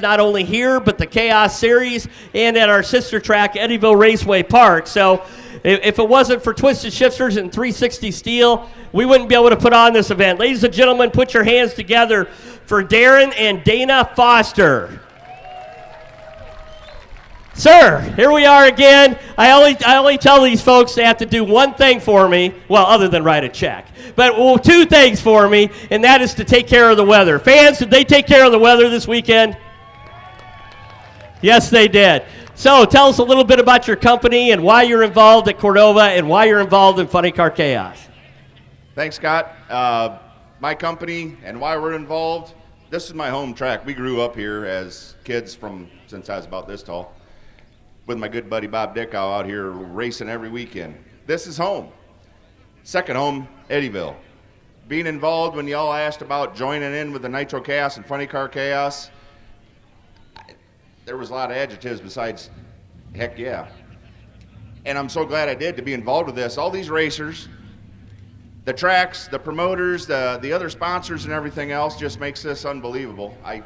events not only here, but the Chaos Series and at our sister track, Eddyville Raceway Park. So if it wasn't for Twisted Shifters and 360 Steel, we wouldn't be able to put on this event. Ladies and gentlemen, put your hands together for Darren and Dana Foster. Sir, here we are again. I only tell these folks they have to do one thing for me, well, other than write a check. But two things for me, and that is to take care of the weather. Fans, did they take care of the weather this weekend? Yes, they did. So tell us a little bit about your company and why you're involved at Cordova and why you're involved in Funny Car Chaos. Thanks, Scott. My company and why we're involved, this is my home track. We grew up here as kids since I was about this tall, with my good buddy Bob Dickow out here racing every weekend. This is home. Second home, Eddyville. Being involved when y'all asked about joining in with the Nitro Chaos and Funny Car Chaos, there was a lot of adjectives besides heck yeah. And I'm so glad I did to be involved with this. All these racers, the tracks, the promoters, the other sponsors and everything else just makes this unbelievable. I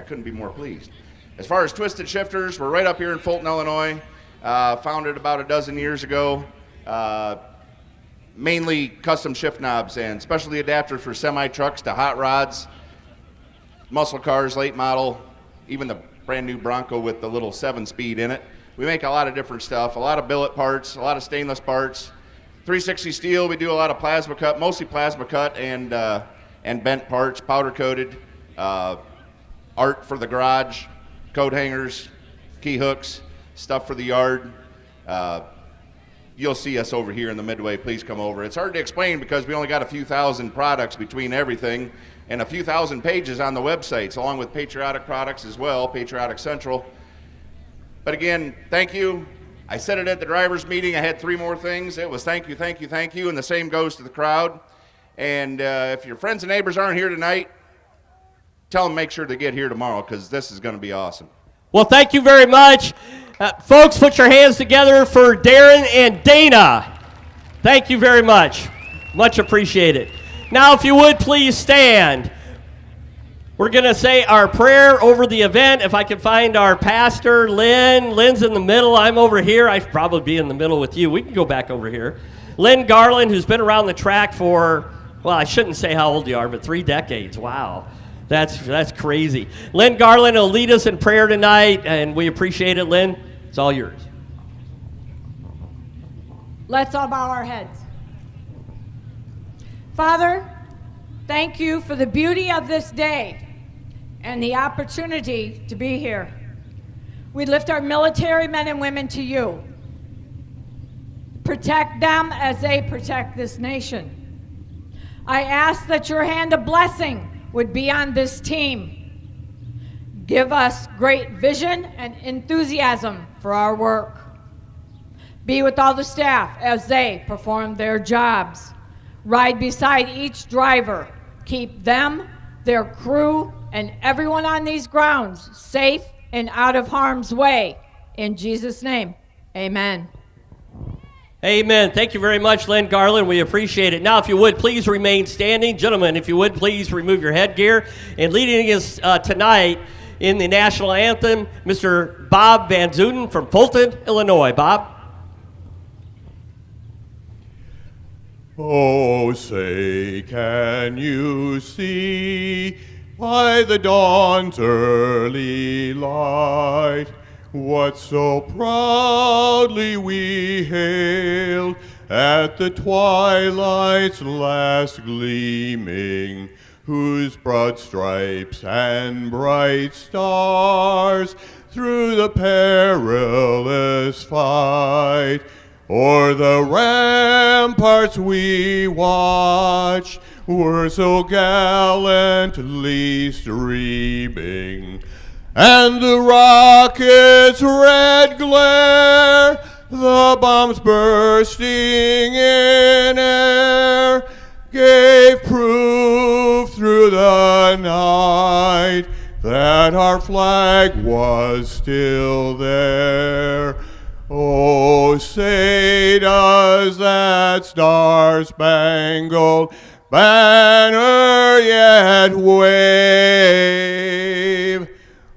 couldn't be more pleased. As far as Twisted Shifters, we're right up here in Fulton, Illinois. Founded about a dozen years ago. Mainly custom shift knobs and specialty adapters for semi-trucks to hot rods, muscle cars, late model, even the brand new Bronco with the little 7-speed in it. We make a lot of different stuff, a lot of billet parts, a lot of stainless parts. 360 steel, we do a lot of plasma cut, mostly plasma cut and bent parts, powder coated, art for the garage, coat hangers, key hooks, stuff for the yard. You'll see us over here in the Midway. Please come over. It's hard to explain because we only got a few thousand products between everything and a few thousand pages on the websites, along with patriotic products as well, Patriotic Central. But again, thank you. I said it at the drivers' meeting. I had 3 more things. It was thank you, thank you, thank you, and the same goes to the crowd. And if your friends and neighbors aren't here tonight, tell them make sure to get here tomorrow because this is going to be awesome. Well, thank you very much. Folks, put your hands together for Darren and Dana. Thank you very much. Much appreciated. Now, if you would please stand. We're going to say our prayer over the event. If I can find our pastor, Lynn. Lynn's in the middle. I'm over here. I'd probably be in the middle with you. We can go back over here. Lynn Garland, who's been around the track for, well, I shouldn't say how old you are, but 3 decades. Wow. That's crazy. Lynn Garland will lead us in prayer tonight, and we appreciate it, Lynn. It's all yours. Let's all bow our heads. Father, thank you for the beauty of this day and the opportunity to be here. We lift our military men and women to you. Protect them as they protect this nation. I ask that your hand of blessing would be on this team. Give us great vision and enthusiasm for our work. Be with all the staff as they perform their jobs. Ride beside each driver. Keep them, their crew, and everyone on these grounds safe and out of harm's way. In Jesus' name, amen. Amen. Thank you very much, Lynn Garland. We appreciate it. Now, if you would, please remain standing. Gentlemen, if you would, please remove your headgear. And leading us tonight in the national anthem, Mr. Bob Van Zuden from Fulton, Illinois. Bob? Oh, say, can you see by the dawn's early light what so proudly we hailed at the twilight's last gleaming, whose broad stripes and bright stars through the perilous fight o'er the ramparts we watched were so gallantly streaming, and the rocket's red glare, the bombs bursting in air, gave proof through the night that our flag was still there. Oh, say does that star-spangled banner yet wave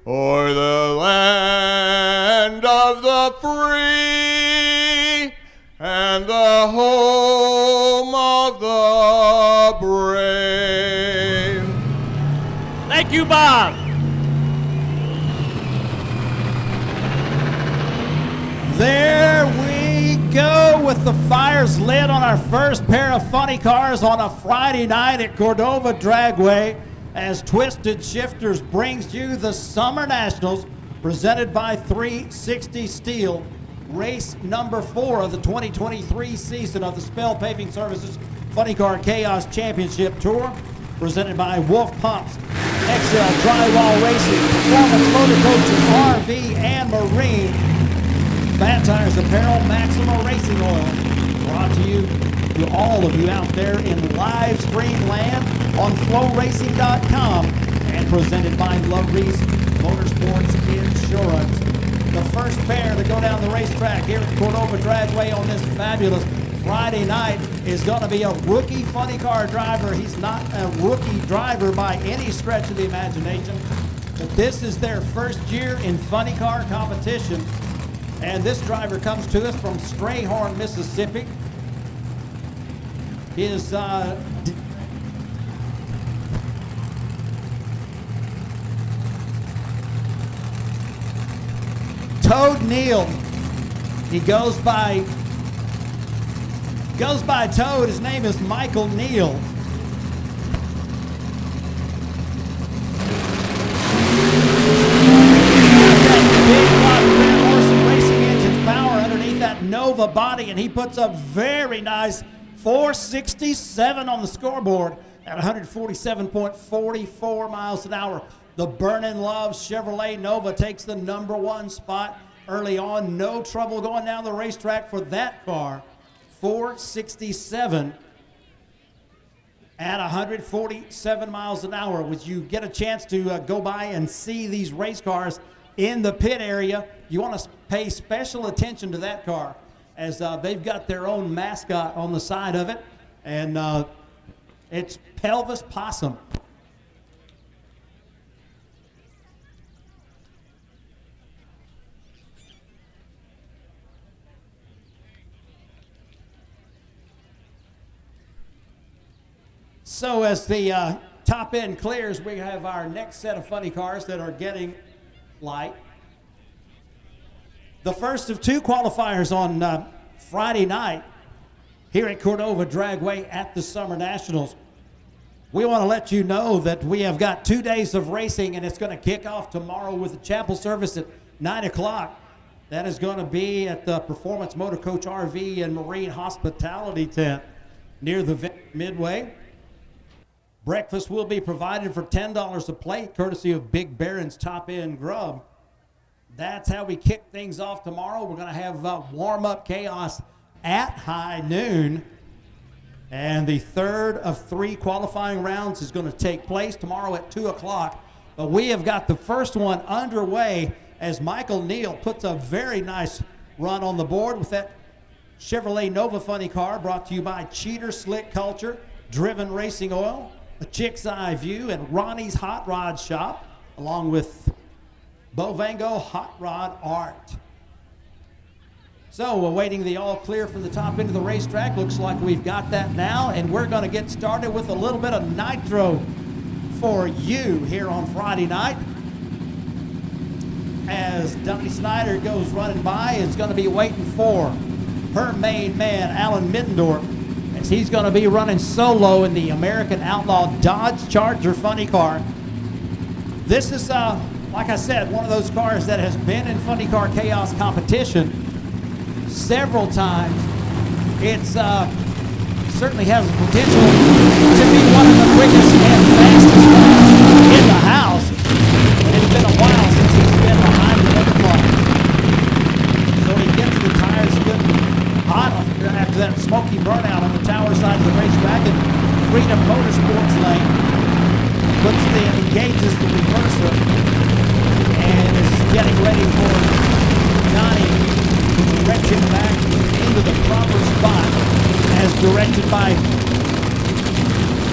o'er the land of the free and the home of the brave. Thank you, Bob. There we go with the fires lit on our first pair of funny cars on a Friday night at Cordova Dragway as Twisted Shifters brings you the Summer Nationals presented by 360 Steel, race number 4 of the 2023 season of the Spell Paving Services Funny Car Chaos Championship Tour, presented by Wolf Pumps, XL Drywall Racing, Performance Motor Coaches, RV and Marine, Fat Tires Apparel, Maxima Racing Oil, brought to you, to all of you out there in live stream land on flowracing.com, and presented by Lovey's Motorsports Insurance. The first pair to go down the racetrack here at Cordova Dragway on this fabulous Friday night is going to be a rookie funny car driver. He's not a rookie driver by any stretch of the imagination, but this is their first year in funny car competition. And this driver comes to us from Strayhorn, Mississippi. His Toad Neal. He goes by Toad. His name is Michael Neal. That Nova body, and he puts a very nice 467 on the scoreboard at 147.44 miles an hour. The Burnin' Love Chevrolet Nova takes the #1 spot early on. No trouble going down the racetrack for that car. 467 at 147 miles an hour. Would you get a chance to go by and see these race cars in the pit area, you want to pay special attention to that car, as they've got their own mascot on the side of it, and it's Pelvis Possum. So as the top end clears, we have our next set of funny cars that are getting light. The first of 2 qualifiers on Friday night here at Cordova Dragway at the Summer Nationals. We want to let you know that we have got 2 days of racing, and it's going to kick off tomorrow with a chapel service at 9 o'clock. That is going to be at the Performance Motor Coach RV and Marine Hospitality Tent near the Midway. Breakfast will be provided for $10 a plate, courtesy of Big Baron's Top End Grub. That's how we kick things off tomorrow. We're going to have warm-up chaos at high noon. And the third of 3 qualifying rounds is going to take place tomorrow at 2 o'clock. But we have got the first one underway as Michael Neal puts a very nice run on the board with that Chevrolet Nova funny car, brought to you by Cheater Slick Culture, Driven Racing Oil, A Chick's Eye View, and Ronnie's Hot Rod Shop, along with Bovango Hot Rod Art. So awaiting the all clear from the top end of the racetrack. Looks like we've got that now, and we're going to get started with a little bit of Nitro for you here on Friday night. As Donnie Schneider goes running by, is going to be waiting for her main man, Alan Middendorf, as he's going to be running solo in the American Outlaw Dodge Charger funny car. This is like I said, one of those cars that has been in Funny Car Chaos competition several times. It's certainly has the potential to be one of the quickest and fastest cars in the house. But it's been a while since he's been behind the microphone. So he gets the tires good hot after that smoky burnout on the tower side of the racetrack in Freedom Motorsports lane. Engages the reverser and is getting ready for Johnny to direct him back into the proper spot as directed by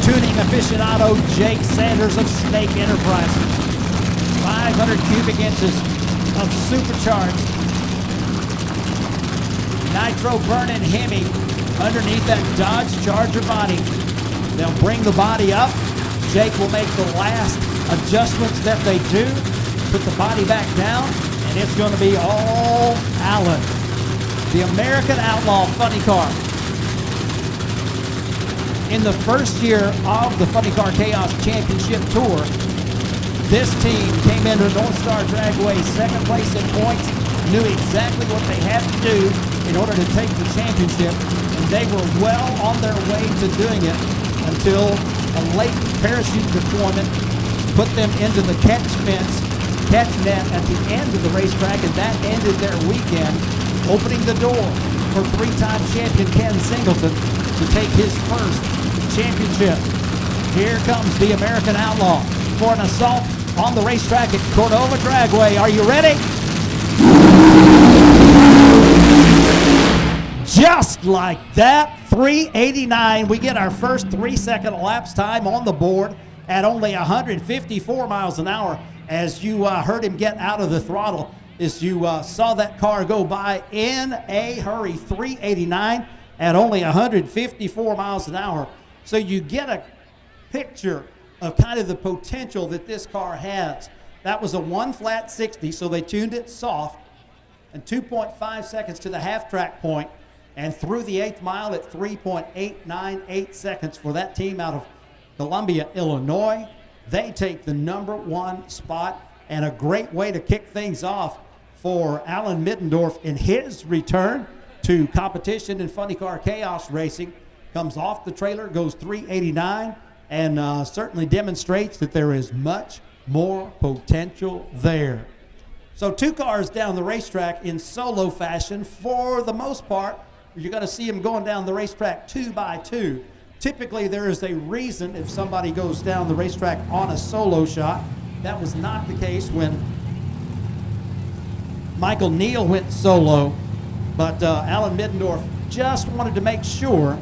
tuning aficionado Jake Sanders of Snake Enterprises. 5 500 cubic inches of supercharged Nitro burning Hemi underneath that Dodge Charger body. They'll bring the body up. Jake will make the last adjustments that they do, put the body back down, and it's going to be all Alan. The American Outlaw Funny Car. In the first year of the Funny Car Chaos Championship Tour, this team came into North Star Dragway second place in points, knew exactly what they had to do in order to take the championship, and they were well on their way to doing it until a late parachute deployment put them into the catch net at the end of the racetrack, and that ended their weekend, opening the door for three-time champion Ken Singleton to take his first championship. Here comes the American Outlaw for an assault on the racetrack at Cordova Dragway. Are you ready? Just like that, 389. We get our first 3-second elapsed time on the board at only 154 miles an hour. As you heard him get out of the throttle, as you saw that car go by in a hurry, 389 at only 154 miles an hour. So you get a picture of kind of the potential that this car has. That was a 1 flat 60, so they tuned it soft, and 2.5 seconds to the half-track point, and through the 8th mile at 3.898 seconds for that team out of Columbia, Illinois. They take the #1 spot, and a great way to kick things off for Alan Middendorf in his return to competition in Funny Car Chaos racing. Comes off the trailer, goes 389, and certainly demonstrates that there is much more potential there. So 2 cars down the racetrack in solo fashion. For the most part, you're going to see them going down the racetrack 2 by 2. Typically, there is a reason if somebody goes down the racetrack on a solo shot. That was not the case when Michael Neal went solo, but Alan Middendorf just wanted to make sure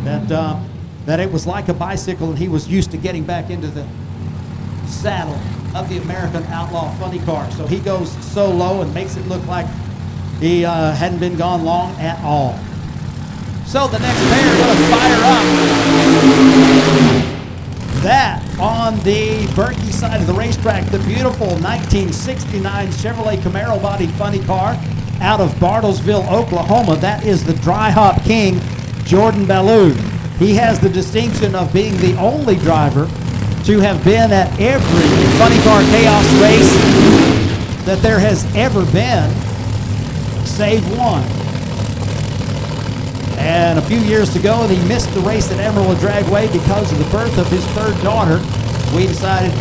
that it was like a bicycle and he was used to getting back into the saddle of the American Outlaw Funny Car. So he goes solo and makes it look like he hadn't been gone long at all. So the next pair are going to fire up. That on the Berkey side of the racetrack, the beautiful 1969 Chevrolet Camaro bodied funny car out of Bartlesville, Oklahoma. That is the dry hop king, Jordan Ballou. He has the distinction of being the only driver to have been at every Funny Car Chaos race that there has ever been, save one. And a few years ago, he missed the race at Emerald Dragway because of the birth of his third daughter. We decided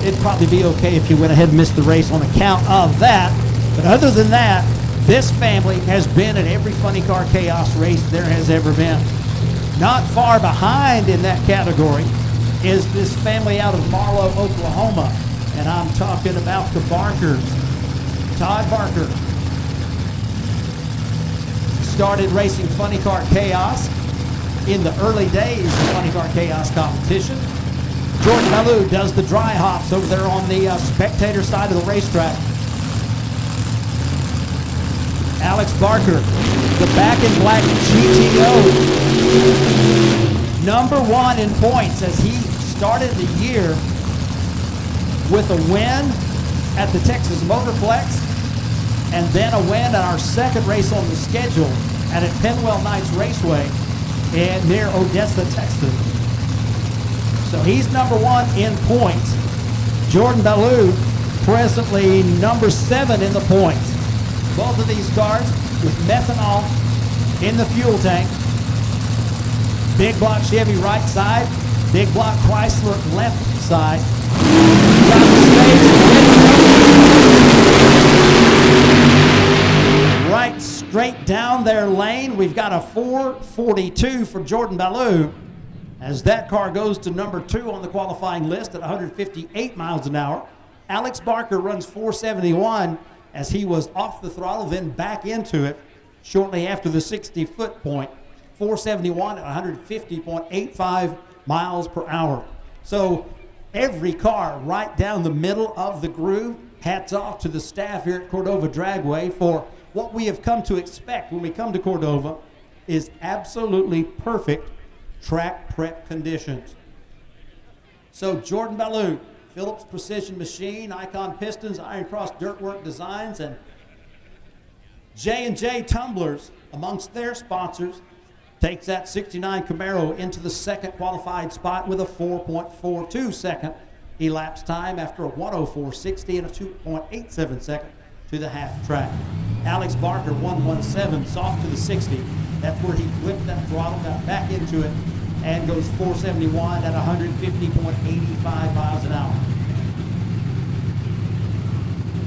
it'd probably be okay if he went ahead and missed the race on account of that. But other than that, this family has been at every Funny Car Chaos race there has ever been. Not far behind in that category is this family out of Marlow, Oklahoma. And I'm talking about the Barkers. Todd Barker started racing Funny Car Chaos in the early days of Funny Car Chaos competition. Jordan Ballou does the dry hops over there on the spectator side of the racetrack. Alex Barker, the back in black GTO, #1 in points as he started the year with a win at the Texas Motorplex, and then a win at our second race on the schedule at Penwell Knights Raceway near Odessa, Texas. So he's #1 in points. Jordan Ballou presently #7 in the points. Both of these cars with methanol in the fuel tank. Big block Chevy right side, big block Chrysler left side. Got the stakes. Right straight down their lane. We've got a 442 for Jordan Ballou as that car goes to #2 on the qualifying list at 158 miles an hour. Alex Barker runs 471 as he was off the throttle, then back into it shortly after the 60-foot point. 471 at 150.85 miles per hour. So every car right down the middle of the groove. Hats off to the staff here at Cordova Dragway for what we have come to expect when we come to Cordova is absolutely perfect track prep conditions. So Jordan Ballou, Phillips Precision Machine, Icon Pistons, Iron Cross Dirtwork Designs, and J&J Tumblers, amongst their sponsors, takes that 69 Camaro into the second qualified spot with a 4.42 second elapsed time after a 1:04.60 and a 2.87 second to the half track. Alex Barker, 117, soft to the 60. That's where he whipped that throttle, got back into it, and goes 471 at 150.85 miles an hour.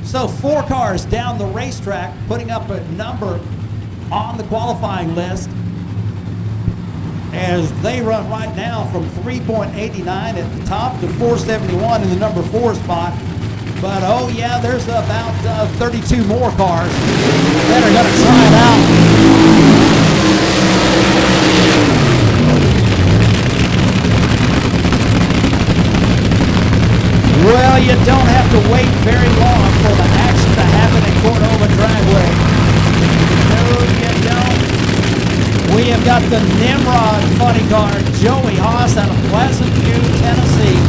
So 4 cars down the racetrack, putting up a number on the qualifying list as they run right now from 3.89 at the top to 471 in the number 4 spot. But oh yeah, there's about 32 more cars that are going to try it out. Well, you don't have to wait very long for the action to happen at Cordova Dragway. No, you don't. We have got the Nimrod funny car, Joey Haas out of Pleasant View, Tennessee.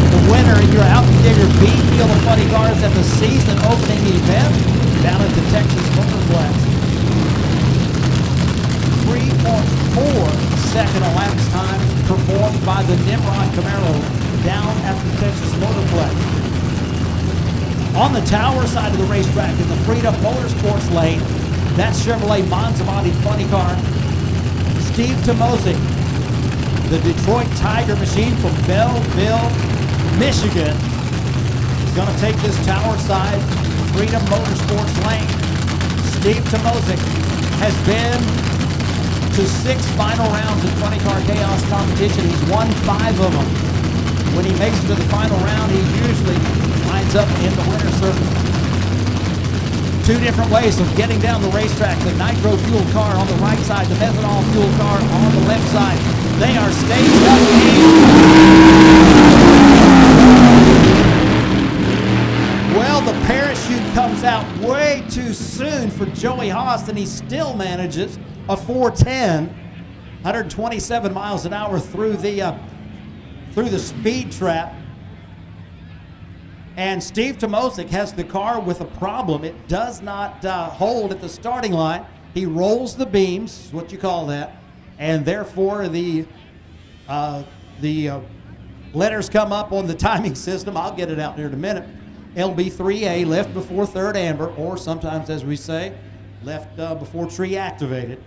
The winner in your Alcantara B field of funny cars at the season opening event down at the Texas Motorplex. 3.4-second elapsed times performed by the Nimrod Camaro down at the Texas Motorplex. On the tower side of the racetrack in the Freedom Motorsports lane, that Chevrolet Monza-bodied funny car, Steve Tomosek, the Detroit Tiger machine from Belleville, Michigan, is going to take this tower side Freedom Motorsports lane. Steve Tomosek has been to 6 final rounds in Funny Car Chaos competition. He's won 5 of them. When he makes it to the final round, he usually winds up in the winner's circle. 2 different ways of getting down the racetrack. The nitro fuel car on the right side, the methanol fuel car on the left side. They are staged up. Well, the parachute comes out way too soon for Joey Haas, and he still manages a 410, 127 miles an hour through the speed trap. And Steve Tomosek has the car with a problem. It does not hold at the starting line. He rolls the beams, is what you call that, and therefore the letters come up on the timing system. I'll get it out there in a minute. LB3A, left before third amber, or sometimes, as we say, left before tree activated,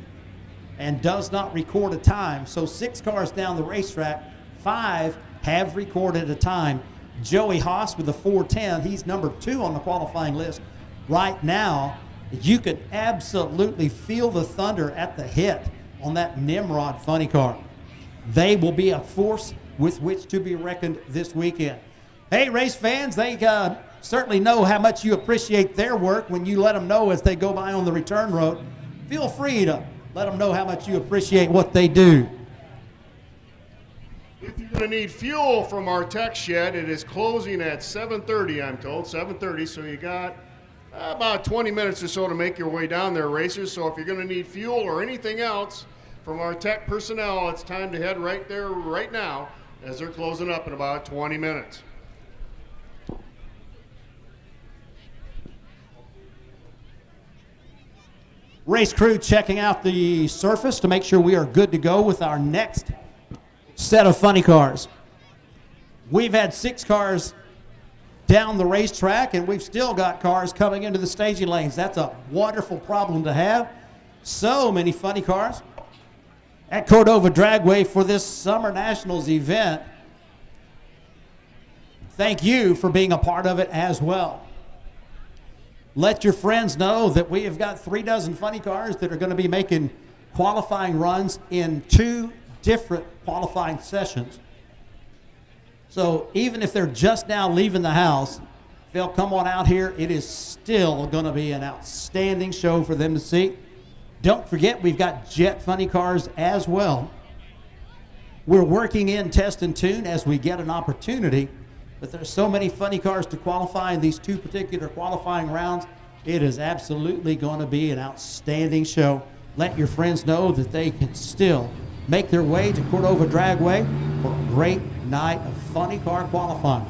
and does not record a time. So 6 cars down the racetrack, 5 have recorded a time. Joey Haas with the 410, he's number 2 on the qualifying list right now. You can absolutely feel the thunder at the hit on that Nimrod funny car. They will be a force with which to be reckoned this weekend. Hey, race fans, they certainly know how much you appreciate their work when you let them know as they go by on the return road. Feel free to let them know how much you appreciate what they do. If you're going to need fuel from our tech shed, it is closing at 7:30, I'm told, 7:30, so you got about 20 minutes or so to make your way down there, racers. So if you're going to need fuel or anything else from our tech personnel, it's time to head right there right now as they're closing up in about 20 minutes. Race crew checking out the surface to make sure we are good to go with our next set of funny cars. We've had 6 cars down the racetrack, and we've still got cars coming into the staging lanes. That's a wonderful problem to have. So many funny cars at Cordova Dragway for this Summer Nationals event. Thank you for being a part of it as well. Let your friends know that we have got 3 dozen funny cars that are going to be making qualifying runs in 2 different qualifying sessions. So even if they're just now leaving the house, if they'll come on out here, it is still going to be an outstanding show for them to see. Don't forget, we've got jet funny cars as well. We're working in test and tune as we get an opportunity but there's so many funny cars to qualify in these two particular qualifying rounds. It is absolutely going to be an outstanding show. Let your friends know that they can still make their way to Cordova Dragway for a great night of funny car qualifying.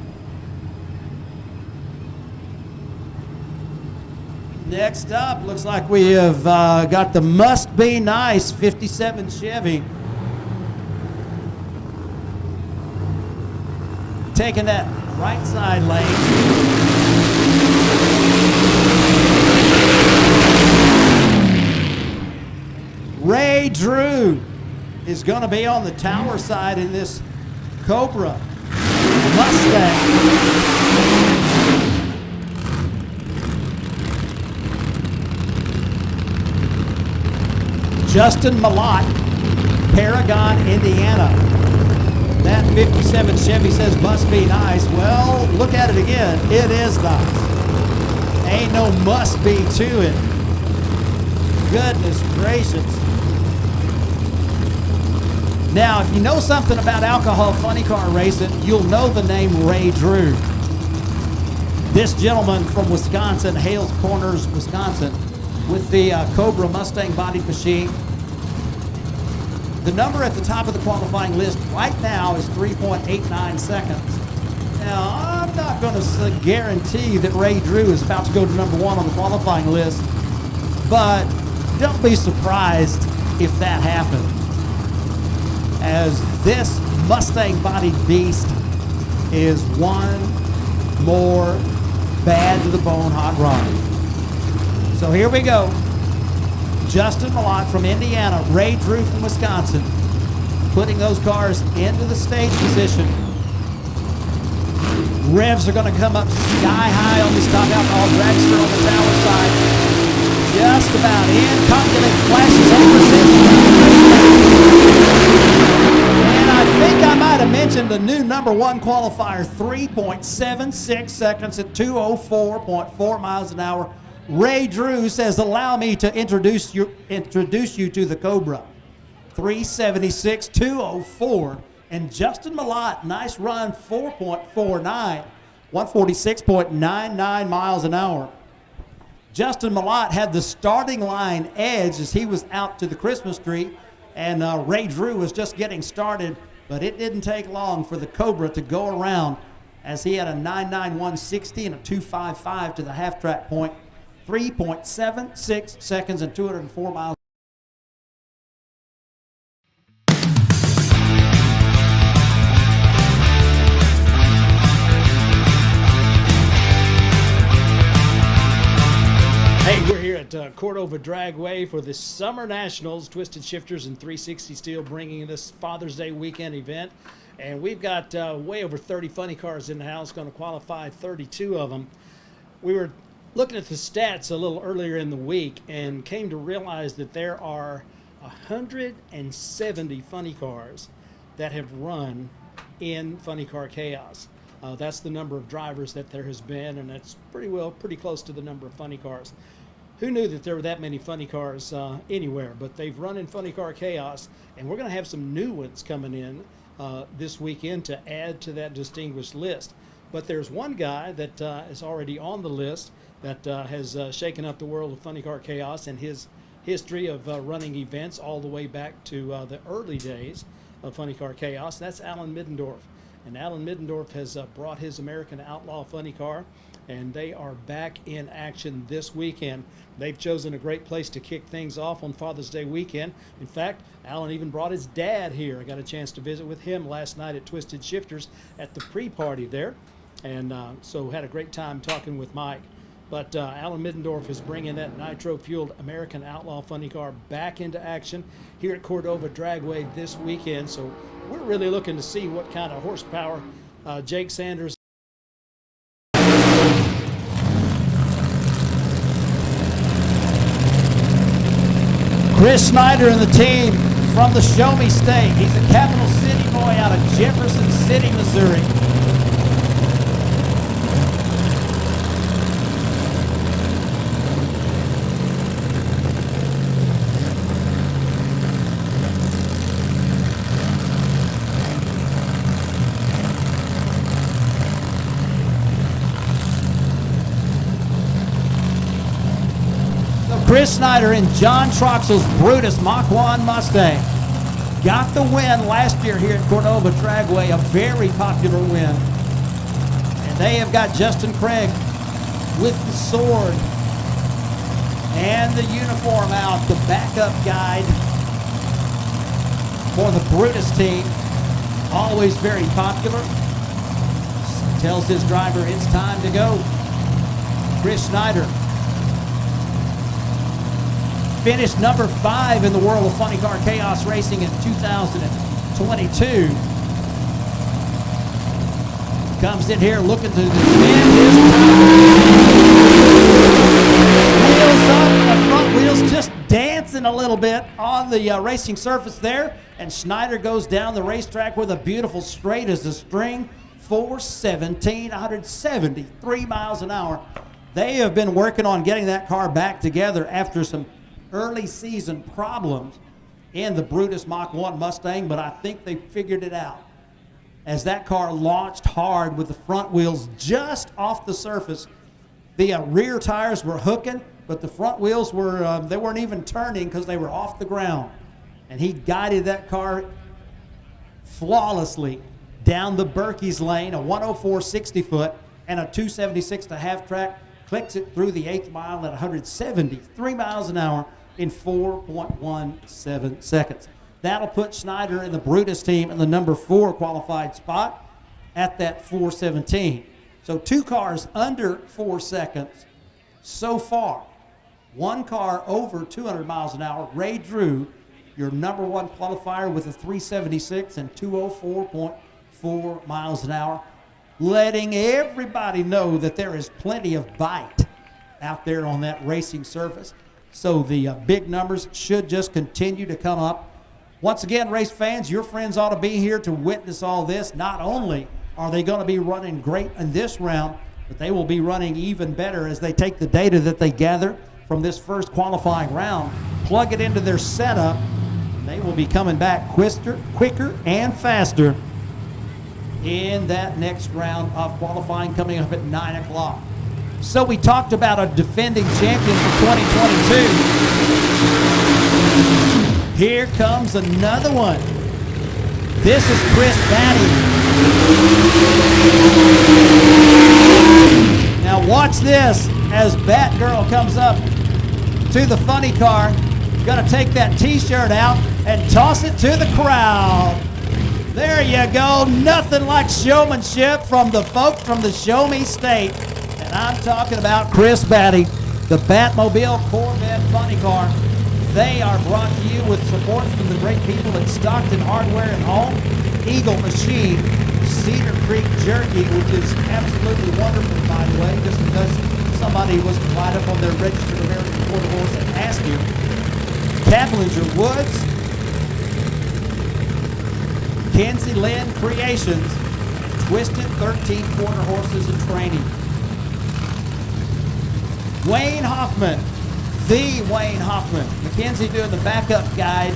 Next up, looks like we have got the Must Be Nice 57 Chevy. Taking that right side lane. Ray Drew is going to be on the tower side in this Cobra Mustang. Justin Malott, Paragon, Indiana. That 57 Chevy says must be nice. Well, look at it again. It is nice. Ain't no must be to it. Goodness gracious. Now, if you know something about alcohol funny car racing, you'll know the name Ray Drew. This gentleman from Wisconsin, Hales Corners, Wisconsin, with the Cobra Mustang bodied machine. The number at the top of the qualifying list right now is 3.89 seconds. Now, I'm not going to guarantee that Ray Drew is about to go to number one on the qualifying list, but don't be surprised if that happens, as this Mustang-bodied beast is one more bad-to-the-bone hot rod. So here we go. Justin Malott from Indiana, Ray Drew from Wisconsin, putting those cars into the stage position. Revs are going to come up sky high on this top alcohol dragster on the tower side. Just about in. Calculate flashes over. And I think I might have mentioned the new number one qualifier, 3.76 seconds at 204.4 miles an hour. Ray Drew says, allow me to introduce you to the Cobra. 376, 204. And Justin Malott, nice run, 4.49, 146.99 miles an hour. Justin Malott had the starting line edge as he was out to the Christmas tree, and Ray Drew was just getting started, but it didn't take long for the Cobra to go around as he had a 991.60 and a 255 to the half-track point. 3.76 seconds and 204 miles. Hey, we're here at Cordova Dragway for the Summer Nationals. Twisted Shifters and 360 Steel bringing this Father's Day weekend event. And we've got way over 30 funny cars in the house, going to qualify 32 of them. We were looking at the stats a little earlier in the week and came to realize that there are 170 funny cars that have run in Funny Car Chaos. That's the number of drivers that there has been, and that's pretty close to the number of funny cars. Who knew that there were that many funny cars anywhere? But they've run in Funny Car Chaos, and we're going to have some new ones coming in this weekend to add to that distinguished list. But there's one guy that is already on the list that has shaken up the world of Funny Car Chaos and his history of running events all the way back to the early days of Funny Car Chaos. That's Alan Middendorf. And Alan Middendorf has brought his American Outlaw Funny Car, and they are back in action this weekend. They've chosen a great place to kick things off on Father's Day weekend. In fact, Alan even brought his dad here. I got a chance to visit with him last night at Twisted Shifters at the pre-party there, and so had a great time talking with Mike. But Alan Middendorf is bringing that nitro-fueled American Outlaw Funny Car back into action here at Cordova Dragway this weekend. So we're really looking to see what kind of horsepower Jake Sanders. Chris Schneider and the team from the Show Me State. He's a Capital City boy out of Jefferson City, Missouri. Chris Schneider in John Troxell's Brutus Mach 1 Mustang. Got the win last year here at Cordova Dragway, a very popular win. And they have got Justin Craig with the sword and the uniform out, the backup guide for the Brutus team. Always very popular. Tells his driver it's time to go. Chris Schneider finished number 5 in the World of Funny Car Chaos Racing in 2022. Comes in here looking to defend his wheels up, the front wheels just dancing a little bit on the racing surface there, and Schneider goes down the racetrack with a beautiful straight as a string, 417, 173 miles an hour. They have been working on getting that car back together after some early season problems in the Brutus Mach 1 Mustang, but I think they figured it out. As that car launched hard with the front wheels just off the surface, the rear tires were hooking, but the front wheels were, they weren't even turning because they were off the ground. And he guided that car flawlessly down the Berkey's lane, a 104 60-foot and a 276 to half track, clicks it through the 8th mile at 173 miles an hour in 4.17 seconds. That'll put Schneider and the Brutus team in the number 4 qualified spot at that 4:17. So 2 cars under 4 seconds so far. 1 car over 200 miles an hour. Ray Drew, your number 1 qualifier with a 376 and 204.4 miles an hour, letting everybody know that there is plenty of bite out there on that racing surface. So the big numbers should just continue to come up. Once again, race fans, your friends ought to be here to witness all this. Not only are they going to be running great in this round, but they will be running even better as they take the data that they gather from this first qualifying round, plug it into their setup, and they will be coming back quicker and faster in that next round of qualifying coming up at 9 o'clock. So we talked about a defending champion for 2022. Here comes another one. This is Chris Batty. Now watch this as Batgirl comes up to the funny car. Gonna take that t-shirt out and toss it to the crowd. There you go. Nothing like showmanship from the folks from the Show Me State. And I'm talking about Chris Batty, the Batmobile Corvette funny car. They are brought to you with support from the great people at Stockton Hardware and Home, Eagle Machine, Cedar Creek Jerky, which is absolutely wonderful, by the way, just because somebody was to ride up on their registered American quarter horse and ask you. Caplinger Woods, Kenzie Lynn Creations, and Twisted 13 Quarter Horses and Training. Wayne Hoffman, the Wayne Hoffman. Mackenzie doing the backup guide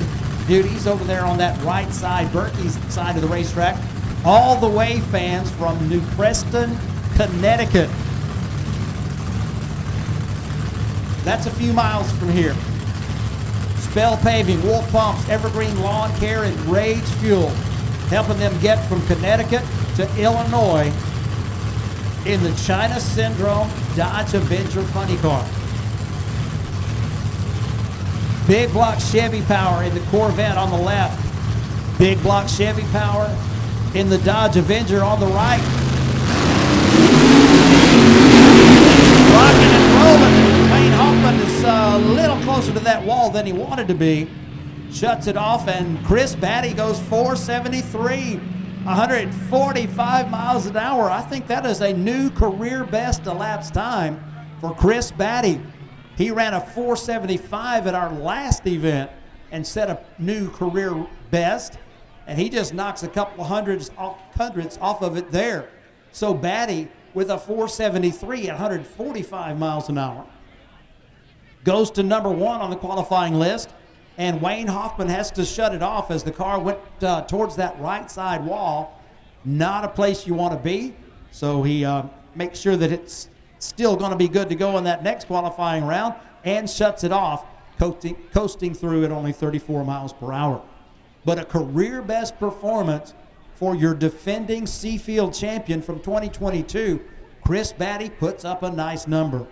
duties over there on that right side, Berkey's side of the racetrack. All the way fans from New Preston, Connecticut. That's a few miles from here. Spell Paving, Wolf Pumps, Evergreen Lawn Care, and Rage Fuel, helping them get from Connecticut to Illinois in the China Syndrome Dodge Avenger funny car. Big block Chevy power in the Corvette on the left. Big block Chevy power in the Dodge Avenger on the right. Rocking and rolling. Wayne Hoffman is a little closer to that wall than he wanted to be. Shuts it off, and Chris Batty goes 473, 145 miles an hour. I think that is a new career best elapsed time for Chris Batty. He ran a 475 at our last event and set a new career best, and he just knocks a couple of hundreds off of it there. So Batty with a 473 at 145 miles an hour goes to number 1 on the qualifying list, and Wayne Hoffman has to shut it off as the car went towards that right side wall. Not a place you want to be, so he makes sure that it's still going to be good to go in that next qualifying round and shuts it off, coasting through at only 34 miles per hour. But a career best performance for your defending Seafield champion from 2022, Chris Batty, puts up a nice number.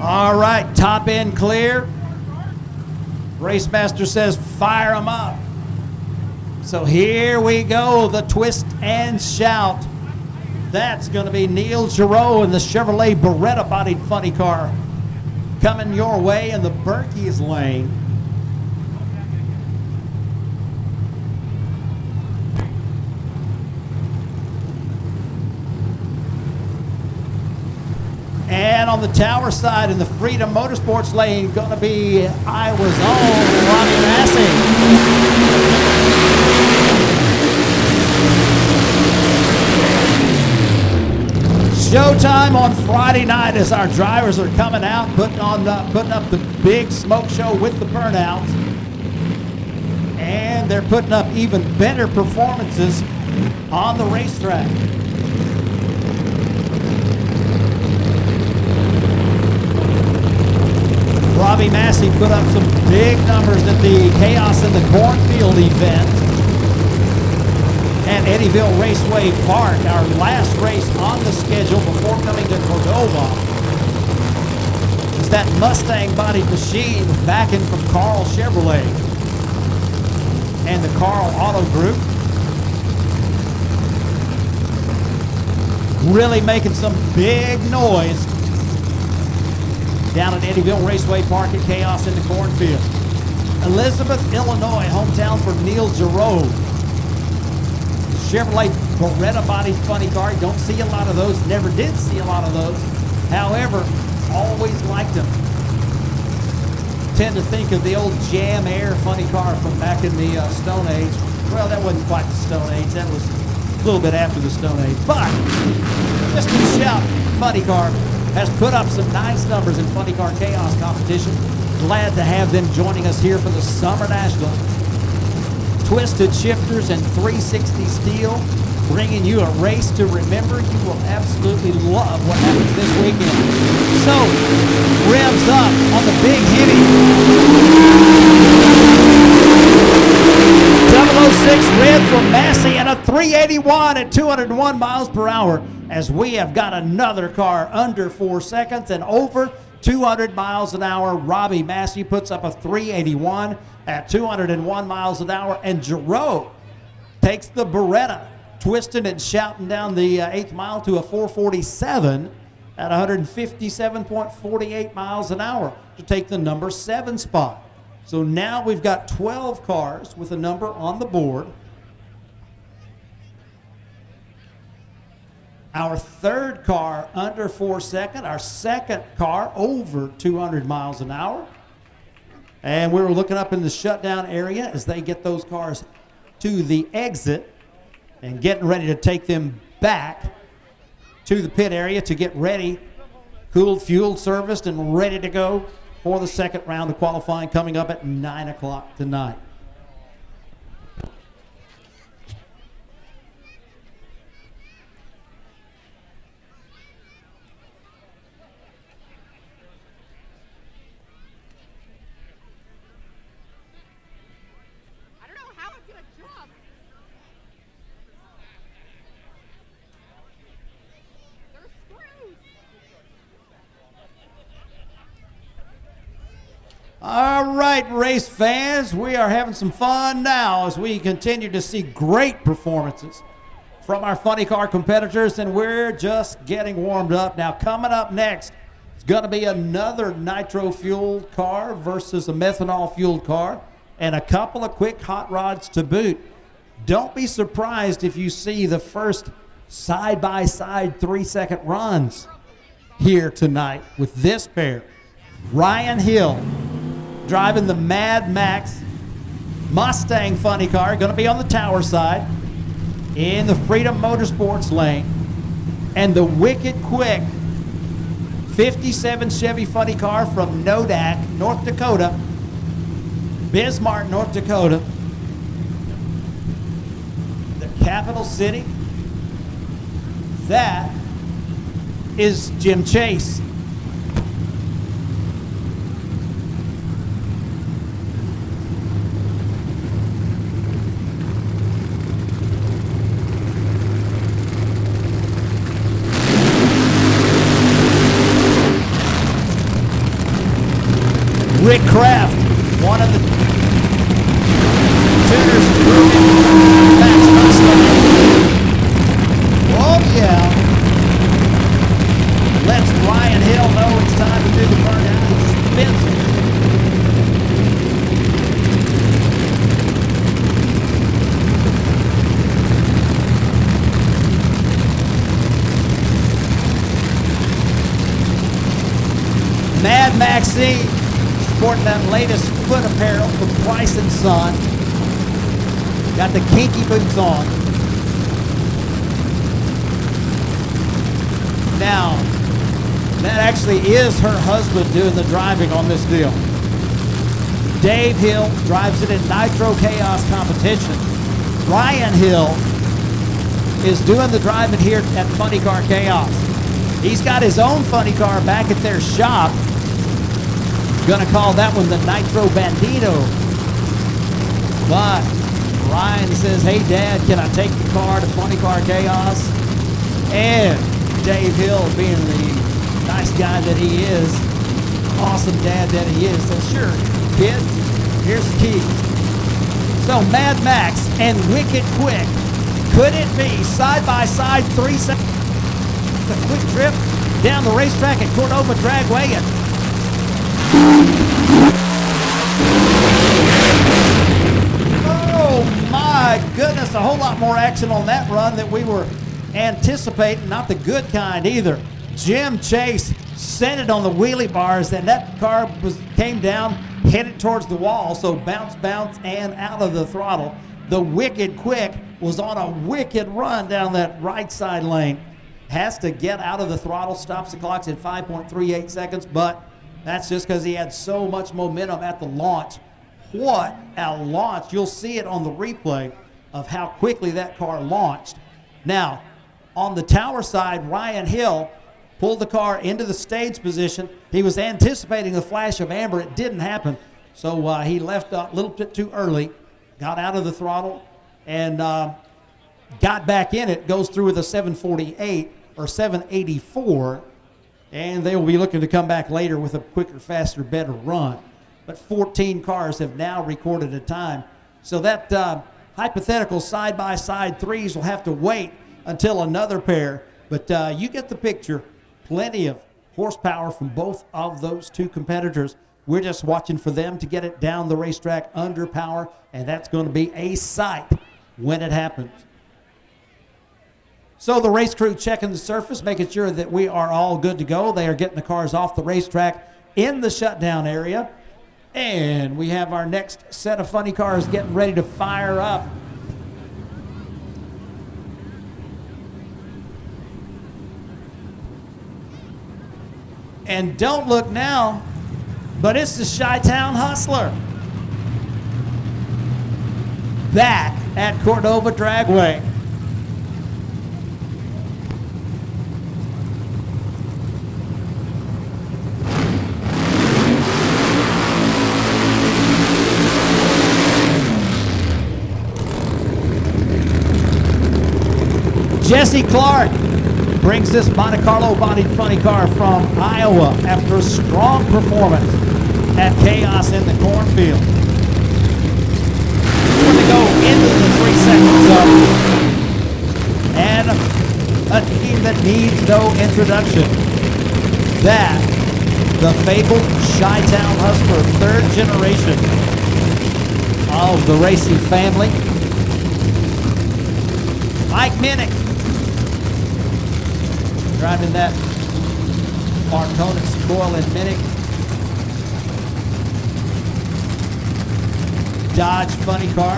All right, top end clear. Racemaster says fire them up. So here we go, the twist and shout. That's going to be Neil Giroux in the Chevrolet Beretta-bodied funny car coming your way in the Berkey's lane. And on the tower side in the Freedom Motorsports lane, going to be Iowa's own Robbie Massey. Showtime on Friday night as our drivers are coming out, putting up the big smoke show with the burnouts. And they're putting up even better performances on the racetrack. Robbie Massey put up some big numbers at the Chaos in the Cornfield event at Eddyville Raceway Park, our last race on the schedule before coming to Cordova. It's that Mustang-bodied machine backing from Carl Chevrolet and the Carl Auto Group. Really making some big noise down at Eddyville Raceway Park at Chaos in the Cornfield. Elizabeth, Illinois, hometown for Neil Giroux. Chevrolet Beretta-bodied funny car. Don't see a lot of those. Never did see a lot of those. However, always liked them. Tend to think of the old Jam Air funny car from back in the Stone Age. Well, that wasn't quite the Stone Age. That was a little bit after the Stone Age. But Mr. Shout funny car has put up some nice numbers in Funny Car Chaos competition. Glad to have them joining us here for the Summer Nationals. Twisted Shifters and 360 Steel, bringing you a race to remember. You will absolutely love what happens this weekend. So, revs up on the big hitty. 006 red from Massey and a 381 at 201 miles per hour as we have got another car under 4 seconds and over 200 miles an hour. Robbie Massey puts up a 381 at 201 miles an hour, and Giroux takes the Beretta, twisting and shouting down the 8th mile to a 447 at 157.48 miles an hour to take the number 7 spot. So now we've got 12 cars with a number on the board. Our third car under 4 seconds, our second car over 200 miles an hour. And we were looking up in the shutdown area as they get those cars to the exit and getting ready to take them back to the pit area to get ready, cooled, fueled, serviced, and ready to go for the second round of qualifying coming up at 9 o'clock tonight. All right, race fans, we are having some fun now as we continue to see great performances from our funny car competitors, and we're just getting warmed up. Now, coming up next, it's going to be another nitro-fueled car versus a methanol-fueled car, and a couple of quick hot rods to boot. Don't be surprised if you see the first side-by-side 3-second runs here tonight with this pair. Ryan Hill driving the Mad Max Mustang funny car, going to be on the tower side in the Freedom Motorsports lane. And the wicked quick 57 Chevy funny car from Nodak, North Dakota, Bismarck, North Dakota, the capital city. That is Jim Chase. Rick Kraft, one of the tuners Max Mustang. Oh yeah. Lets Ryan Hill know it's time to do the burnout. He spins it. Mad Maxine, sporting that latest foot apparel from Price & Son. Got the kinky boots on. Now, that actually is her husband doing the driving on this deal. Dave Hill drives it in Nitro Chaos competition. Ryan Hill is doing the driving here at Funny Car Chaos. He's got his own funny car back at their shop. Gonna call that one the Nitro Bandito. But Ryan says, hey Dad, can I take the car to Funny Car Chaos? And Dave Hill, being the nice guy that he is, awesome dad that he is, says, sure, kid, here's the key. So Mad Max and Wicked Quick, could it be side by side 3 seconds? A quick trip down the racetrack at Cordova Dragway. And oh my goodness, a whole lot more action on that run that we were anticipating, not the good kind either. Jim Chase sent it on the wheelie bars, and that car came down, headed towards the wall, so bounce, and out of the throttle. The Wicked Quick was on a wicked run down that right side lane. Has to get out of the throttle, stops the clocks in 5.38 seconds, but that's just because he had so much momentum at the launch. What a launch. You'll see it on the replay of how quickly that car launched. Now, on the tower side, Ryan Hill pulled the car into the stage position. He was anticipating the flash of amber. It didn't happen, so he left a little bit too early, got out of the throttle, and got back in it. Goes through with a 748 or 784, and they will be looking to come back later with a quicker, faster, better run. But 14 cars have now recorded a time. So that hypothetical side-by-side threes will have to wait until another pair. But you get the picture. Plenty of horsepower from both of those two competitors. We're just watching for them to get it down the racetrack under power, and that's going to be a sight when it happens. So the race crew checking the surface, making sure that we are all good to go. They are getting the cars off the racetrack in the shutdown area. And we have our next set of funny cars getting ready to fire up. And don't look now, but it's the Chi-Town Hustler. Back at Cordova Dragway. Jesse Clark brings this Monte Carlo bodied funny car from Iowa after a strong performance at Chaos in the cornfield. It's going to go into the 3 second zone. And a team that needs no introduction. That, the fabled Chi-Town Hustler, 3rd generation of the racing family. Mike Minnick driving that Marconis coil in Minnick. Dodge funny car.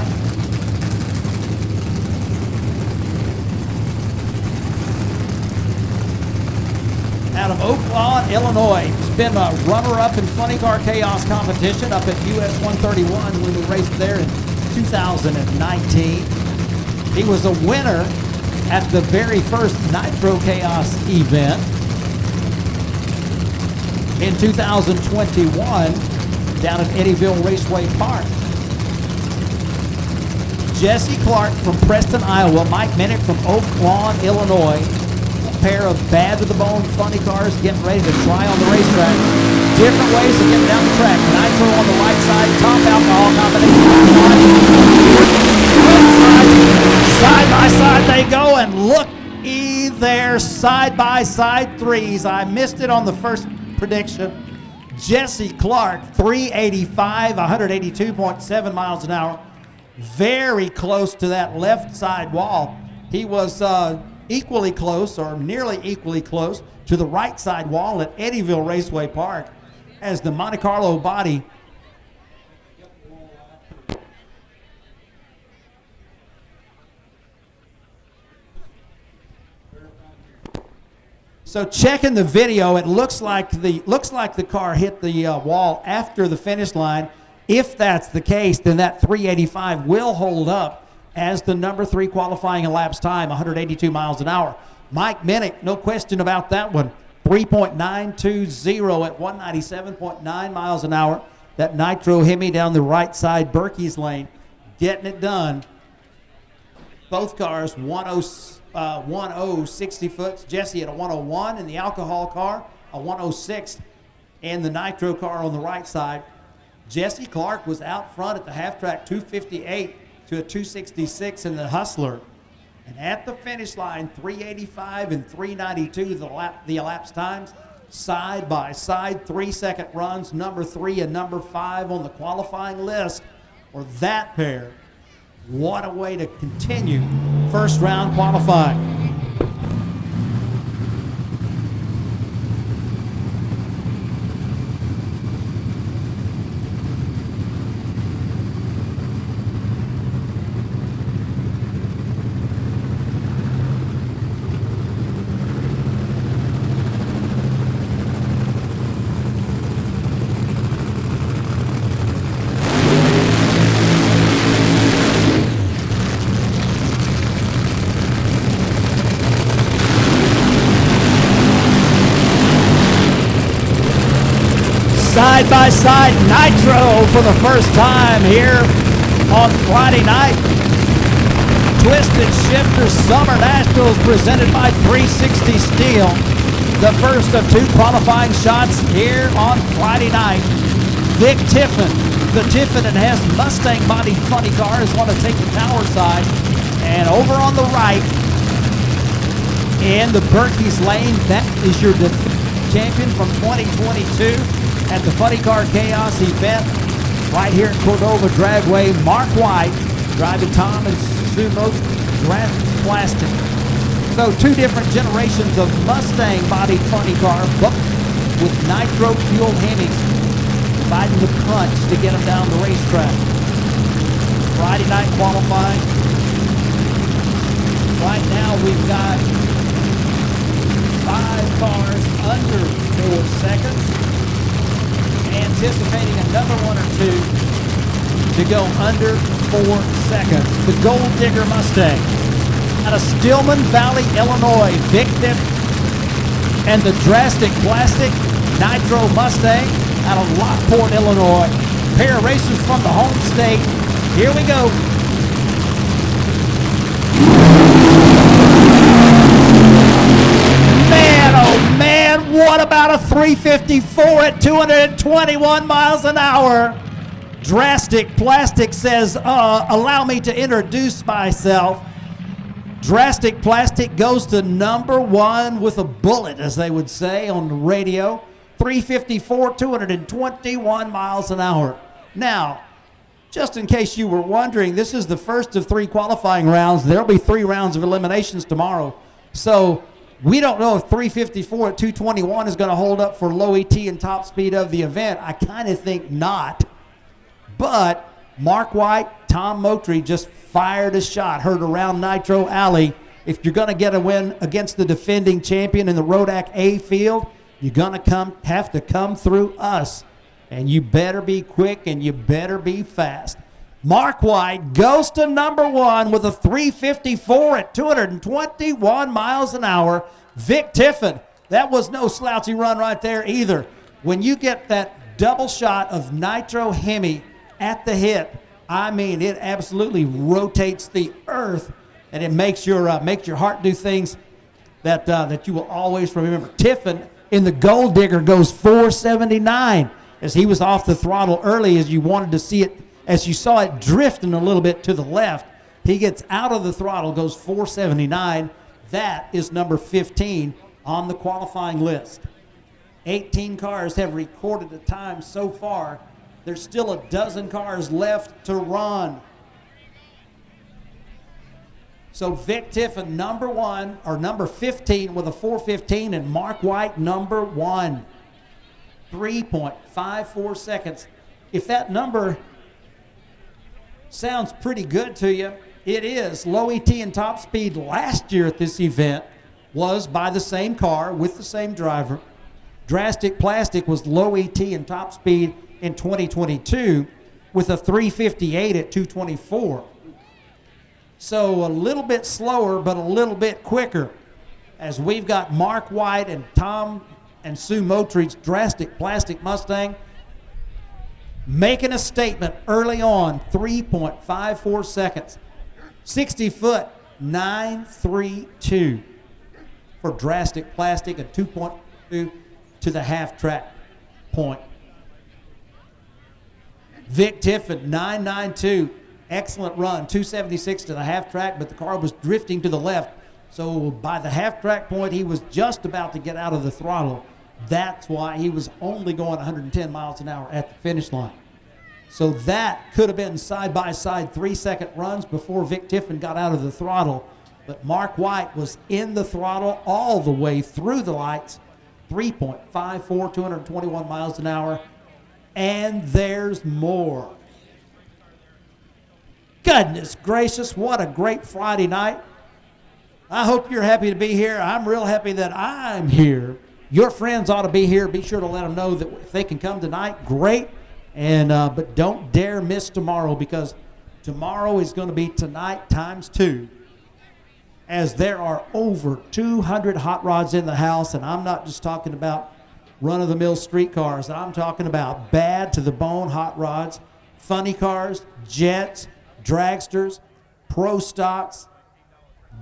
Out of Oak Lawn, Illinois. He's been a runner-up in Funny Car Chaos competition up at US 131 when we raced there in 2019. He was a winner at the very first Nitro Chaos event in 2021 down at Eddyville Raceway Park. Jesse Clark from Preston, Iowa. Mike Minnick from Oak Lawn, Illinois. A pair of bad to the bone funny cars getting ready to try on the racetrack. Different ways of getting down the track. Nitro on the right side, top alcohol combination. Side by side they go, and look there, side by side threes. I missed it on the first prediction. Jesse Clark, 385, 182.7 miles an hour. Very close to that left side wall. He was equally close, or nearly equally close, to the right side wall at Eddyville Raceway Park as the Monte Carlo body So checking the video, it looks like the car hit the wall after the finish line. If that's the case, then that 385 will hold up as the number 3 qualifying elapsed time, 182 miles an hour. Mike Minnick, no question about that one. 3.920 at 197.9 miles an hour. That Nitro Hemi down the right side, Berkey's lane, getting it done. Both cars 60 foots. Jesse at a 101 in the alcohol car, a 106 in the Nitro car on the right side. Jesse Clark was out front at the half track, 258 to a 266 in the Hustler. And at the finish line, 385 and 392 the elapsed times. Side by side, 3-second runs, number 3 and number 5 on the qualifying list for that pair. What a way to continue first round qualifying. Side by side Nitro for the first time here on Friday night. Twisted Shifter Summer Nationals presented by 360 Steel. The first of 2 qualifying shots here on Friday night. Vic Tiffin, the Tiffin and Hess Mustang bodied funny cars want to take the tower side. And over on the right in the Berkey's lane, that is your champion from 2022. At the Funny Car Chaos event right here at Cordova Dragway, Mark White driving Tom and Sumo's Drastic Plastic. So 2 different generations of Mustang bodied funny car, but with nitro fueled Hemis fighting the punch to get them down the racetrack. Friday night qualifying. Right now we've got 5 cars under 4 seconds. Anticipating another 1 or 2 to go under 4 seconds. The Gold Digger Mustang out of Stillman Valley, Illinois. Vic Tiffin and the Drastic Plastic Nitro Mustang out of Lockport, Illinois. Pair of racers from the home state. Here we go. What about a 354 at 221 miles an hour? Drastic Plastic says, allow me to introduce myself. Drastic Plastic goes to number 1 with a bullet, as they would say on the radio. 354, 221 miles an hour. Now, just in case you were wondering, this is the first of 3 qualifying rounds. There'll be 3 rounds of eliminations tomorrow. So we don't know if 354 at 221 is going to hold up for low ET and top speed of the event. I kind of think not. But Mark White, Tom Moultrie just fired a shot, heard around Nitro Alley. If you're going to get a win against the defending champion in the Rodak A field, you're going to have to come through us. And you better be quick and you better be fast. Mark White goes to number 1 with a 3:54 at 221 miles an hour. Vic Tiffin, that was no slouchy run right there either. When you get that double shot of Nitro Hemi at the hip, I mean, it absolutely rotates the earth, and it makes your heart do things that you will always remember. Tiffin in the Gold Digger goes 479 as he was off the throttle early, as you wanted to see it, as you saw it drifting a little bit to the left. He gets out of the throttle, goes 479. That is number 15 on the qualifying list. 18 cars have recorded the time so far. There's still a dozen cars left to run. So Vic Tiffin, number 1, or number 15 with a 4:15, and Mark White, number 1. 3.54 seconds. If that number sounds pretty good to you, it is. Low ET and top speed last year at this event was by the same car with the same driver. Drastic Plastic was low ET and top speed in 2022 with a 3:58 at 224. So a little bit slower, but a little bit quicker, as we've got Mark White and Tom and Sue Moultrie's Drastic Plastic Mustang making a statement early on. 3.54 seconds. 60 foot, 932 for Drastic Plastic, and 2.2 to the half track point. Vic Tiffin, 992. Excellent run, 276 to the half track, but the car was drifting to the left. So by the half track point, he was just about to get out of the throttle. That's why he was only going 110 miles an hour at the finish line. So that could have been side-by-side 3-second runs before Vic Tiffin got out of the throttle. But Mark White was in the throttle all the way through the lights. 3.54, 221 miles an hour. And there's more. Goodness gracious, what a great Friday night. I hope you're happy to be here. I'm real happy that I'm here. Your friends ought to be here. Be sure to let them know that if they can come tonight, great. And but don't dare miss tomorrow, because tomorrow is going to be tonight times 2. As there are over 200 hot rods in the house, and I'm not just talking about run-of-the-mill street cars. I'm talking about bad-to-the-bone hot rods, funny cars, jets, dragsters, pro stocks,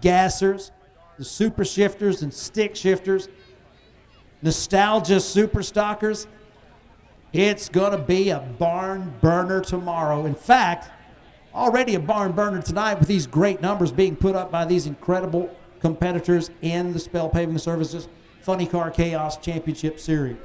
gassers, the super shifters and stick shifters, nostalgia super stockers. It's going to be a barn burner tomorrow. In fact, already a barn burner tonight with these great numbers being put up by these incredible competitors in the Spell Paving Services Funny Car Chaos Championship Series.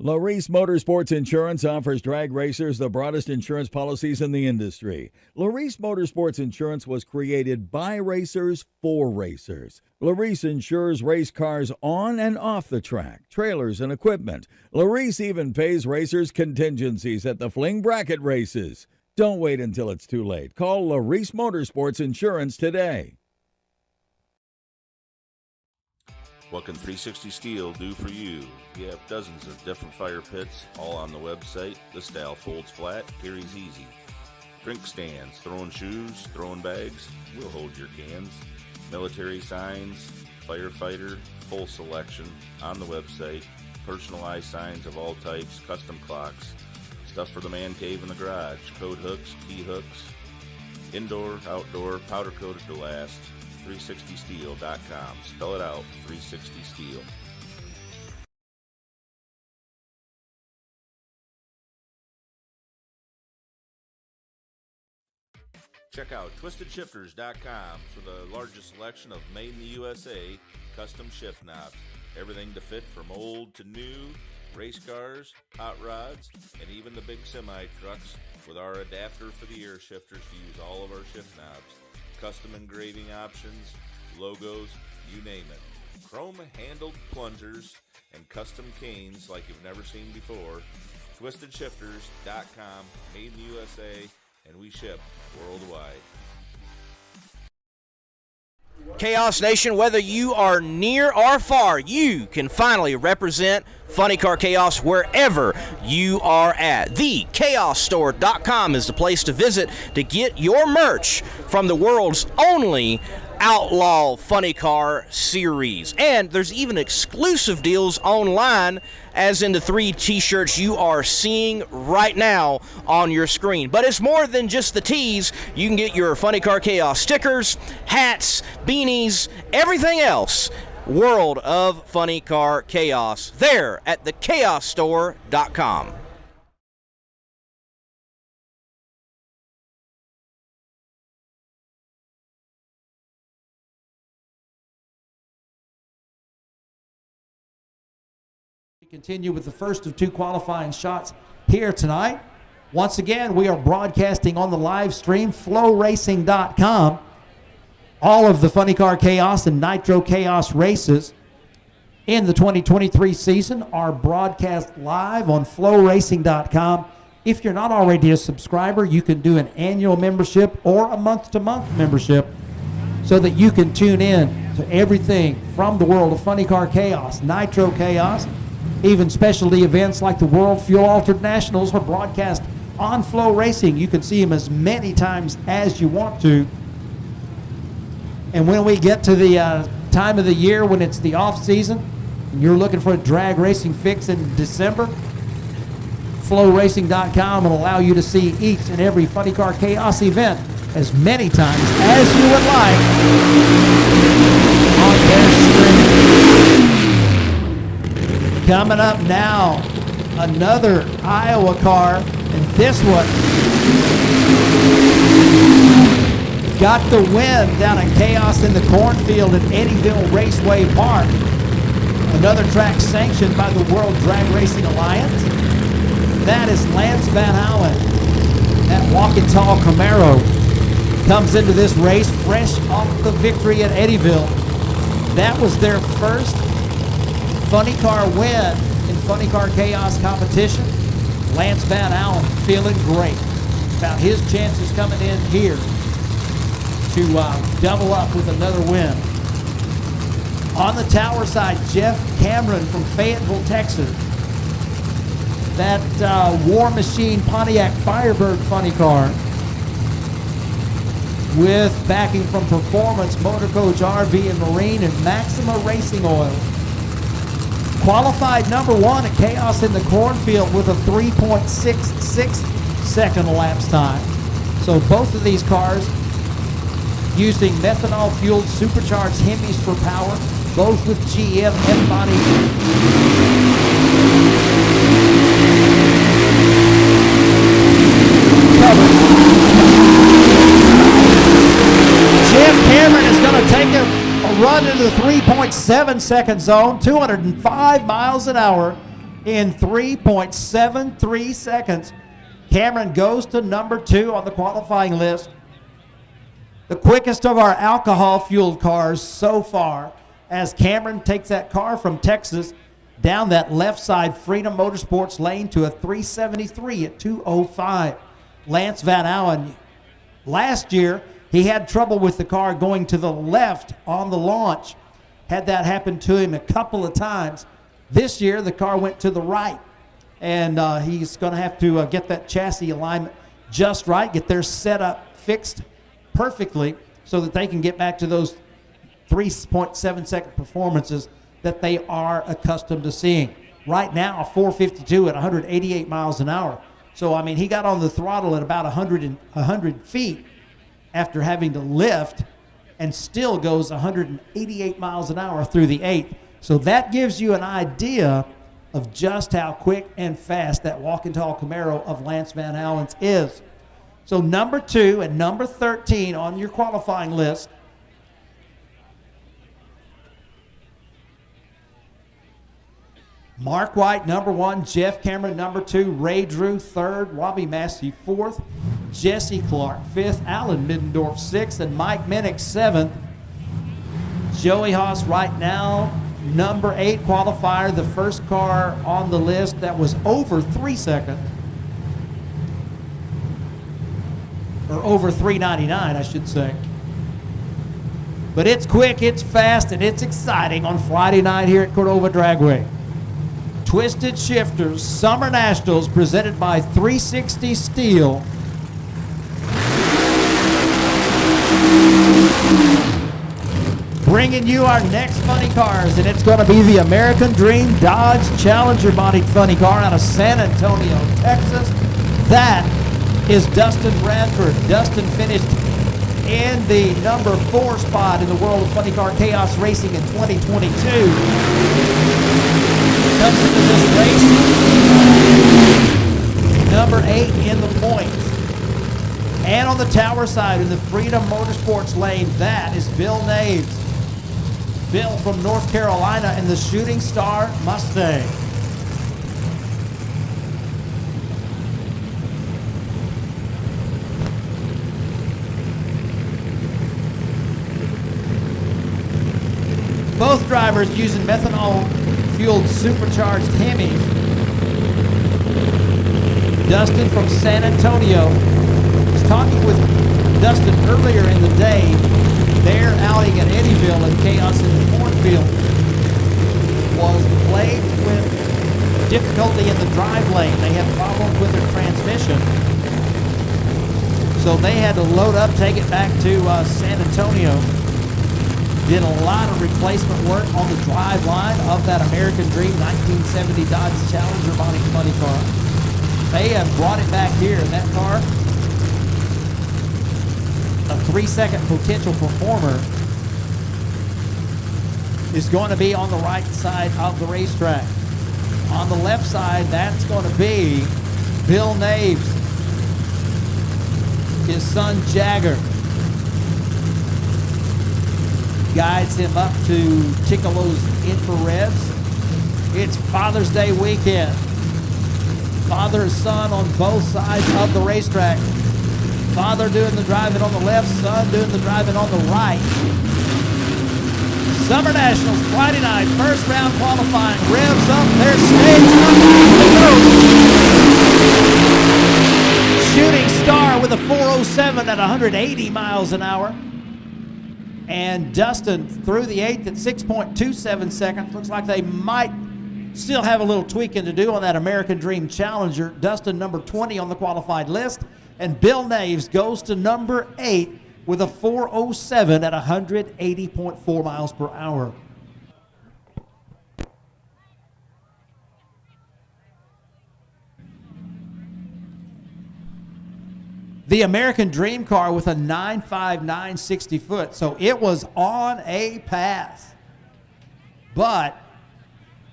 Larice Motorsports Insurance offers drag racers the broadest insurance policies in the industry. Larice Motorsports Insurance was created by racers for racers. Larice insures race cars on and off the track, trailers and equipment. Larice even pays racers contingencies at the fling bracket races. Don't wait until it's too late. Call Larice Motorsports Insurance today. What can 360 Steel do for you? We have dozens of different fire pits, all on the website. The style folds flat, carries easy. Drink stands, throwing shoes, throwing bags, we'll hold your cans. Military signs, firefighter, full selection on the website. Personalized signs of all types, custom clocks, stuff for the man cave and the garage, code hooks, key hooks, indoor, outdoor, powder coated to last. 360steel.com. Spell it out, 360 Steel. Check out twistedshifters.com for the largest selection of made in the USA custom shift knobs. Everything to fit from old to new, race cars, hot rods, and even the big semi-trucks with our adapter for the air shifters to use all of our shift knobs. Custom engraving options, logos, you name it. Chrome handled plungers and custom canes like you've never seen before. TwistedShifters.com, made in the USA, and we ship worldwide. Chaos Nation, whether you are near or far, you can finally represent Funny Car Chaos wherever you are at. TheChaosStore.com is the place to visit to get your merch from the world's only Outlaw Funny Car series. And there's even exclusive deals online, as in the 3 t-shirts you are seeing right now on your screen. But it's more than just the tees. You can get your Funny Car Chaos stickers, hats, beanies, everything else. World of Funny Car Chaos there at thechaosstore.com. Continue with the first of 2 qualifying shots here tonight. Once again, we are broadcasting on the live stream, flowracing.com. All of the Funny Car Chaos and Nitro Chaos races in the 2023 season are broadcast live on flowracing.com. If you're not already a subscriber, you can do an annual membership or a month-to-month membership so that you can tune in to everything from the world of Funny Car Chaos, Nitro Chaos. Even specialty events like the World Fuel Altered Nationals are broadcast on Flow Racing. You can see them as many times as you want to. And when we get to the time of the year when it's the off season and you're looking for a drag racing fix in December, flowracing.com will allow you to see each and every Funny Car Chaos event as many times as you would like on their screen. Coming up now, another Iowa car, and this one got the win down at Chaos in the Cornfield at Eddyville Raceway Park. Another track sanctioned by the World Drag Racing Alliance. That is Lance Van Allen at Walking Tall Camaro. Comes into this race fresh off the victory at Eddyville. That was their first Funny Car win in Funny Car Chaos competition. Lance Van Allen feeling great about his chances coming in here to double up with another win. On the tower side, Jeff Cameron from Fayetteville, Texas. That War Machine Pontiac Firebird Funny Car with backing from Performance, Motor Coach RV and Marine, and Maxima Racing Oil. Qualified number 1 at Chaos in the Cornfield with a 3.66 second elapsed time. So both of these cars using methanol-fueled supercharged Hemis for power, both with GM F-body. Jeff Cameron is going to take a run into the 3.7 second zone, 205 miles an hour in 3.73 seconds. Cameron goes to number 2 on the qualifying list. The quickest of our alcohol-fueled cars so far, as Cameron takes that car from Texas down that left side Freedom Motorsports lane to a 373 at 205. Lance Van Allen, last year, he had trouble with the car going to the left on the launch. Had that happen to him a couple of times. This year, the car went to the right. And he's going to have to get that chassis alignment just right, get their setup fixed perfectly so that they can get back to those 3.7 second performances that they are accustomed to seeing. Right now, 452 at 188 miles an hour. So, I mean, he got on the throttle at about 100 feet after having to lift, and still goes 188 miles an hour through the 8th. So that gives you an idea of just how quick and fast that Walking Tall Camaro of Lance Van Allen's is. So number 2 and number 13 on your qualifying list. Mark White, number 1. Jeff Cameron, number 2. Ray Drew, 3rd. Robbie Massey, 4th. Jesse Clark, 5th. Alan Middendorf, 6th. And Mike Minnick, 7th. Joey Haas right now number 8 qualifier, the first car on the list that was over 3 seconds. Or over 3:99, I should say. But it's quick, it's fast, and it's exciting on Friday night here at Cordova Dragway. Twisted Shifters Summer Nationals presented by 360 Steel. Bringing you our next funny cars, and it's going to be the American Dream Dodge Challenger bodied funny car out of San Antonio, Texas. That is Dustin Radford. Dustin finished in the number 4 spot in the World of Funny Car Chaos Racing in 2022. Comes into this race number 8 in the points. And on the tower side in the Freedom Motorsports lane, that is Bill Naves. Bill from North Carolina in the Shooting Star Mustang. Both drivers using methanol-fueled supercharged Hemis. Dustin from San Antonio. I was talking with Dustin earlier in the day. Their outing at Eddyville and Chaos in the Cornfield was plagued with difficulty in the drive lane. They had problems with their transmission. So they had to load up, take it back to San Antonio. Did a lot of replacement work on the drive line of that American Dream 1970 Dodge Challenger body funny car. They have brought it back here, and that car, a 3-second potential performer, is going to be on the right side of the racetrack. On the left side, that's going to be Bill Naves, his son Jagger. Guides him up to Ticcolo's infrareds. It's Father's Day weekend. Father and son on both sides of the racetrack. Father doing the driving on the left, son doing the driving on the right. Summer Nationals Friday night, first round qualifying. Revs up their stage. Shooting Star with a 407 at 180 miles an hour. And Dustin through the 8th at 6.27 seconds. Looks like they might still have a little tweaking to do on that American Dream Challenger. Dustin number 20 on the qualified list. And Bill Naves goes to number 8 with a 407 at 180.4 miles per hour. The American Dream car with a 9.5, 960 foot. So it was on a pass.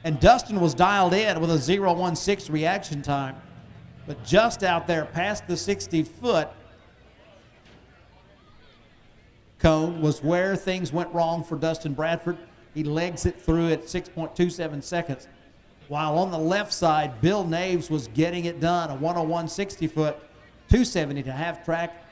And Dustin was dialed in with a 0.16 reaction time. But just out there past the 60 foot cone was where things went wrong for Dustin Bradford. He legs it through at 6.27 seconds. While on the left side, Bill Naves was getting it done. A 101 60 foot. 270 to half track,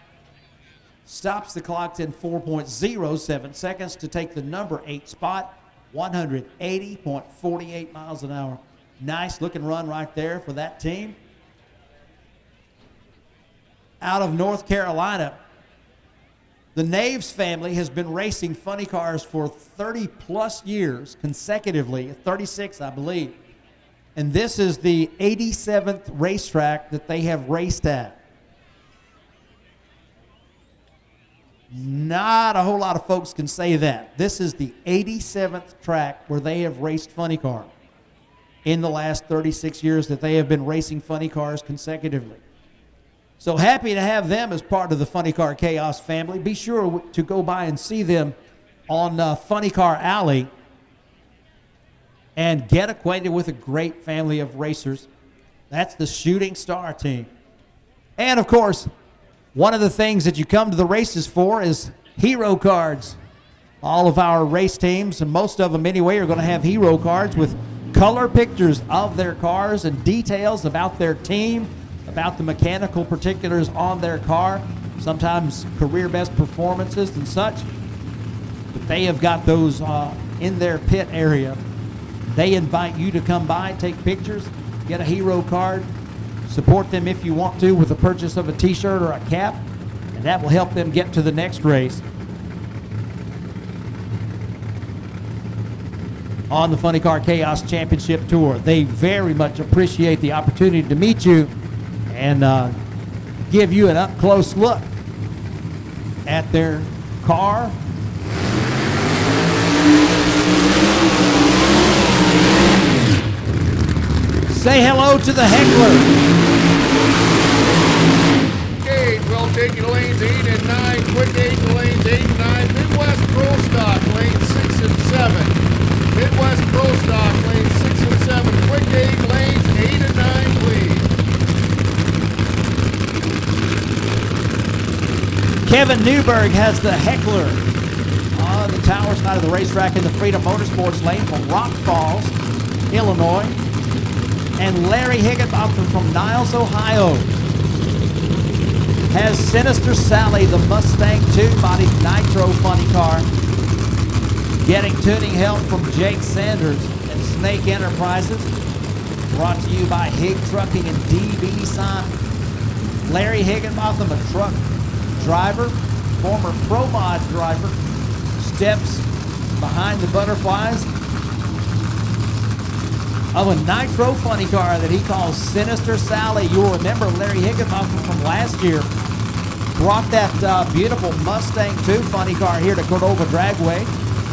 stops the clock in 4.07 seconds to take the number 8 spot, 180.48 miles an hour. Nice looking run right there for that team. Out of North Carolina, the Naves family has been racing funny cars for 30 plus years consecutively, 36 I believe. And this is the 87th racetrack that they have raced at. Not a whole lot of folks can say that. This is the 87th track where they have raced funny car in the last 36 years that they have been racing funny cars consecutively. So happy to have them as part of the Funny Car Chaos family. Be sure to go by and see them on Funny Car Alley and get acquainted with a great family of racers. That's the Shooting Star team. And of course, one of the things that you come to the races for is hero cards. All of our race teams, and most of them anyway, are going to have hero cards with color pictures of their cars and details about their team, about the mechanical particulars on their car, sometimes career best performances and such. But they have got those in their pit area. They invite you to come by, take pictures, get a hero card, support them if you want to with the purchase of a t-shirt or a cap, and that will help them get to the next race. On the Funny Car Chaos Championship Tour, they very much appreciate the opportunity to meet you and give you an up-close look at their car. Say hello to the heckler. Gage will take you to lanes 8 and 9. Quick 8 to lanes 8 and 9. Midwest Pro Stock, lanes 6 and 7. Midwest Pro Stock, lanes 6 and 7. Quick 8, lanes 8 and 9, please. Kevin Newburgh has the heckler on the tower side of the racetrack in the Freedom Motorsports lane from Rock Falls, Illinois. And Larry Higginbotham from Niles, Ohio has Sinister Sally, the Mustang 2-body Nitro funny car, getting tuning help from Jake Sanders and Snake Enterprises. Brought to you by Hig Trucking and DB Sign. Larry Higginbotham, a truck driver, former Pro Mod driver, steps behind the butterflies of a Nitro funny car that he calls Sinister Sally. You'll remember Larry Higginbotham from last year brought that beautiful Mustang 2 funny car here to Cordova Dragway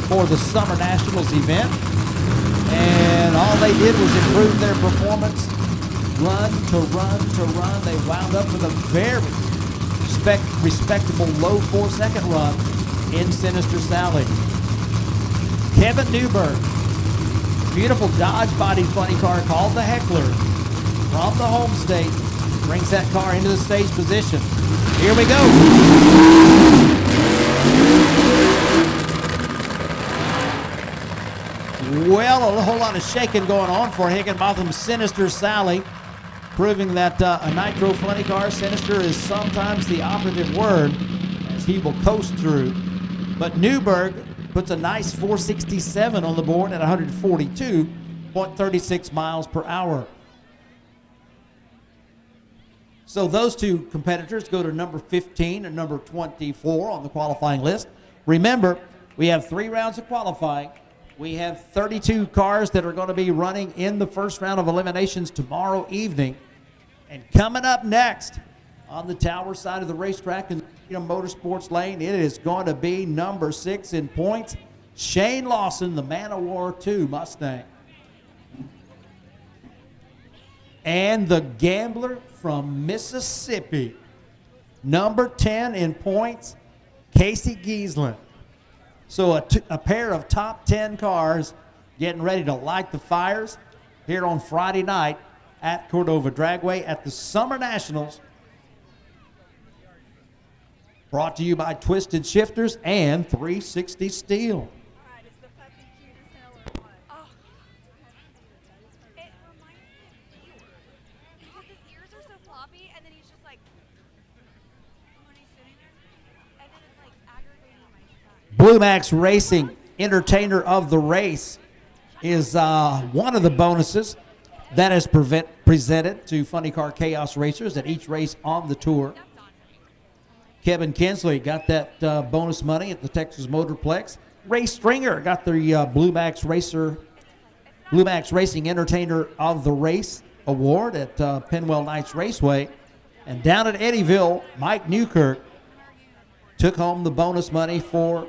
for the Summer Nationals event. And all they did was improve their performance, run to run to run. They wound up with a very respectable low 4-second run in Sinister Sally. Kevin Newburgh, beautiful Dodge body funny car called the Heckler from the home state, brings that car into the stage position. Here we go. Well, a whole lot of shaking going on for Higginbotham's Sinister Sally, proving that a Nitro funny car, sinister, is sometimes the operative word as he will coast through. But Newburgh puts a nice 467 on the board at 142.36 miles per hour. So those two competitors go to number 15 and number 24 on the qualifying list. Remember, we have 3 rounds of qualifying. We have 32 cars that are going to be running in the first round of eliminations tomorrow evening. And coming up next on the tower side of the racetrack in the Motorsports lane, it is going to be number 6 in points, Shane Lawson, the Man of War 2 Mustang. And the Gambler from Mississippi, number 10 in points, Casey Geesland. So a pair of top 10 cars getting ready to light the fires here on Friday night at Cordova Dragway at the Summer Nationals. Brought to you by Twisted Shifters and 360 Steel. Blue Max Racing, Entertainer of the Race, is one of the bonuses that is presented to Funny Car Chaos racers at each race on the tour. Kevin Kinsley got that bonus money at the Texas Motorplex. Ray Stringer got the Blue Max Racing Entertainer of the Race award at Penwell Knights Raceway. And down at Eddyville, Mike Newkirk took home the bonus money for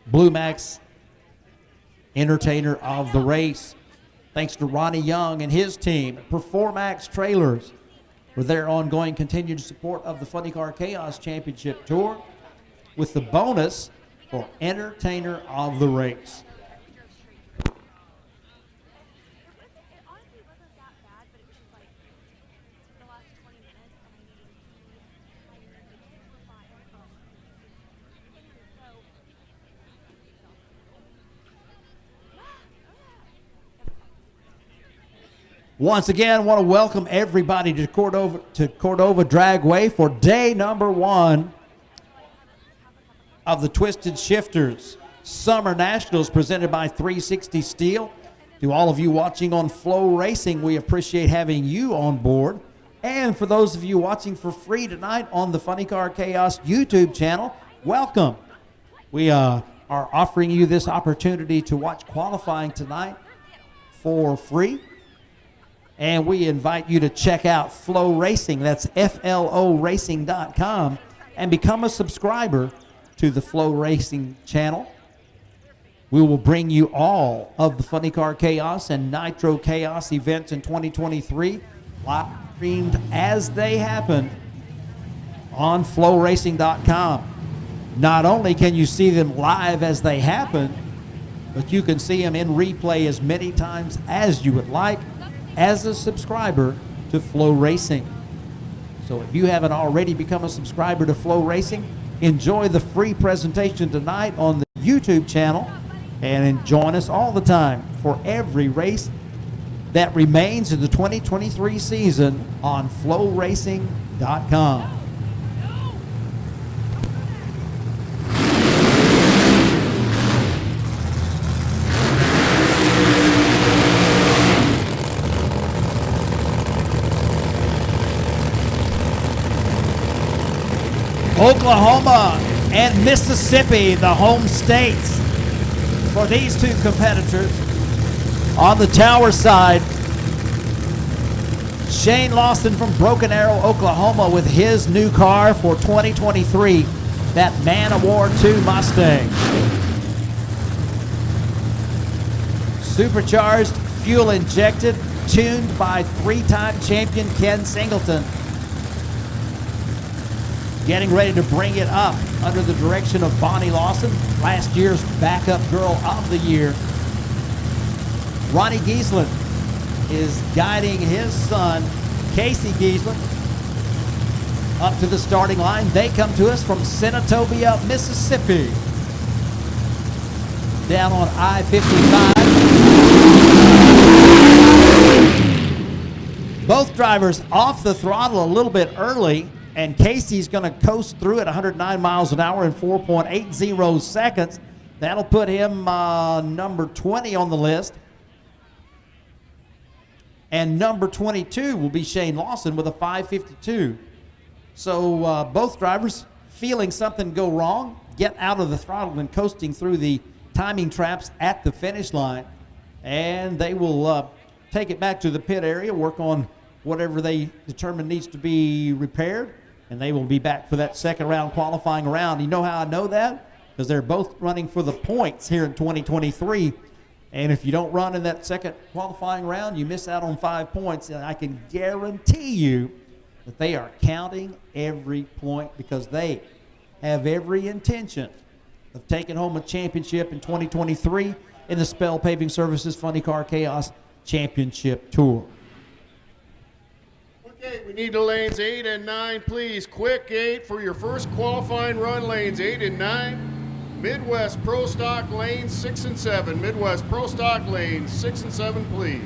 Blue Max Entertainer of the Race. Thanks to Ronnie Young and his team at Performax Trailers for their ongoing continued support of the Funny Car Chaos Championship Tour, with the bonus for Entertainer of the Race. Once again, I want to welcome everybody to Cordova Dragway for day number 1 of the Twisted Shifters Summer Nationals presented by 360 Steel. To all of you watching on Flow Racing, we appreciate having you on board. And for those of you watching for free tonight on the Funny Car Chaos YouTube channel, welcome. We are offering you this opportunity to watch qualifying tonight for free. And we invite you to check out Flow Racing. That's FLORacing.com, and become a subscriber to the Flow Racing channel. We will bring you all of the Funny Car Chaos and Nitro Chaos events in 2023, live streamed as they happen on FlowRacing.com. Not only can you see them live as they happen, but you can see them in replay as many times as you would like as a subscriber to Flow Racing. So if you haven't already become a subscriber to Flow Racing, enjoy the free presentation tonight on the YouTube channel, and join us all the time for every race that remains in the 2023 season on FlowRacing.com. Oklahoma and Mississippi, the home states for these two competitors. On the tower side, Shane Lawson from Broken Arrow, Oklahoma, with his new car for 2023, that Man of War 2 Mustang. Supercharged, fuel injected, tuned by three-time champion Ken Singleton. Getting ready to bring it up under the direction of Bonnie Lawson, last year's backup girl of the year. Ronnie Geesland is guiding his son, Casey Geesland, up to the starting line. They come to us from Senatobia, Mississippi. Down on I-55. Both drivers off the throttle a little bit early, and Casey's going to coast through at 109 miles an hour in 4.80 seconds. That'll put him number 20 on the list. And number 22 will be Shane Lawson with a 5:52. So both drivers feeling something go wrong, get out of the throttle and coasting through the timing traps at the finish line. And they will take it back to the pit area, work on whatever they determine needs to be repaired. And they will be back for that second round qualifying round. You know how I know that? Because they're both running for the points here in 2023. And if you don't run in that second qualifying round, you miss out on 5 points. And I can guarantee you that they are counting every point, because they have every intention of taking home a championship in 2023 in the Spell Paving Services Funny Car Chaos Championship Tour. Okay, we need the lanes 8 and 9, please. Quick 8 for your first qualifying run, lanes 8 and 9. Midwest Pro Stock lanes 6 and 7. Midwest Pro Stock lanes 6 and 7, please.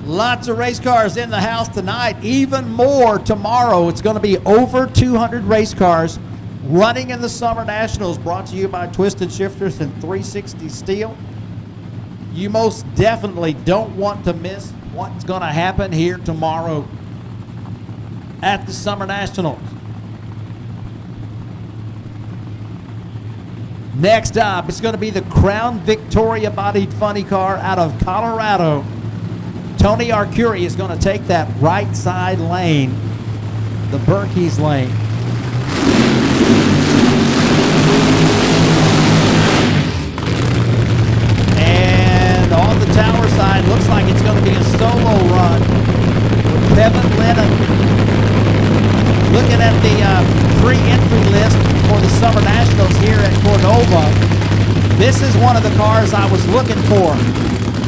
Lots of race cars in the house tonight, even more tomorrow. It's going to be over 200 race cars running in the Summer Nationals, brought to you by Twisted Shifters and 360 Steel. You most definitely don't want to miss what's going to happen here tomorrow at the Summer Nationals. Next up, it's going to be the Crown Victoria bodied funny car out of Colorado. Tony Arcuri is going to take that right side lane, the Berkey's lane. And on the tower side, looks like it's going to be a solo run with Kevin Lennon. Looking at the pre-entry list for the Summer Nationals here at Cordova, this is one of the cars I was looking for.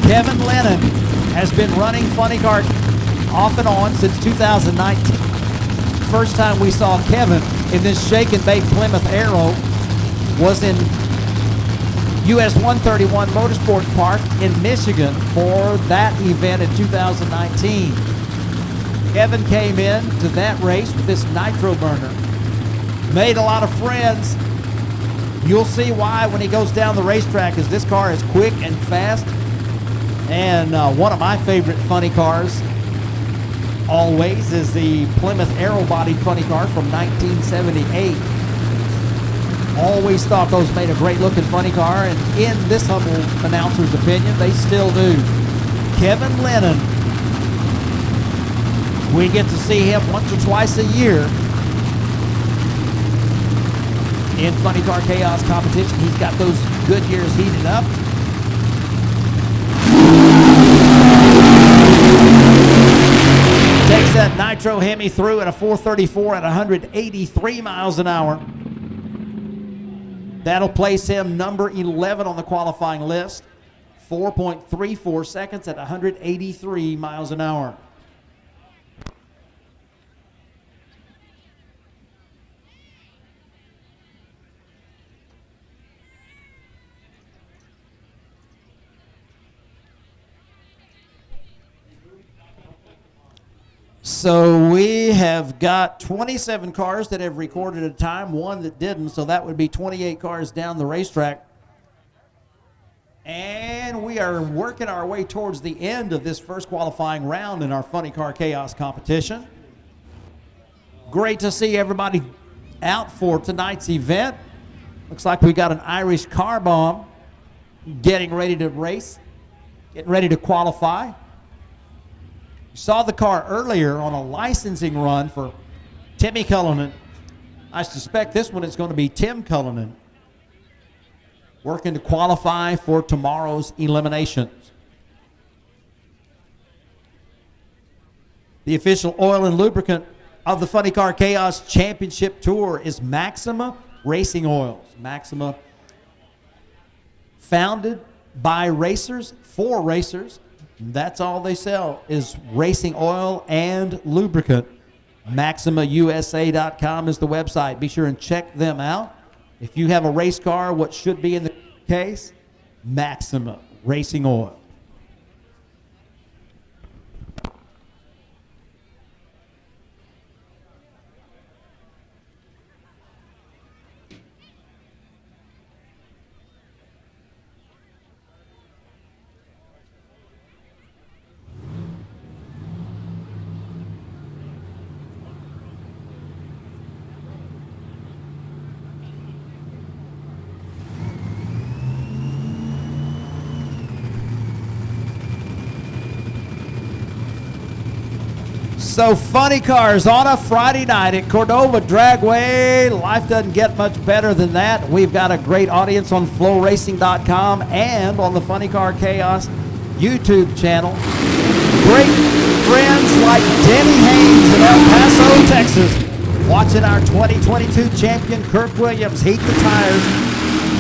Kevin Lennon has been running funny car off and on since 2019. First time we saw Kevin in this shake and bake Plymouth Arrow was in US 131 Motorsports Park in Michigan for that event in 2019. Kevin came in to that race with this nitro burner. made a lot of friends. You'll see why when he goes down the racetrack, as this car is quick and fast. And one of my favorite funny cars always is the Plymouth Aero-bodied funny car from 1978. Always thought those made a great looking funny car, and in this humble announcer's opinion, they still do. Kevin Lennon. We get to see him once or twice a year in Funny Car Chaos competition. He's got those good years heated up. Takes that Nitro Hemi through at a 434 at 183 miles an hour. That'll place him number 11 on the qualifying list. 4.34 seconds at 183 miles an hour. So we have got 27 cars that have recorded a time, one that didn't, so that would be 28 cars down the racetrack. And we are working our way towards the end of this first qualifying round in our Funny Car Chaos competition. Great to see everybody out for tonight's event. Looks like we got an Irish car bomb getting ready to race, getting ready to qualify. Saw the car earlier on a licensing run for Timmy Cullinan. I suspect this one is going to be Tim Cullinan, working to qualify for tomorrow's eliminations. The official oil and lubricant of the Funny Car Chaos Championship Tour is Maxima Racing Oils. Maxima, founded by racers, for racers. That's all they sell is racing oil and lubricant. MaximaUSA.com is the website. Be sure and check them out. If you have a race car, what should be in the case? Maxima Racing Oil. So funny cars on a Friday night at Cordova Dragway. Life doesn't get much better than that. We've got a great audience on flowracing.com and on the Funny Car Chaos YouTube channel. Great friends like Denny Haynes in El Paso, Texas, watching our 2022 champion Kirk Williams heat the tires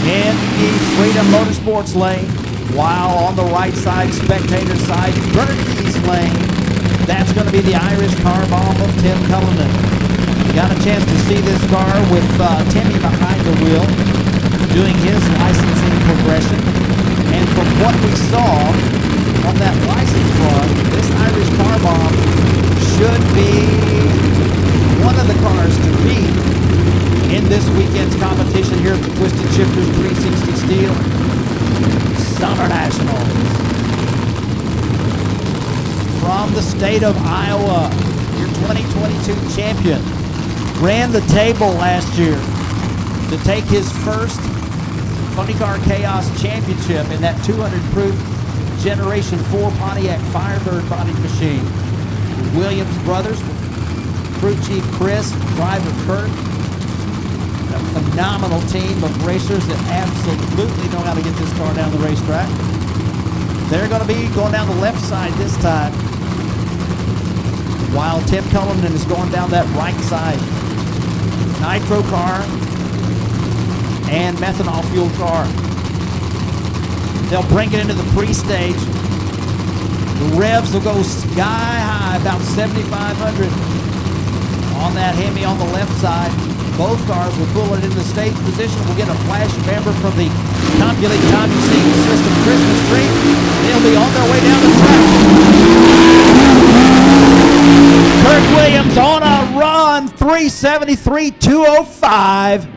in the Freedom Motorsports lane, while on the right side, spectator side, Berkey's lane. That's going to be the Irish car bomb of Tim Cullinan. Got a chance to see this car with Timmy behind the wheel, doing his licensing progression. And from what we saw on that license run, this Irish car bomb should be one of the cars to beat in this weekend's competition here at the Twisted Shifters 360 Steel Summer Nationals. From the state of Iowa, your 2022 champion, ran the table last year to take his first Funny Car Chaos Championship in that 200-proof Generation 4 Pontiac Firebird body machine. The Williams brothers, crew chief Chris, driver Kirk, a phenomenal team of racers that absolutely know how to get this car down the racetrack. They're going to be going down the left side this time, while Tim Cullinan is going down that right side. Nitro car and methanol fuel car. They'll bring it into the pre-stage. The revs will go sky high, about 7,500 on that Hemi on the left side. Both cars will pull it into the stage position. We'll get a flash member from the Compulate Timing System Christmas tree. They'll be on their way down the track. Kirk Williams on a run, 373.205.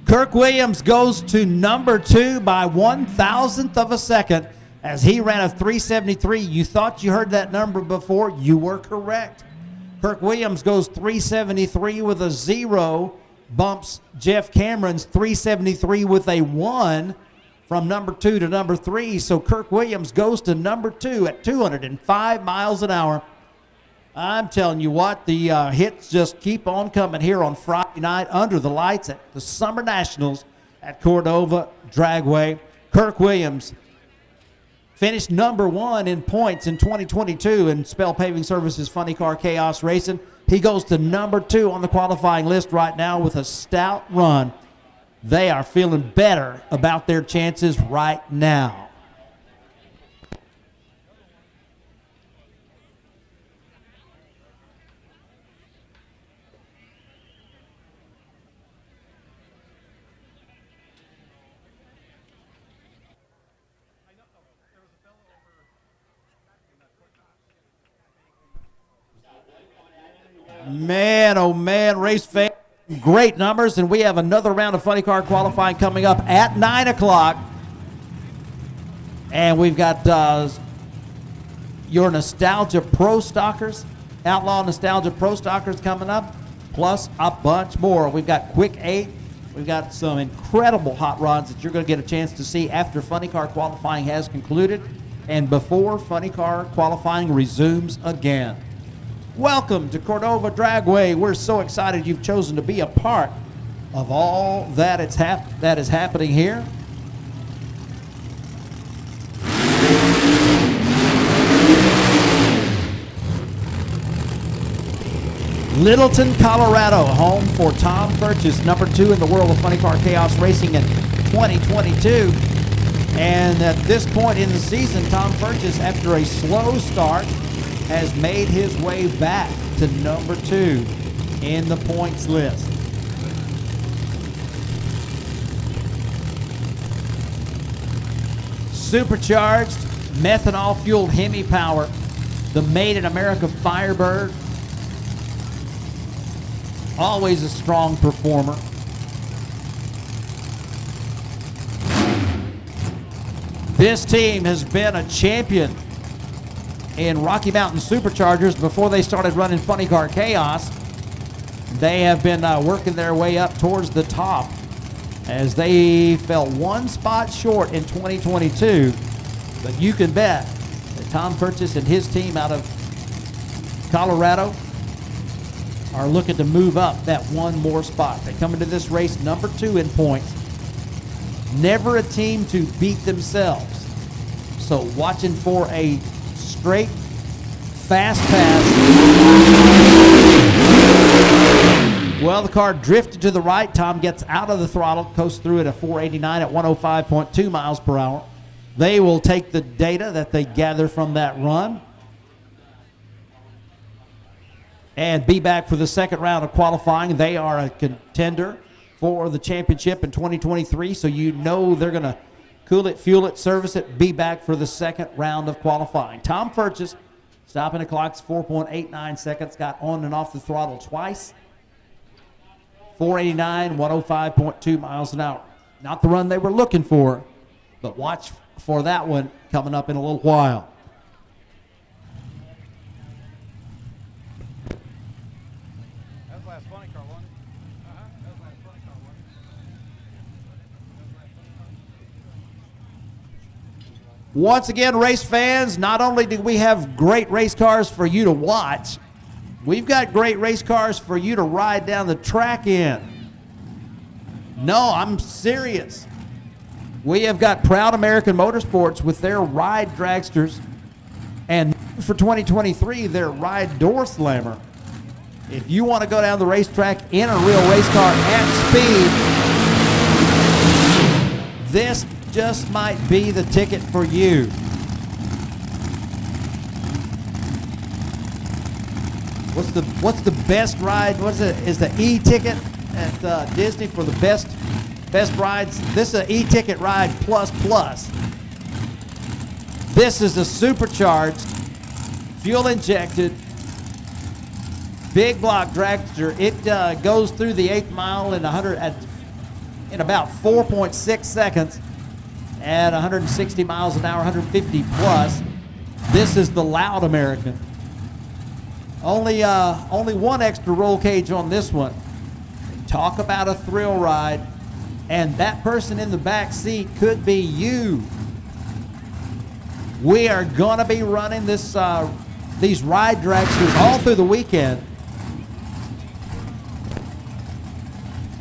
Kirk Williams goes to number 2 by 1,000th of a second as he ran a 373. You thought you heard that number before. You were correct. Kirk Williams goes 373 with a 0, bumps Jeff Cameron's 373 with a 1 from number 2 to number 3. So Kirk Williams goes to number 2 at 205 miles an hour. I'm telling you what, the hits just keep on coming here on Friday night under the lights at the Summer Nationals at Cordova Dragway. Kirk Williams finished number 1 in points in 2022 in Spell Paving Services Funny Car Chaos Racing. He goes to number 2 on the qualifying list right now with a stout run. They are feeling better about their chances right now. Man, oh man, race fan, great numbers, and we have another round of funny car qualifying coming up at 9 o'clock. And we've got your Nostalgia Pro Stockers, Outlaw Nostalgia Pro Stockers coming up, plus a bunch more. We've got Quick 8. We've got some incredible hot rods that you're going to get a chance to see after funny car qualifying has concluded and before funny car qualifying resumes again. Welcome to Cordova Dragway. We're so excited you've chosen to be a part of all that is happening here. Littleton, Colorado, home for Tom Furchess, number 2 in the world of funny car chaos racing in 2022. And at this point in the season, Tom Furchess, after a slow start, has made his way back to number 2 in the points list. Supercharged, methanol-fueled Hemi Power, the Made in America Firebird, always a strong performer. This team has been a champion in Rocky Mountain Superchargers before they started running Funny Car Chaos. They have been working their way up towards the top as they fell 1 spot short in 2022. But you can bet that Tom Furchess and his team out of Colorado are looking to move up that 1 more spot. They come into this race number 2 in points. Never a team to beat themselves. So watching for a straight, fast pass. Well, the car drifted to the right. Tom gets out of the throttle, coasts through it at 489 at 105.2 miles per hour. They will take the data that they gather from that run and be back for the second round of qualifying. They are a contender for the championship in 2023, so you know they're going to cool it, fuel it, service it, be back for the second round of qualifying. Tom Furchess, stopping the clock's 4.89 seconds, got on and off the throttle twice. 489, 105.2 miles an hour. Not the run they were looking for, but watch for that one coming up in a little while. Once again, race fans, not only do we have great race cars for you to watch, we've got great race cars for you to ride down the track in. No, I'm serious. We have got Proud American Motorsports with their Ride Dragsters, and for 2023, their Ride Door Slammer. If you want to go down the racetrack in a real race car at speed, this just might be the ticket for you. What's the best ride? What's it? Is the e-ticket at Disney for the best rides? This is an e-ticket ride plus. This is a supercharged, fuel injected, big block dragster. It goes through the 8th mile in about 4.6 seconds at 160 miles an hour, 150 plus. This is the Loud American. Only one extra roll cage on this one. Talk about a thrill ride, and that person in the back seat could be you. We are gonna be running these ride dragsters all through the weekend.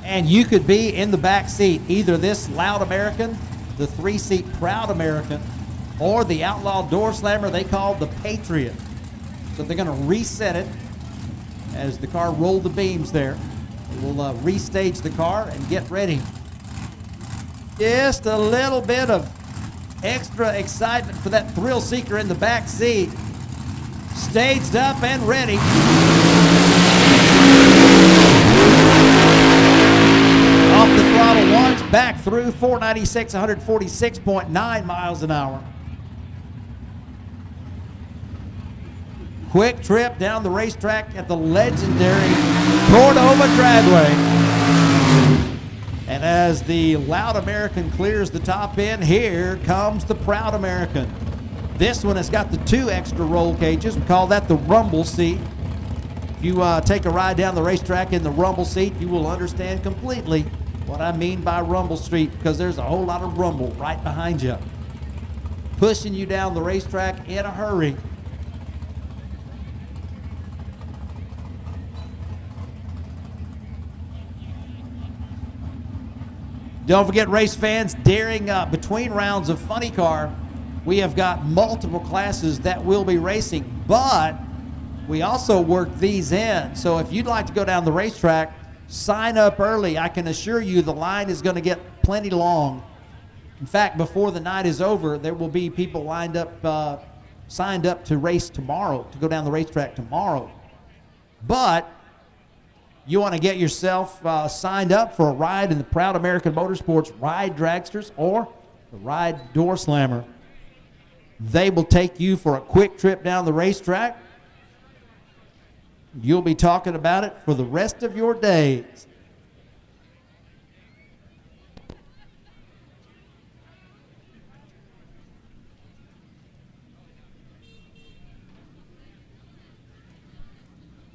And you could be in the back seat, either this Loud American, the 3-seat Proud American, or the Outlaw Door Slammer they call the Patriot. So they're gonna reset it as the car rolled the beams there. We'll restage the car and get ready. Just a little bit of extra excitement for that thrill seeker in the back seat. Staged up and ready. Off the throttle once, back through 496, 146.9 miles an hour. Quick trip down the racetrack at the legendary Cordova Dragway. And as the Loud American clears the top end, here comes the Proud American. This one has got the 2 extra roll cages. We call that the rumble seat. If you take a ride down the racetrack in the rumble seat, you will understand completely what I mean by rumble street, because there's a whole lot of rumble right behind you, pushing you down the racetrack in a hurry. Don't forget, race fans, during between rounds of Funny Car, we have got multiple classes that will be racing, but we also work these in. So if you'd like to go down the racetrack, sign up early. I can assure you the line is going to get plenty long. In fact, before the night is over, there will be people lined up, signed up to race tomorrow, to go down the racetrack tomorrow. But you want to get yourself signed up for a ride in the Proud American Motorsports Ride Dragsters or the Ride Door Slammer. They will take you for a quick trip down the racetrack. You'll be talking about it for the rest of your days.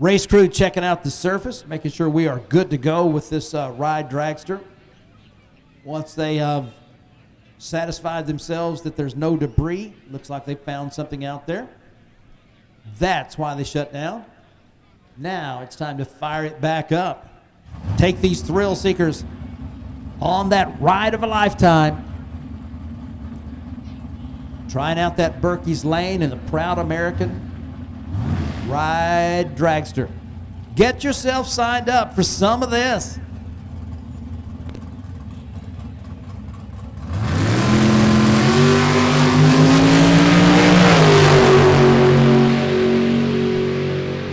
Race crew checking out the surface, making sure we are good to go with this ride dragster. Once they have satisfied themselves that there's no debris, looks like they found something out there. That's why they shut down. Now it's time to fire it back up. Take these thrill seekers on that ride of a lifetime. Trying out that Berkey's Lane and the Proud American Ride Dragster. Get yourself signed up for some of this.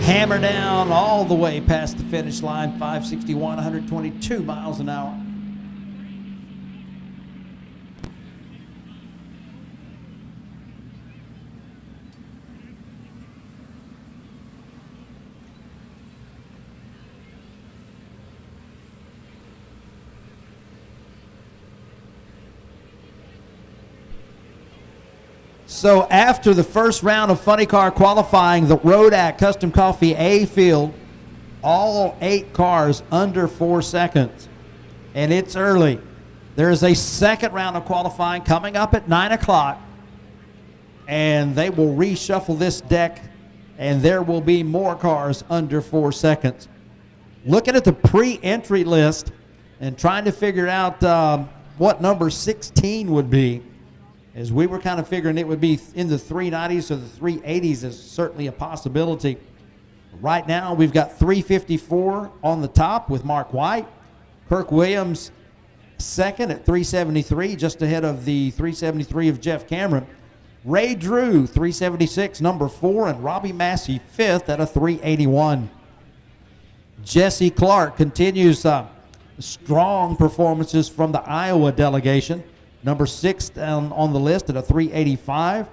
Hammer down all the way past the finish line, 561, 122 miles an hour. So after the first round of Funny Car qualifying, the Road Act Custom Coffee A field, all 8 cars under 4 seconds. And it's early. There is a second round of qualifying coming up at 9 o'clock. And they will reshuffle this deck, and there will be more cars under 4 seconds. Looking at the pre-entry list and trying to figure out what number 16 would be, as we were kind of figuring it would be in the 390s or the 380s is certainly a possibility. Right now, we've got 354 on the top with Mark White. Kirk Williams second at 373, just ahead of the 373 of Jeff Cameron. Ray Drew, 376, number 4, and Robbie Massey, 5th at a 381. Jesse Clark continues strong performances from the Iowa delegation. Number 6 on the list at a 385.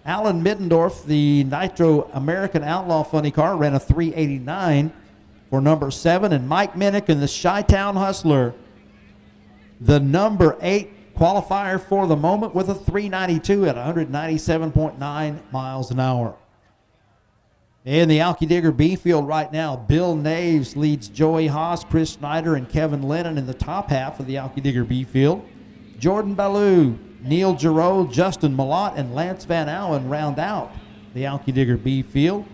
Alan Middendorf, the Nitro American Outlaw Funny Car, ran a 389 for number 7. And Mike Minnick in the Chi-Town Hustler, the number 8 qualifier for the moment, with a 392 at 197.9 miles an hour. In the Alky Digger B field right now, Bill Naves leads Joey Haas, Chris Schneider, and Kevin Lennon in the top half of the Alky Digger B field. Jordan Ballou, Neil Giroux, Justin Malott, and Lance Van Allen round out the Alky Digger B field.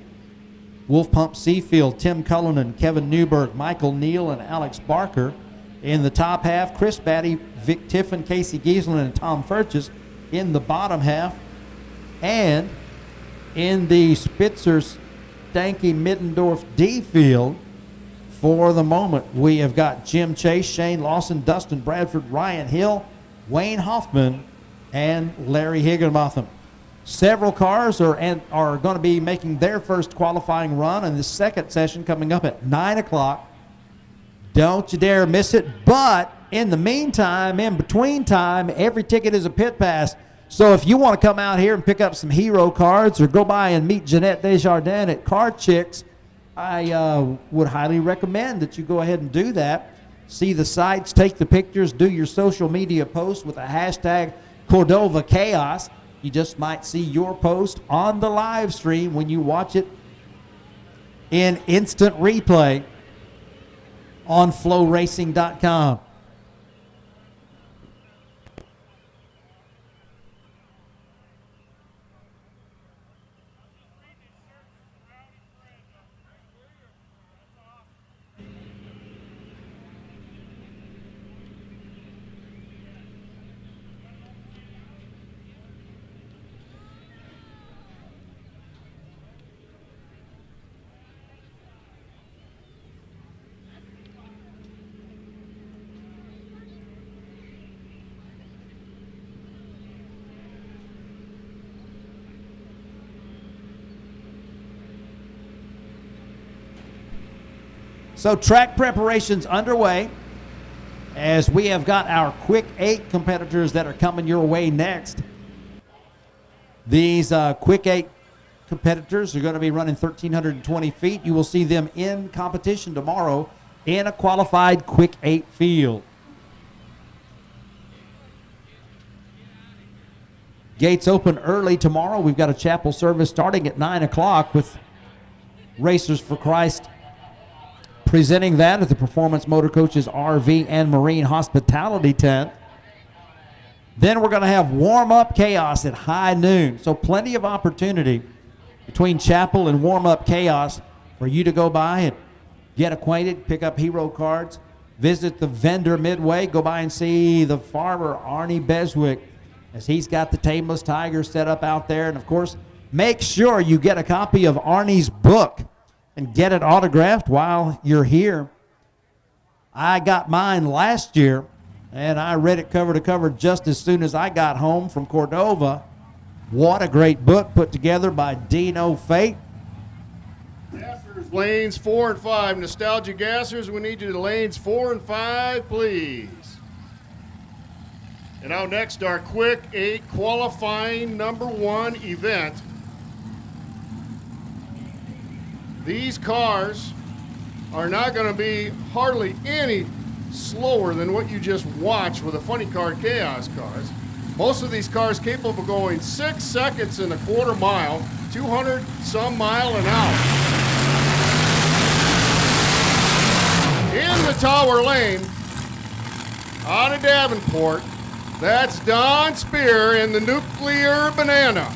Wolf Pump C field, Tim Cullinan, Kevin Newburgh, Michael Neal, and Alex Barker. In the top half, Chris Batty, Vic Tiffin, Casey Geesland, and Tom Furches in the bottom half. And in the Spitzer's Stanky Middendorf D field, for the moment, we have got Jim Chase, Shane Lawson, Dustin Bradford, Ryan Hill, Wayne Hoffman, and Larry Higginbotham. Several cars are going to be making their first qualifying run in the second session coming up at 9 o'clock. Don't you dare miss it. But in the meantime, in between time, every ticket is a pit pass. So if you want to come out here and pick up some hero cards or go by and meet Jeanette Desjardins at Card Chicks, I would highly recommend that you go ahead and do that. See the sites, take the pictures, do your social media posts with the hashtag Cordova Chaos. You just might see your post on the live stream when you watch it in instant replay on flowracing.com. So track preparations underway as we have got our Quick 8 competitors that are coming your way next. These Quick 8 competitors are going to be running 1,320 feet. You will see them in competition tomorrow in a qualified Quick 8 field. Gates open early tomorrow. We've got a chapel service starting at 9 o'clock with Racers for Christ presenting that at the Performance Motor Coaches RV and Marine Hospitality Tent. Then we're going to have warm-up chaos at high noon. So plenty of opportunity between chapel and warm-up chaos for you to go by and get acquainted, pick up hero cards, visit the vendor midway, go by and see the farmer Arnie Beswick as he's got the Tameless Tiger set up out there. And, of course, make sure you get a copy of Arnie's book and get it autographed while you're here. I got mine last year, and I read it cover to cover just as soon as I got home from Cordova. What a great book put together by Dino Fate. Gassers, lanes 4 and 5. Nostalgia Gassers, we need you to lanes 4 and 5, please. And now next, our Quick 8 qualifying number 1 event. These cars are not going to be hardly any slower than what you just watched with the Funny Car Chaos cars. Most of these cars capable of going 6 seconds in a quarter mile, 200 some mile an hour. In the Tower Lane, out of Davenport, that's Don Spear in the Nuclear Banana,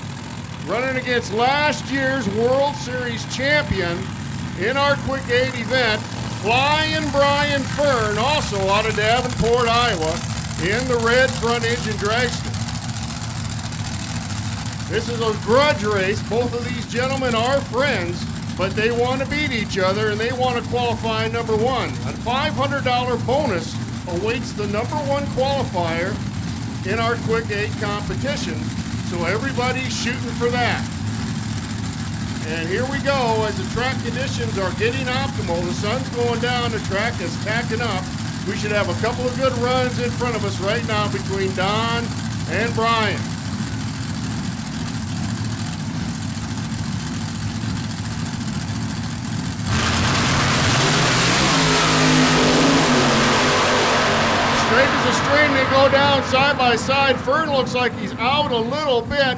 running against last year's World Series champion in our Quick 8 event, Flying Brian Fern, also out of Davenport, Iowa, in the red front engine dragster. This is a grudge race. Both of these gentlemen are friends, but they want to beat each other and they want to qualify number 1. A $500 bonus awaits the number 1 qualifier in our Quick 8 competition. So everybody's shooting for that. And here we go as the track conditions are getting optimal. The sun's going down, the track is tacking up. We should have a couple of good runs in front of us right now between Don and Brian. the strain, they go down side by side. Fern looks like he's out a little bit.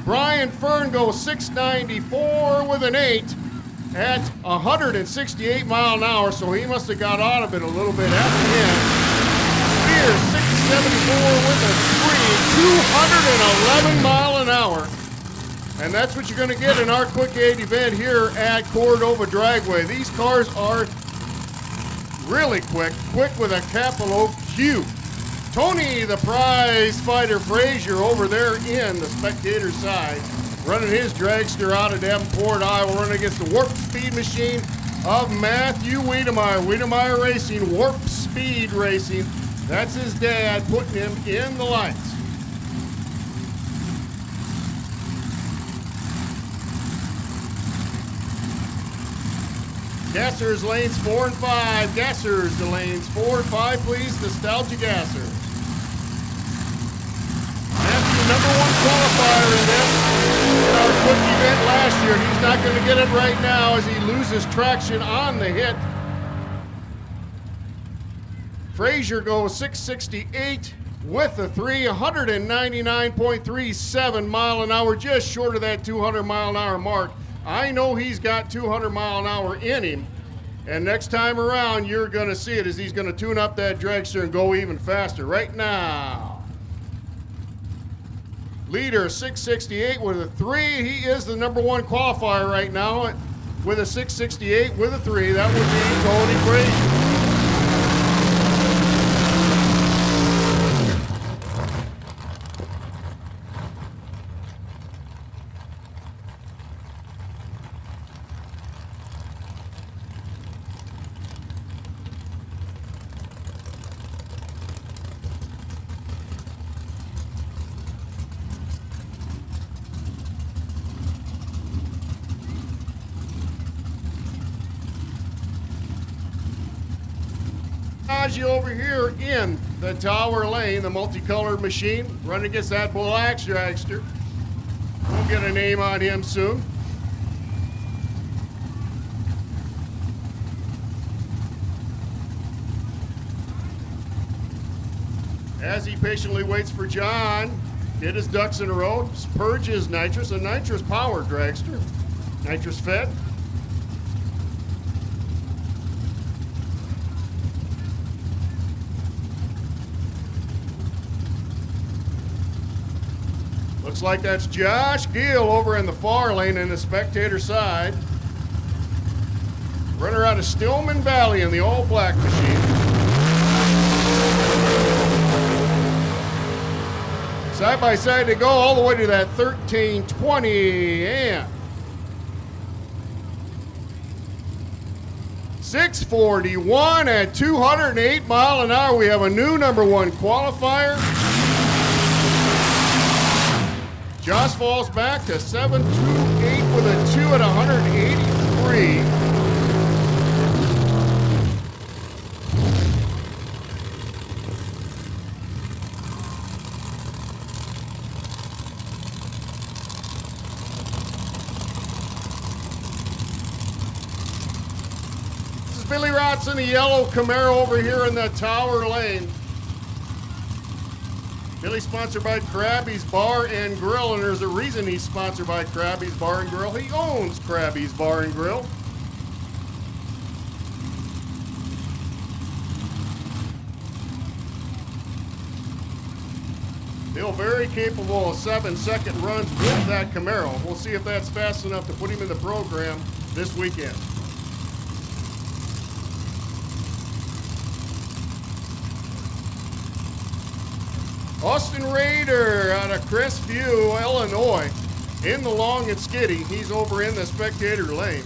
Brian Fern goes 694 with an 8 at 168 mile an hour, so he must have got out of it a little bit at the end. Spears 674 with a 3, 211 mile an hour. And that's what you're going to get in our Quick 8 event here at Cordova Dragway. These cars are really quick with a capital Q. Tony, the prize fighter Frazier, over there in the spectator side, running his dragster out of Davenport, Iowa, running against the Warp Speed machine of Matthew Wiedemeyer. Wiedemeyer Racing, Warp Speed Racing. That's his dad putting him in the lights. Gassers lanes 4 and 5. Gassers to lanes 4 and 5, please. Nostalgia Gassers. Matthew, number 1 qualifier in this. In our quick event last year. He's not going to get it right now as he loses traction on the hit. Frazier goes 668 with a 3, 199.37 mile an hour, just short of that 200 mile an hour mark. I know he's got 200 mile an hour in him, and next time around you're going to see it as he's going to tune up that dragster and go even faster. Right now, leader 668 with a 3. He is the number 1 qualifier right now with a 668 with a 3. That would be Tony Frazier. Over here in the Tower Lane, the multicolored machine, running against that black dragster. We'll get a name on him soon. As he patiently waits for John, get his ducks in a row, purge his nitrous, a nitrous powered dragster, nitrous fed. Looks like that's Josh Gill over in the far lane in the spectator side. Runner out of Stillman Valley in the all-black machine. Side by side they go all the way to that 1320 and 641 at 208 mile an hour. We have a new number 1 qualifier. Josh falls back to 728 with a 2 at 183. This is Billy Rotz in the yellow Camaro over here in the Tower Lane. Billy's sponsored by Krabby's Bar and Grill, and there's a reason he's sponsored by Krabby's Bar and Grill. He owns Krabby's Bar and Grill. Still very capable of 7-second runs with that Camaro. We'll see if that's fast enough to put him in the program this weekend. Austin Rader out of Crestview, Illinois, in the long and skiddy. He's over in the spectator lane.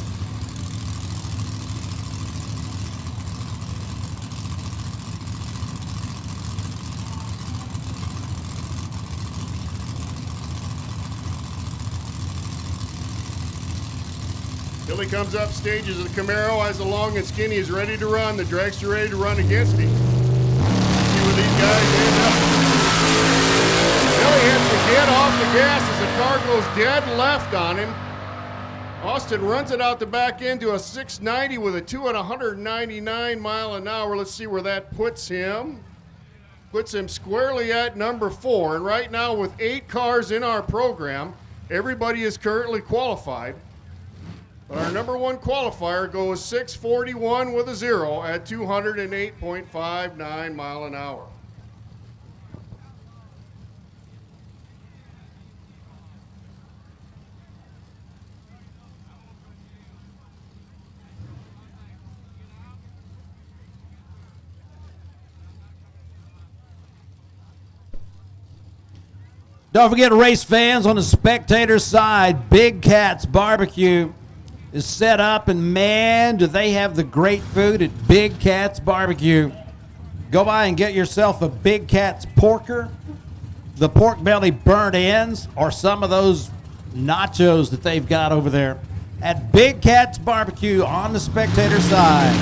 Billy comes up stages of the Camaro as the long and skinny is ready to run. The dragster ready to run against him. See where these guys end up. Billy has to get off the gas as the car goes dead left on him. Austin runs it out the back end to a 690 with a 2 at 199 mile an hour. Let's see where that puts him. puts him squarely at number 4. And right now, with 8 cars in our program, everybody is currently qualified. But our number 1 qualifier goes 6:41 with a 0 at 208.59 mile an hour. Don't forget, race fans, on the spectator side, Big Cat's Barbecue is set up, and man, do they have the great food at Big Cat's Barbecue. Go by and get yourself a Big Cat's porker, the pork belly burnt ends, or some of those nachos that they've got over there at Big Cat's Barbecue on the spectator side.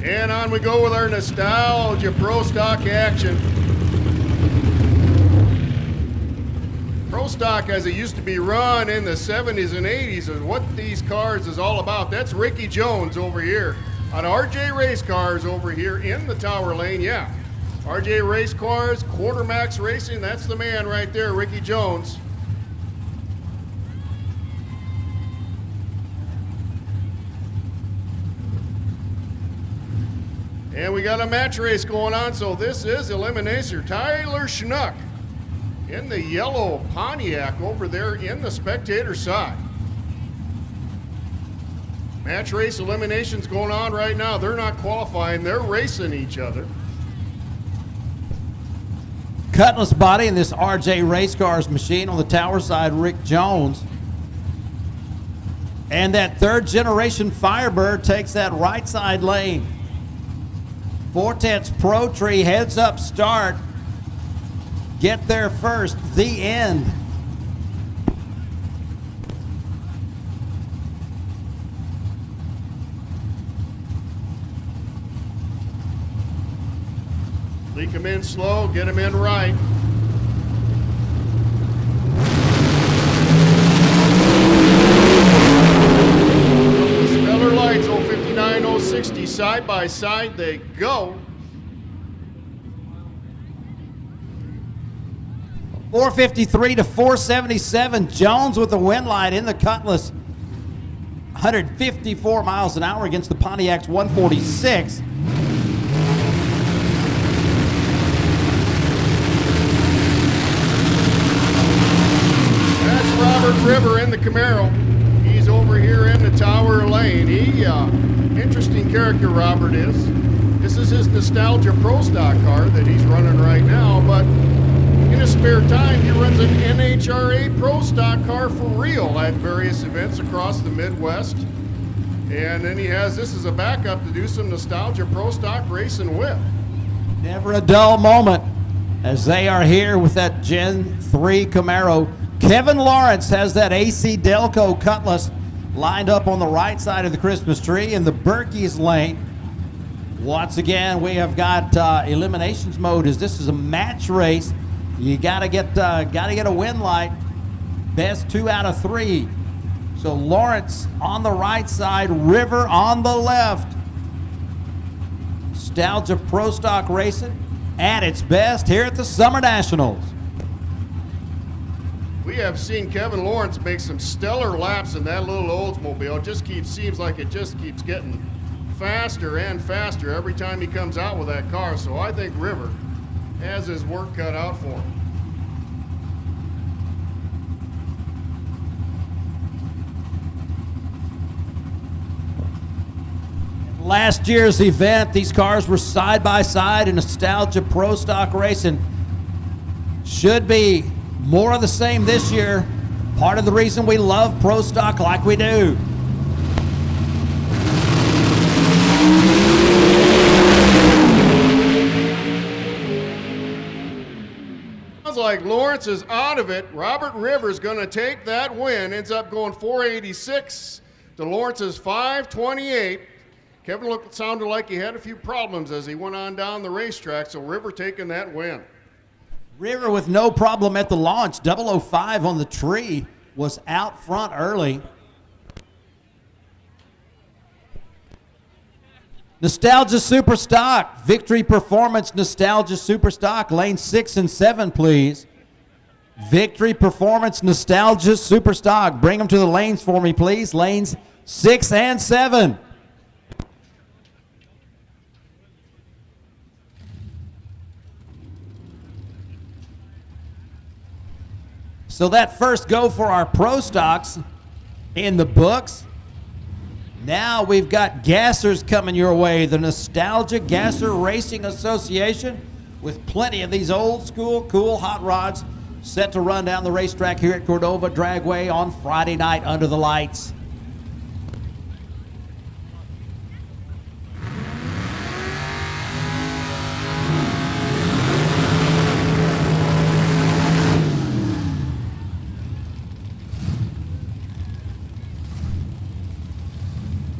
And on we go with our Nostalgia Pro Stock action. Pro Stock, as it used to be run in the 70s and 80s, is what these cars is all about. That's Ricky Jones over here on RJ Race Cars over here in the Tower Lane. Yeah, RJ Race Cars, Quartermax Racing, that's the man right there, Ricky Jones. And we got a match race going on, so this is elimination. Tyler Schnuck in the yellow Pontiac over there in the spectator side. Match race eliminations going on right now. They're not qualifying, they're racing each other. Cutlass body in this RJ Race Cars machine. On the tower side, Rick Jones. And that 3rd generation Firebird takes that right side lane. Fortet's Pro Tree heads up start. Get there first, the end. Leak them in slow, get them in right. Stellar lights, 059, 060, side by side they go. 453 to 477. Jones with the win light in the Cutlass. 154 miles an hour against the Pontiac's 146. That's Robert River in the Camaro. He's over here in the Tower Lane. Interesting character Robert is. This is his Nostalgia Pro Stock car that he's running right now, but in his spare time, he runs an NHRA Pro Stock car for real at various events across the Midwest. And then he has this as a backup to do some Nostalgia Pro Stock racing with. Never a dull moment as they are here with that Gen 3 Camaro. Kevin Lawrence has that AC Delco Cutlass lined up on the right side of the Christmas tree in the Berkey's lane. Once again, we have got eliminations mode as this is a match race. You gotta get a win light. Best 2 out of 3. So Lawrence on the right side, River on the left. Nostalgia Pro Stock Racing at its best here at the Summer Nationals. We have seen Kevin Lawrence make some stellar laps in that little Oldsmobile. It seems like it just keeps getting faster and faster every time he comes out with that car. So I think River has his work cut out for him. Last year's event, these cars were side by side in Nostalgia Pro Stock Racing. Should be more of the same this year. Part of the reason we love Pro Stock like we do. Sounds like Lawrence is out of it. Robert Rivers going to take that win. Ends up going 486 to Lawrence's 528. Kevin sounded like he had a few problems as he went on down the racetrack, so River taking that win. River with no problem at the launch. 005 on the tree was out front early. Nostalgia Super Stock, Victory Performance Nostalgia Super Stock, lanes 6 and 7, please. Victory Performance Nostalgia Super Stock. Bring them to the lanes for me, please. Lanes 6 and 7. So that first go for our pro stocks in the books. Now we've got gassers coming your way. The Nostalgia Gasser Racing Association with plenty of these old school cool hot rods set to run down the racetrack here at Cordova Dragway on Friday night under the lights.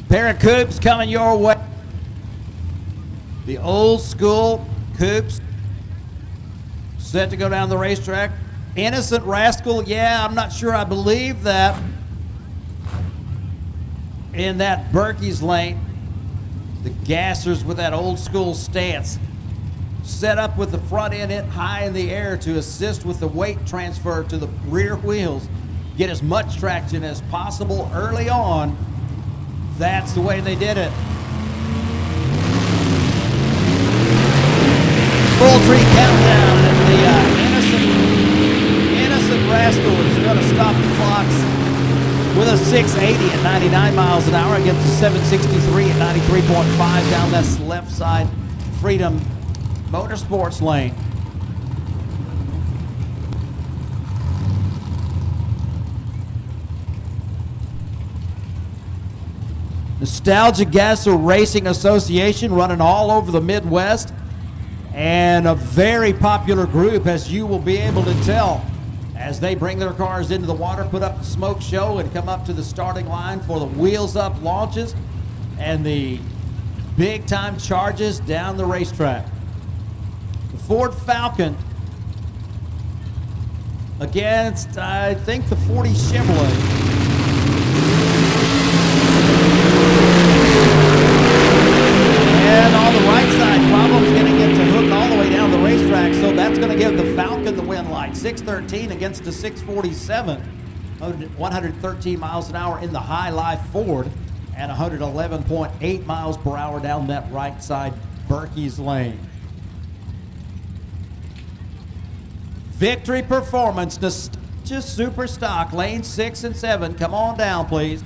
Pair of coupes coming your way. The old school coupes set to go down the racetrack. Innocent Rascal, yeah, I'm not sure I believe that. In that Berkey's lane, the gassers with that old school stance. Set up with the front end high in the air to assist with the weight transfer to the rear wheels. Get as much traction as possible early on. That's the way they did it. Full tree countdown, and the innocent rascal is going to stop the clocks with a 680 at 99 miles an hour against the 763 at 93.5 down this left side Freedom Motorsports lane. Nostalgia Gasser Racing Association running all over the Midwest, and a very popular group, as you will be able to tell as they bring their cars into the water, put up the smoke show, and come up to the starting line for the wheels up launches and the big time charges down the racetrack. The Ford Falcon against, I think, the 40 Chevrolet. And on the right side, Problem's going to get to hook all the way down the racetrack, so that's going to give the Falcon the win light. 613 against the 647. 113 miles an hour in the High Life Ford and 111.8 miles per hour down that right side Berkey's lane. Victory Performance, Nostalgia Super Stock, lane 6 and 7. Come on down, please.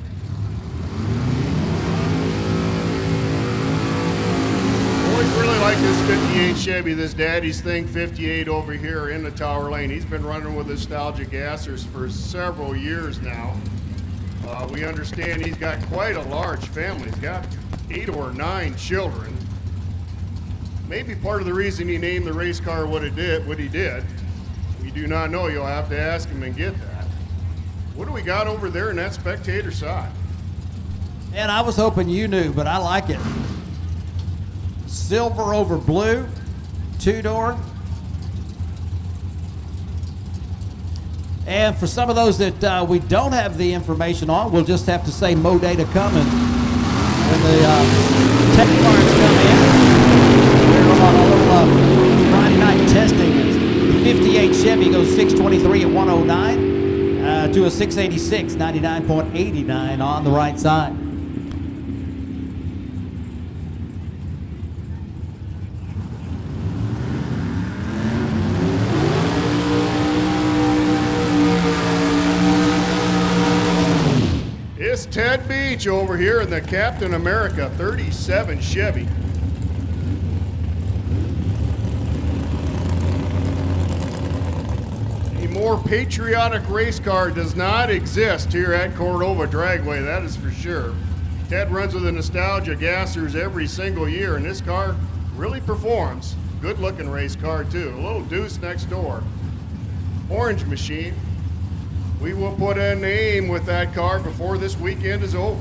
Really like this 58 Chevy, this Daddy's Thing 58 over here in the Tower Lane. He's been running with Nostalgia Gassers for several years now. We understand he's got quite a large family. He's got 8 or 9 children. Maybe part of the reason he named the race car what he did. We do not know. You'll have to ask him and get that. What do we got over there in that spectator side? And I was hoping you knew, but I like it. Silver over blue, 2-door. And for some of those that we don't have the information on, we'll just have to say Mo Data coming when the tech cards come in. We're on a little Friday night testing. The 58 Chevy goes 623 at 109 to a 686, 99.89 on the right side. It's Ted Beach over here in the Captain America 37 Chevy. A more patriotic race car does not exist here at Cordova Dragway, that is for sure. Ted runs with the Nostalgia Gassers every single year, and this car really performs. Good looking race car too. A little Deuce next door. Orange machine. We will put a name with that car before this weekend is over.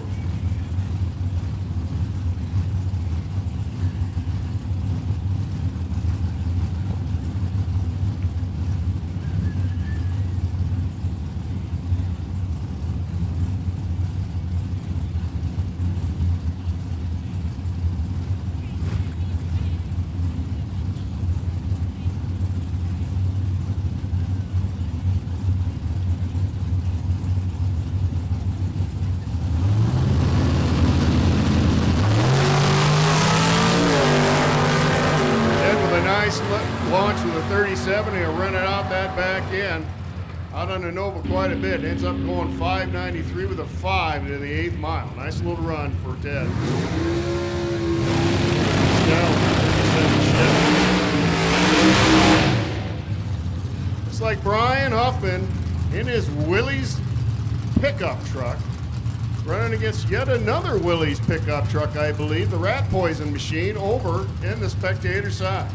Out on the Nova quite a bit. Ends up going 593 with a 5 to the 8th mile. Nice little run for Ted. It's like Brian Huffman in his Willys pickup truck, running against yet another Willys pickup truck, I believe, the Rat Poison Machine over in the spectator side.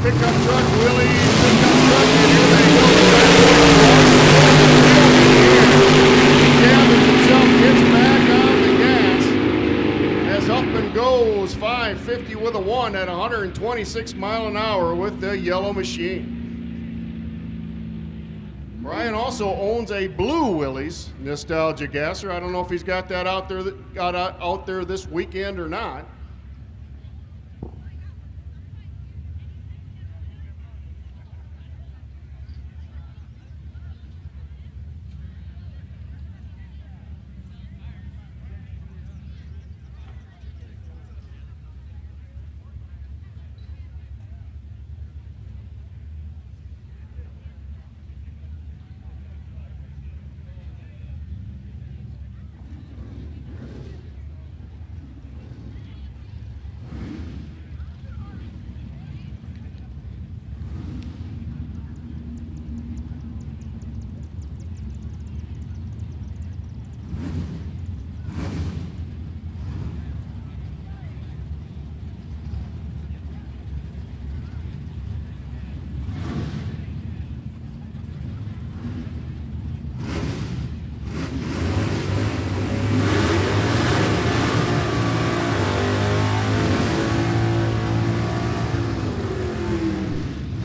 Pickup truck, Willys, pickup truck, and here they go. He gathers himself, gets back on the gas as Huffman goes 550 with a 1 at 126 mile an hour with the yellow machine. Brian also owns a blue Willys Nostalgia Gasser. I don't know if he's got that out there this weekend or not.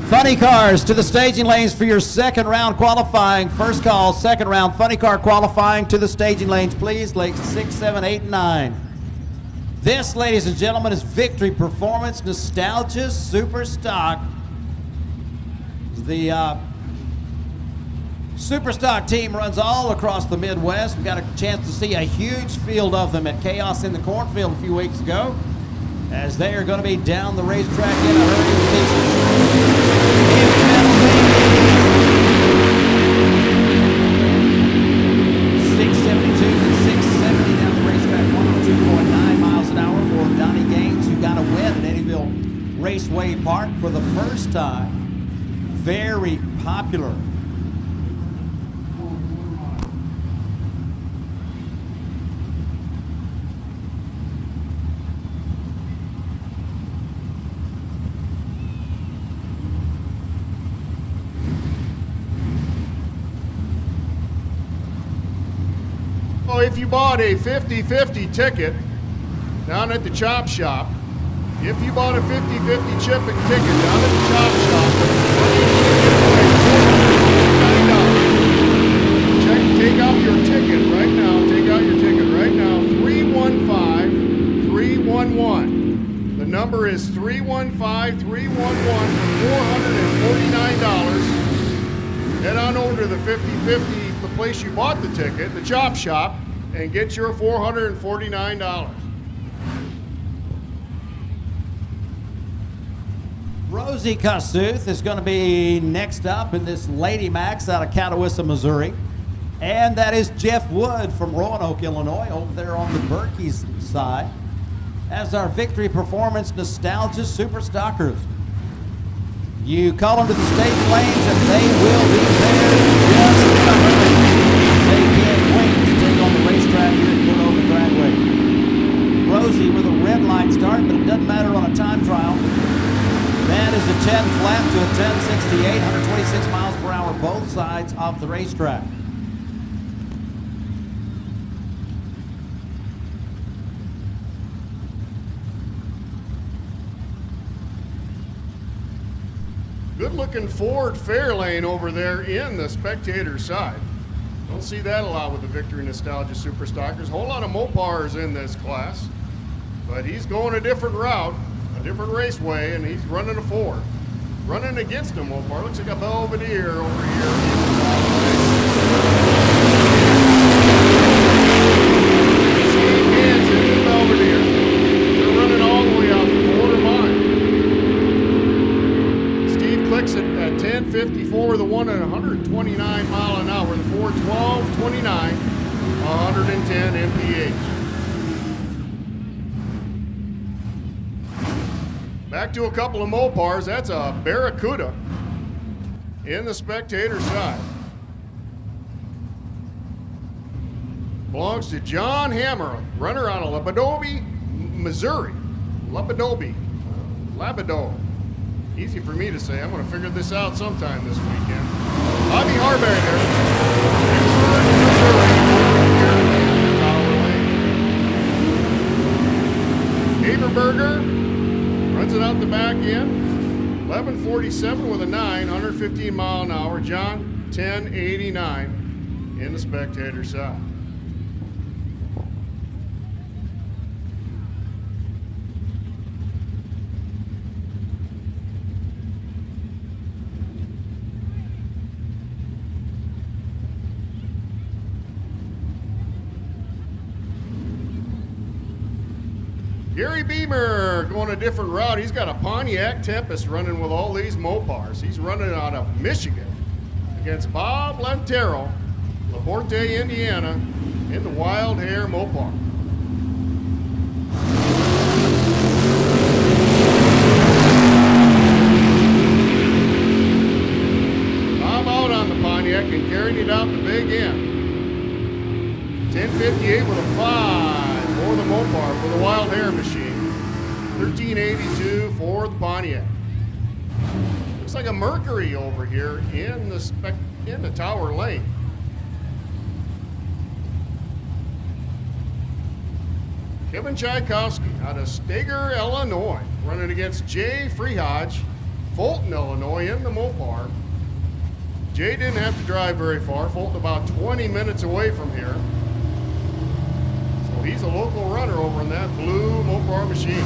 Funny cars to the staging lanes for your second round qualifying. First call, second round funny car qualifying to the staging lanes, please. Lanes 6, 7, 8, and 9. This, ladies and gentlemen, is Victory Performance Nostalgia Super Stock. The Super Stock team runs all across the Midwest. We got a chance to see a huge field of them at Chaos in the Cornfield a few weeks ago, as they are going to be down the racetrack in a hurry with these 672 and 670 down the racetrack, 102.9 miles an hour for Donnie Gaines, who got a win at Eddyville Raceway Park for the first time. Very popular. If you bought a 50-50 ticket down at the chop shop, if you bought a 50-50 ticket down at the chop shop, take out your ticket right now. Take out your ticket right now. 315-311. The number is 315-311 for $449. Head on over to the 50-50, the place you bought the ticket, the chop shop, and get your $449. Rosie Kossuth is going to be next up in this Lady Max out of Catawissa, Missouri. And that is Jeff Wood from Roanoke, Illinois, over there on the Berkey's side, as our Victory Performance Nostalgia Super Stockers. You call them to the stage lanes and they will be there just in a hurry. They can't wait to take on the racetrack here at Cordova Dragway. Rosie with a red light start, but it doesn't matter on a time trial. That is a 10 flat to a 1068, 126 miles per hour, both sides of the racetrack. Good-looking Ford Fairlane over there in the spectator side. Don't see that a lot with the Victory Nostalgia Super Stockers. Whole lot of Mopars in this class. But he's going a different route, a different raceway, and he's running a 4. Running against him, Mopar. Looks like a Belvedere over here. Steve Hansen in the Belvedere. They're running all the way out the quarter mile. Steve clicks it at 10:54, the one at 129 mile an hour. The 4:12.29, 110 mph. Back to a couple of Mopars. That's a Barracuda in the spectator side. Belongs to John Hammer, runner out of Labadobe, Missouri. Labadoo. Easy for me to say. I'm going to figure this out sometime this weekend. Bobby Harberger, Haberberger runs it out the back end. 11:47 with a 9, 115 mile an hour. John, 10:89 in the spectator side. Gary Beamer going a different route. He's got a Pontiac Tempest running with all these Mopars. He's running out of Michigan against Bob Lantero, LaPorte, Indiana, in the Wild Hare Mopar. Bob out on the Pontiac and carried it out the big end. 10:58 with a 5. For the Mopar, for the Wild Hare machine. 13:82 for the Pontiac. Looks like a Mercury over here in the tower lane. Kevin Tchaikovsky out of Steger, Illinois, running against Jay Freehodge, Fulton, Illinois, in the Mopar. Jay didn't have to drive very far. Fulton about 20 minutes away from here. He's a local runner over in that blue Mopar machine.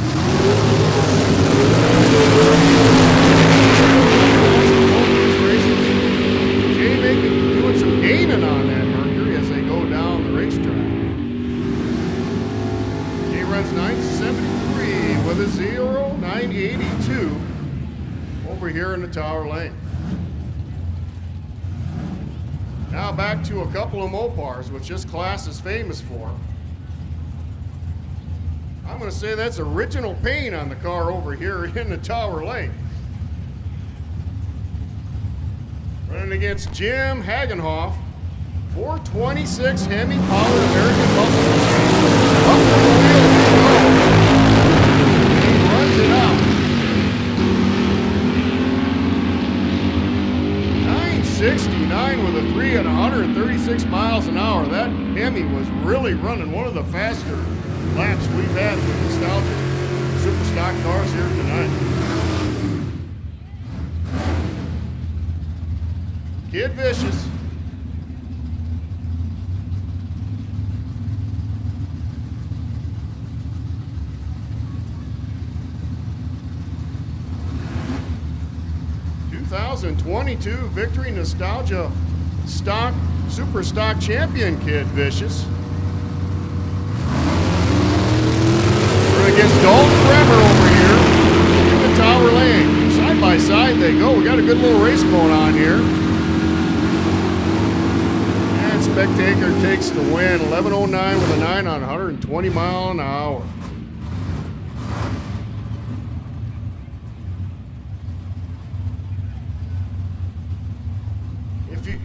Jay doing some gaining on that Mercury as they go down the racetrack. Jay runs 973 with a 0.982 over here in the tower lane. Now back to a couple of Mopars, which this class is famous for. I'm going to say that's original paint on the car over here in the tower lane. Running against Jim Hagenhoff, 426 Hemi powered American muscle machine. Up to the wheels he goes. He runs it out. 969 with a 3 at 136 miles an hour. That Hemi was really running one of the faster laps we've had with nostalgic super stock cars here tonight. Kid Vicious. '22 Victory Nostalgia Stock Super Stock Champion Kid Vicious. Against Dalton Bremer over here in the tower lane. Side by side they go. We got a good little race going on here. And Spectator takes the win. 11:09 with a 9 on 120 mile an hour.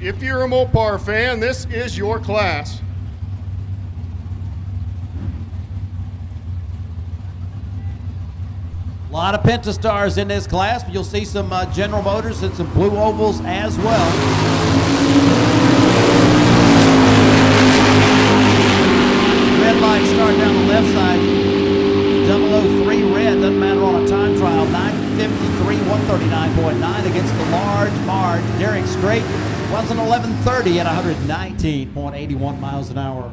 If you're a Mopar fan, this is your class. A lot of Pentastars in this class, but you'll see some General Motors and some Blue Ovals as well. Red light start down the left side. 003 red, doesn't matter on a time trial. 9:53, 139.9 against the large Marge. Derek Strait runs an 11:30 at 119.81 miles an hour.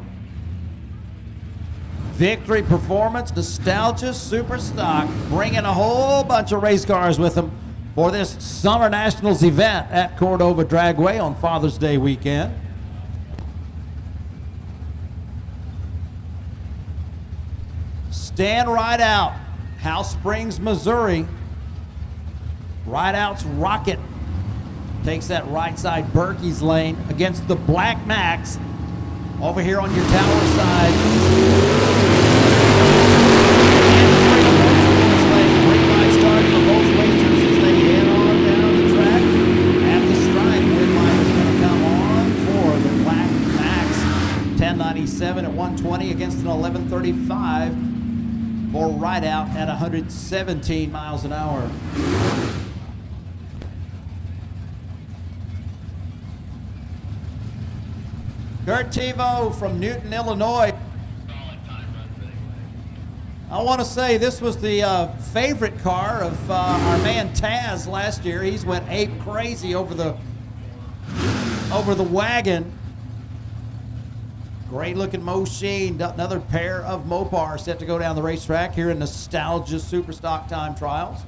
Victory Performance, Nostalgia, Super Stock, bringing a whole bunch of race cars with them for this Summer Nationals event at Cordova Dragway on Father's Day weekend. Stand right out, House Springs, Missouri. Rideout's Rocket takes that right side Berkey's lane against the Black Max over here on your tower side. And green light starting for both racers as they head on down the track. At the stripe, green light is going to come on for the Black Max. 1097 at 120 against an 1135 for Rideout at 117 miles an hour. Kurt Tivo from Newton, Illinois. I want to say this was the favorite car of our man Taz last year. He's went ape crazy over the wagon. Great looking machine. Another pair of Mopars set to go down the racetrack here in Nostalgia Super Stock Time Trials.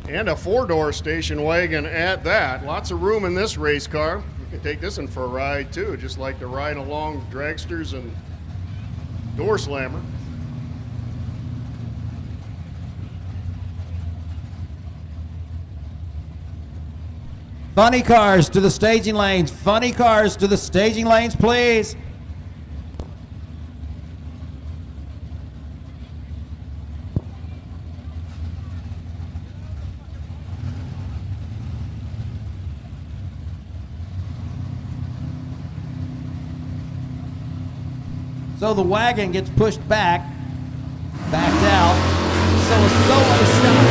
And a four-door station wagon at that. Lots of room in this race car. You can take this one for a ride too, just like to ride along dragsters and door slammer. Funny cars to the staging lanes. Funny cars to the staging lanes, please. So the wagon gets pushed backed out. So a solo shot.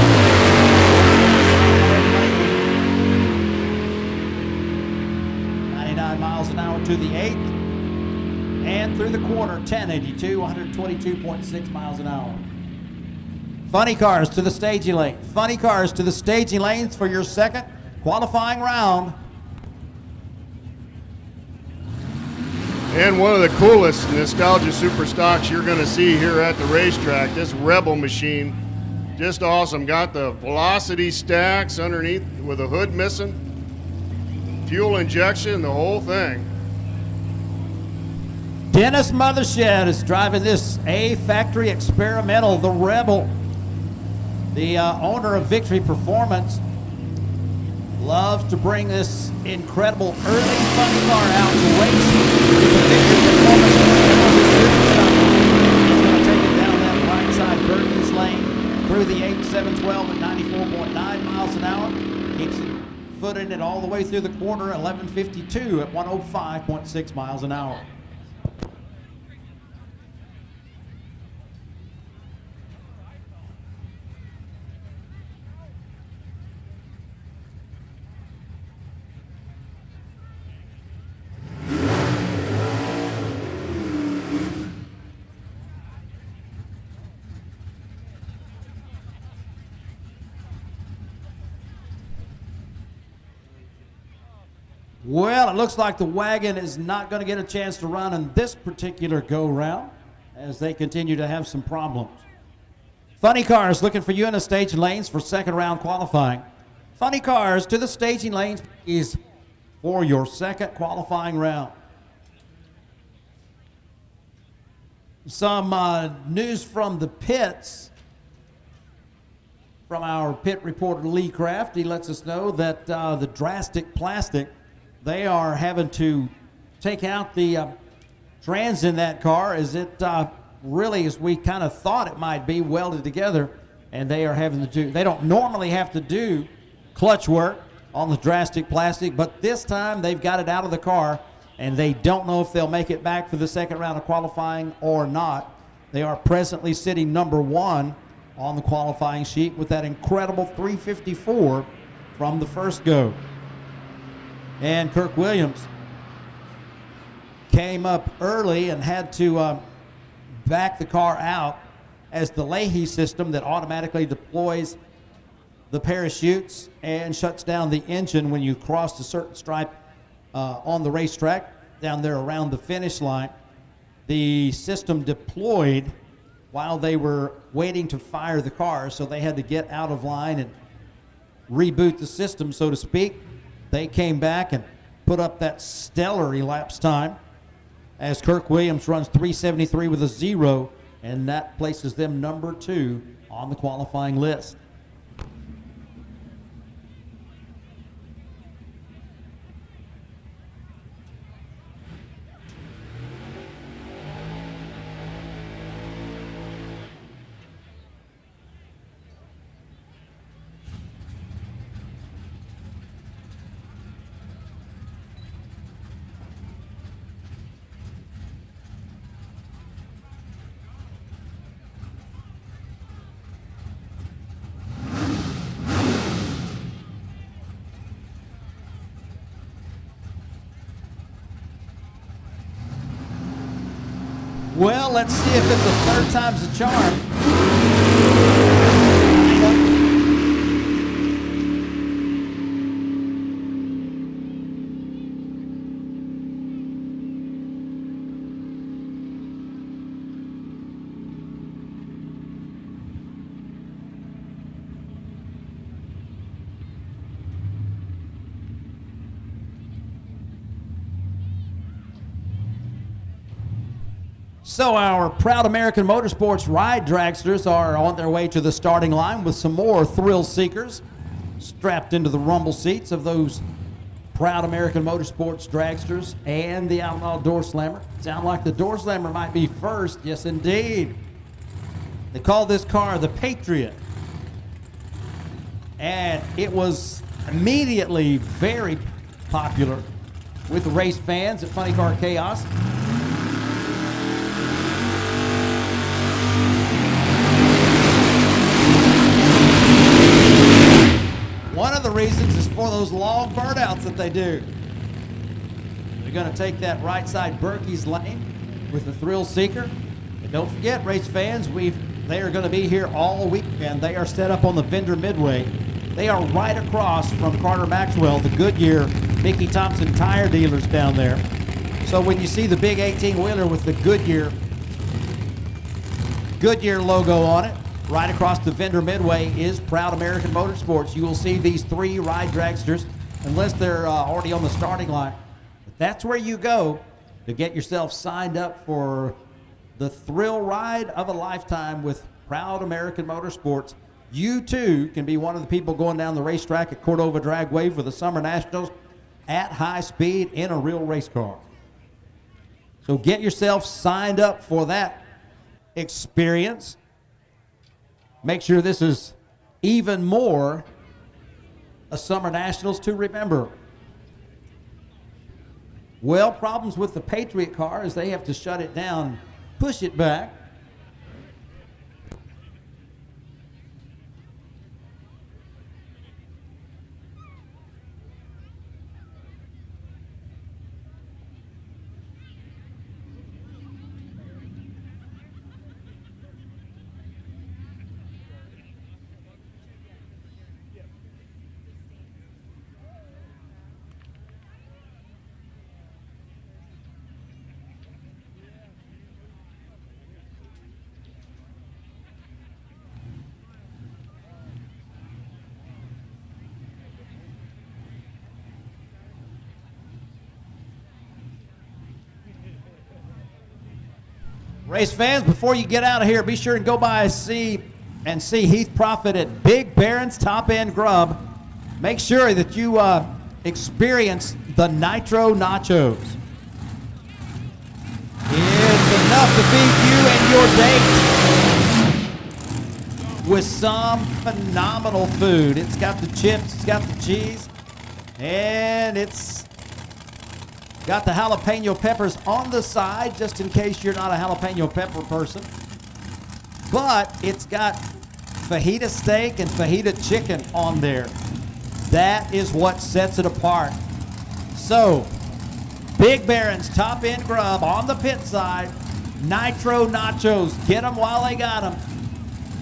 99 miles an hour to the 8th. And through the corner, 1082, 122.6 miles an hour. Funny cars to the staging lane. Funny cars to the staging lanes for your second qualifying round. And one of the coolest Nostalgia Super Stocks you're going to see here at the racetrack, this Rebel machine, just awesome. Got the velocity stacks underneath with a hood missing, fuel injection, the whole thing. Dennis Mothershed is driving this A Factory Experimental, the Rebel. The owner of Victory Performance loves to bring this incredible early funny car out to race. Victory Performance is going to take it down that right side Berkey's lane through the 8712 at 94.9 miles an hour. Keeps it footed it all the way through the corner, 1152 at 105.6 miles an hour. Well, it looks like the wagon is not going to get a chance to run in this particular go-round as they continue to have some problems. Funny Cars looking for you in the staging lanes for second round qualifying. Funny Cars to the staging lanes is for your second qualifying round. Some news from the pits from our pit reporter Lee Kraft. He lets us know that the drastic plastic, they are having to take out the trans in that car as it really, as we kind of thought it might be, welded together, and they are having to do, they don't normally have to do clutch work on the drastic plastic, but this time they've got it out of the car and they don't know if they'll make it back for the second round of qualifying or not. They are presently sitting number one on the qualifying sheet with that incredible 354 from the first go. And Kirk Williams came up early and had to back the car out as the Leahy system that automatically deploys the parachutes and shuts down the engine when you cross a certain stripe on the racetrack down there around the finish line. The system deployed while they were waiting to fire the cars, so they had to get out of line and reboot the system, so to speak. They came back and put up that stellar elapsed time as Kirk Williams runs 3:73 with a 0, and that places them number 2 on the qualifying list. Well, let's see if it's a third time's a charm. So our proud American Motorsports ride dragsters are on their way to the starting line with some more thrill seekers strapped into the rumble seats of those proud American Motorsports dragsters and the Outlaw Door Slammer. Sound like the Door Slammer might be first. Yes, indeed. They call this car the Patriot. And it was immediately very popular with the race fans at Funny Car Chaos. One of the reasons is for those long burnouts that they do. They're going to take that right side Berkey's lane with the Thrill Seeker. And don't forget, race fans, they are going to be here all weekend. They are set up on the Vendor Midway. They are right across from Carter Maxwell, the Goodyear Mickey Thompson tire dealers down there. So when you see the big 18-wheeler with the Goodyear logo on it, right across the Vendor Midway is Proud American Motorsports. You will see these 3 ride dragsters, unless they're already on the starting line. But that's where you go to get yourself signed up for the thrill ride of a lifetime with Proud American Motorsports. You too can be one of the people going down the racetrack at Cordova Dragway for the Summer Nationals at high speed in a real race car. So get yourself signed up for that experience. Make sure this is even more a Summer Nationals to remember. Well, problems with the Patriot car is they have to shut it down, push it back. Race fans, before you get out of here, be sure and go by and see Heath Profit at Big Baron's Top End Grub. Make sure that you experience the Nitro Nachos. It's enough to feed you and your date with some phenomenal food. It's got the chips, it's got the cheese, and it's got the jalapeno peppers on the side, just in case you're not a jalapeno pepper person. But it's got fajita steak and fajita chicken on there. That is what sets it apart. So, Big Baron's Top End Grub on the pit side. Nitro Nachos. Get them while they got them.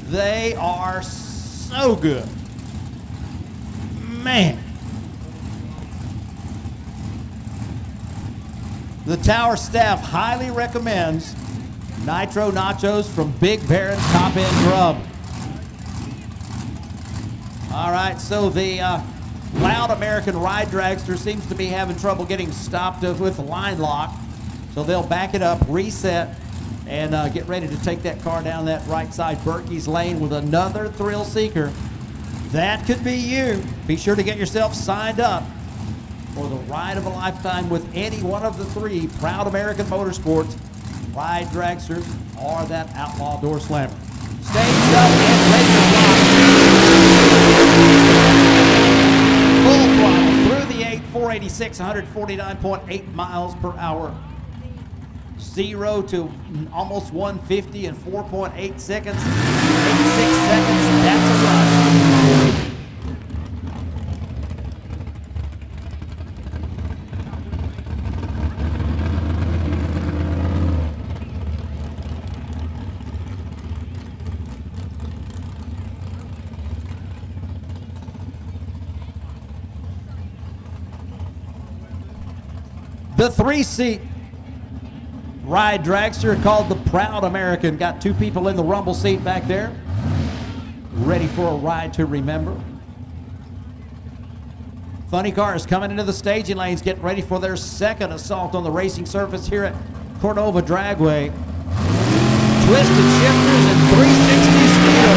They are so good. Man. The Tower staff highly recommends Nitro Nachos from Big Baron's Top End Grub. All right, so the loud American ride dragster seems to be having trouble getting stopped with a line lock. So they'll back it up, reset, and get ready to take that car down that right side Berkey's lane with another thrill seeker. That could be you. Be sure to get yourself signed up for the ride of a lifetime with any one of the three Proud American Motorsports ride dragsters or that outlaw door slammer. Stage up and ready to rock. Full throttle through the 8, 486, 149.8 miles per hour. 0 to almost 150 in 4.8 seconds. 86 seconds, that's a rush. The 3-seat ride dragster called the Proud American. Got 2 people in the rumble seat back there, ready for a ride to remember. Funny cars coming into the staging lanes, getting ready for their second assault on the racing surface here at Cordova Dragway. Twisted shifters and 360 steel.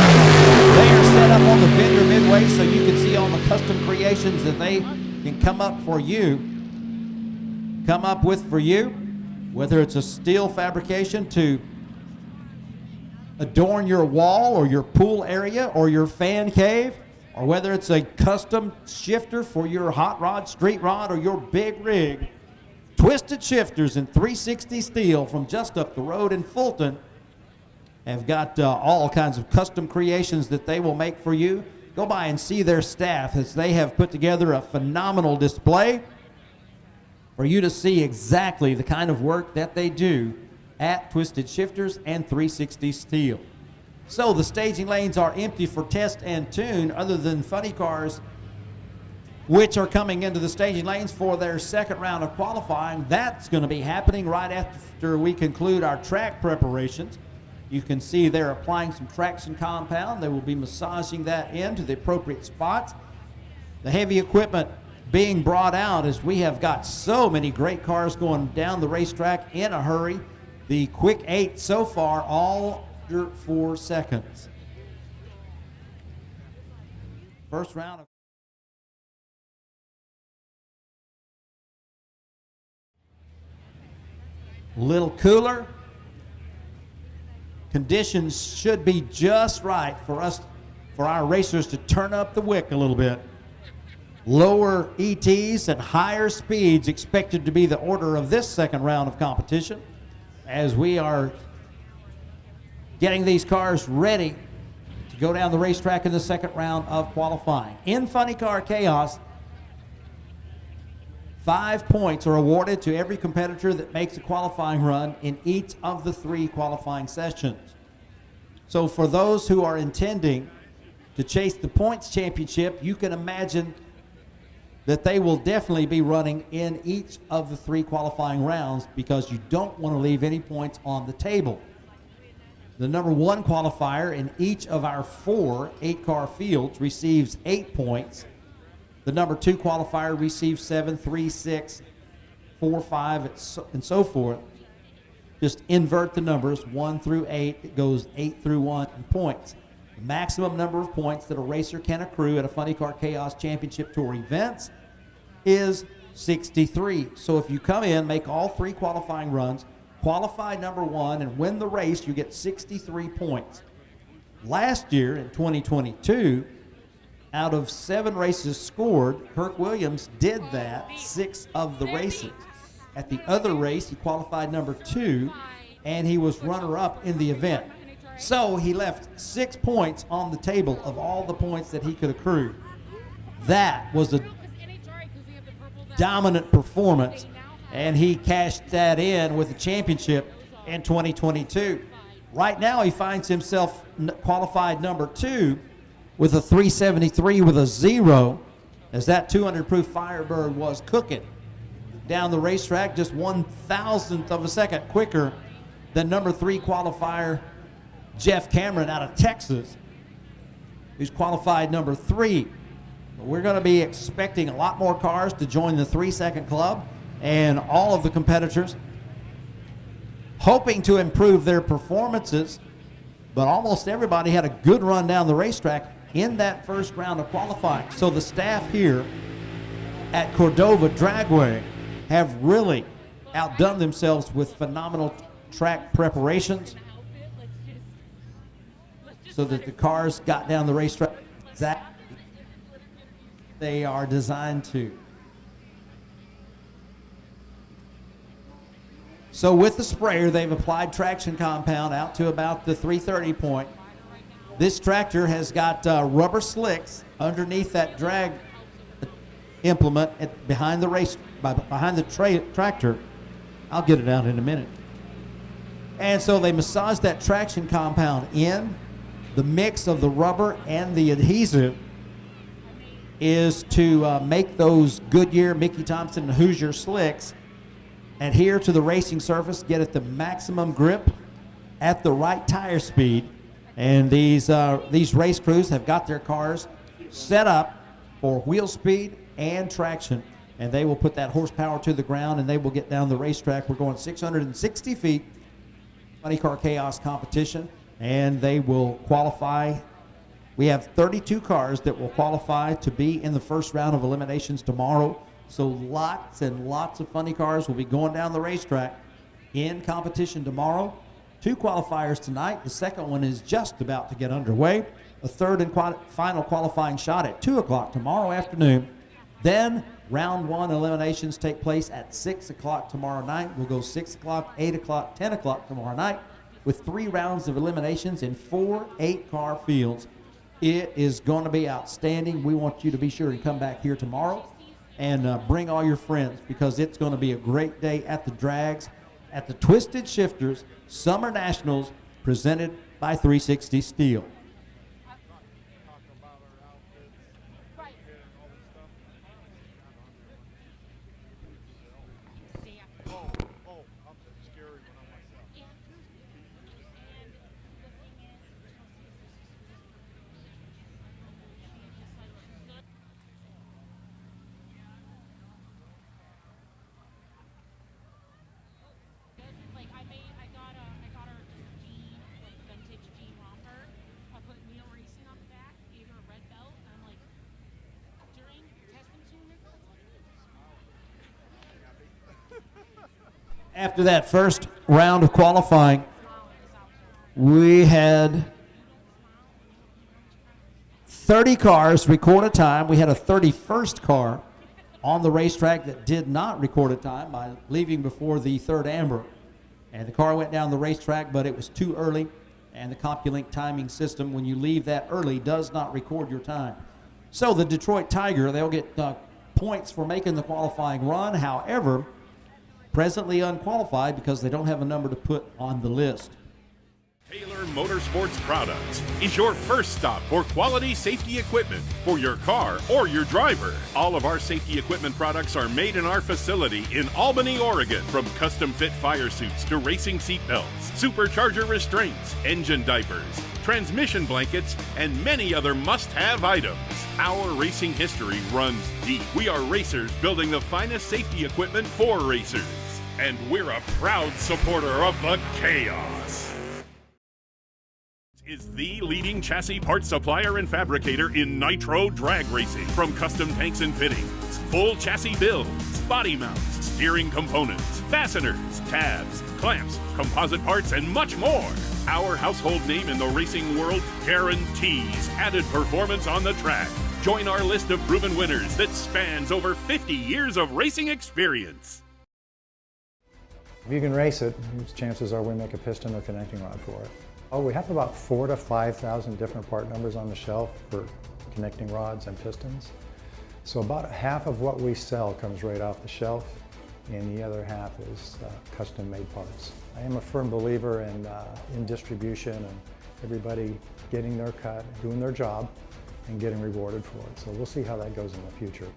They are set up on the vendor midway so you can see all the custom creations that they can come up with for you, whether it's a steel fabrication to adorn your wall or your pool area or your fan cave, or whether it's a custom shifter for your hot rod, street rod, or your big rig. Twisted Shifters and 360 Steel from just up the road in Fulton have got all kinds of custom creations that they will make for you. Go by and see their staff as they have put together a phenomenal display for you to see exactly the kind of work that they do at Twisted Shifters and 360 Steel. So the staging lanes are empty for test and tune, other than funny cars, which are coming into the staging lanes for their second round of qualifying. That's going to be happening right after we conclude our track preparations. You can see they're applying some traction compound. They will be massaging that into the appropriate spots. The heavy equipment being brought out as we have got so many great cars going down the racetrack in a hurry. The quick 8 so far, all under 4 seconds. First round of little cooler. Conditions should be just right for our racers to turn up the wick a little bit. Lower ETs and higher speeds expected to be the order of this second round of competition as we are getting these cars ready to go down the racetrack in the second round of qualifying. In Funny Car Chaos, 5 points are awarded to every competitor that makes a qualifying run in each of the 3 qualifying sessions. So for those who are intending to chase the points championship, you can imagine that they will definitely be running in each of the 3 qualifying rounds because you don't want to leave any points on the table. The number 1 qualifier in each of our 4 8-car fields receives 8 points. The number 2 qualifier receives 7, 3, 6, 4, 5, and so forth. Just invert the numbers, 1 through 8. It goes 8 through 1 in points. The maximum number of points that a racer can accrue at a Funny Car Chaos Championship Tour events is 63. So if you come in, make all 3 qualifying runs, qualify number 1, and win the race, you get 63 points. Last year, in 2022, out of 7 races scored, Kirk Williams did that 6 of the races. At the other race, he qualified number 2, and he was runner-up in the event. So he left 6 points on the table of all the points that he could accrue. That was a dominant performance, and he cashed that in with the championship in 2022. Right now, he finds himself qualified number 2 with a 373 with a 0, as that 200 proof Firebird was cooking down the racetrack just 1,000th of a second quicker the number 3 qualifier, Jeff Cameron out of Texas, who's qualified number 3. We're going to be expecting a lot more cars to join the 3-second club, and all of the competitors hoping to improve their performances, but almost everybody had a good run down the racetrack in that first round of qualifying. So the staff here at Cordova Dragway have really outdone themselves with phenomenal track preparations so that the cars got down the racetrack exactly they are designed to. So with the sprayer, they've applied traction compound out to about the 330 point. This tractor has got rubber slicks underneath that drag implement behind the behind the tractor. I'll get it out in a minute. And so they massage that traction compound in. The mix of the rubber and the adhesive is to make those Goodyear, Mickey Thompson, and Hoosier slicks adhere to the racing surface, get at the maximum grip at the right tire speed. And these race crews have got their cars set up for wheel speed and traction, and they will put that horsepower to the ground and they will get down the racetrack. We're going 660 feet, Funny Car Chaos competition, and they will qualify. We have 32 cars that will qualify to be in the first round of eliminations tomorrow. So lots and lots of funny cars will be going down the racetrack in competition tomorrow. 2 qualifiers tonight. The second one is just about to get underway. A third and final qualifying shot at 2 o'clock tomorrow afternoon. Then round 1 eliminations take place at 6 o'clock tomorrow night. We'll go 6 o'clock, 8 o'clock, 10 o'clock tomorrow night with 3 rounds of eliminations in 4 8-car fields. It is going to be outstanding. We want you to be sure to come back here tomorrow and bring all your friends, because it's going to be a great day at the drags at the Twisted Shifters Summer Nationals presented by 360 Steel. After that first round of qualifying, we had 30 cars record a time. We had a 31st car on the racetrack that did not record a time by leaving before the third amber. And the car went down the racetrack, but it was too early. And the CompuLink timing system, when you leave that early, does not record your time. So the Detroit Tiger, they'll get points for making the qualifying run. However, presently unqualified because they don't have a number to put on the list. Taylor Motorsports Products is your first stop for quality safety equipment for your car or your driver. All of our safety equipment products are made in our facility in Albany, Oregon. From custom fit fire suits to racing seat belts, supercharger restraints, engine diapers, transmission blankets, and many other must-have items. Our racing history runs deep. We are racers building the finest safety equipment for racers. And we're a proud supporter of the Chaos. Is the leading chassis parts supplier and fabricator in Nitro drag racing. From custom tanks and fittings, full chassis builds, body mounts, steering components, fasteners, tabs, clamps, composite parts, and much more. Our household name in the racing world guarantees added performance on the track. Join our list of proven winners that spans over 50 years of racing experience. If you can race it, chances are we make a piston or connecting rod for it. Oh, we have about 4,000 to 5,000 different part numbers on the shelf for connecting rods and pistons. So about half of what we sell comes right off the shelf, and the other half is custom-made parts. I am a firm believer in distribution and everybody getting their cut, doing their job, and getting rewarded for it. So we'll see how that goes in the future.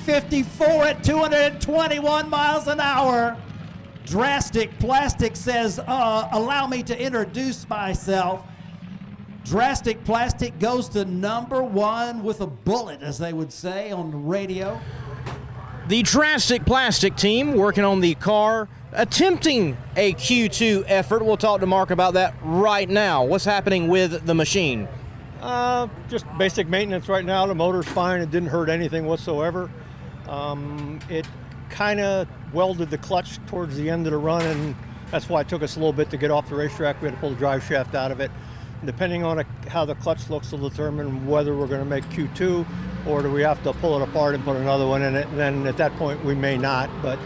354 at 221 miles an hour. Drastic Plastic says, allow me to introduce myself. Drastic Plastic goes to number 1 with a bullet, as they would say on the radio. The Drastic Plastic team working on the car, attempting a Q2 effort. We'll talk to Mark about that right now. What's happening with the machine? Just basic maintenance right now. The motor's fine. It didn't hurt anything whatsoever. It kind of welded the clutch towards the end of the run, and that's why it took us a little bit to get off the racetrack. We had to pull the drive shaft out of it. Depending on how the clutch looks will determine whether we're going to make Q2 or do we have to pull it apart and put another one in it. And then at that point we may not. But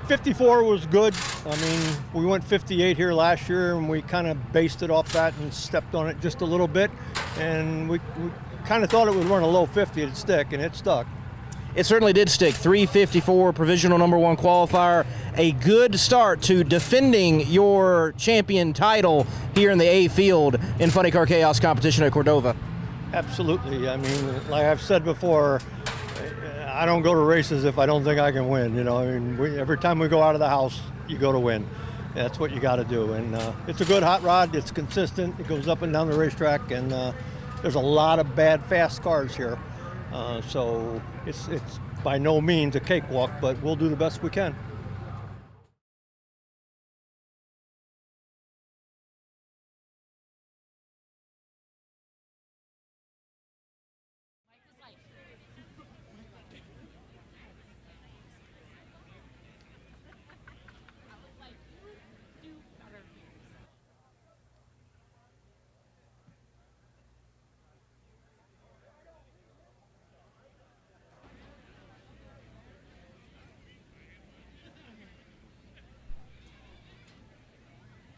54 was good. I mean, we went 58 here last year and we kind of based it off that and stepped on it just a little bit. And we kind of thought it would run a low 50, it'd stick, and it stuck. It certainly did stick. 354 provisional number 1 qualifier. A good start to defending your champion title here in the A field in Funny Car Chaos competition at Cordova. Absolutely. I mean, like I've said before, I don't go to races if I don't think I can win. You know, I mean, every time we go out of the house, you go to win. That's what you got to do. And it's a good hot rod. It's consistent. It goes up and down the racetrack, and there's a lot of bad, fast cars here. So it's by no means a cakewalk, but we'll do the best we can.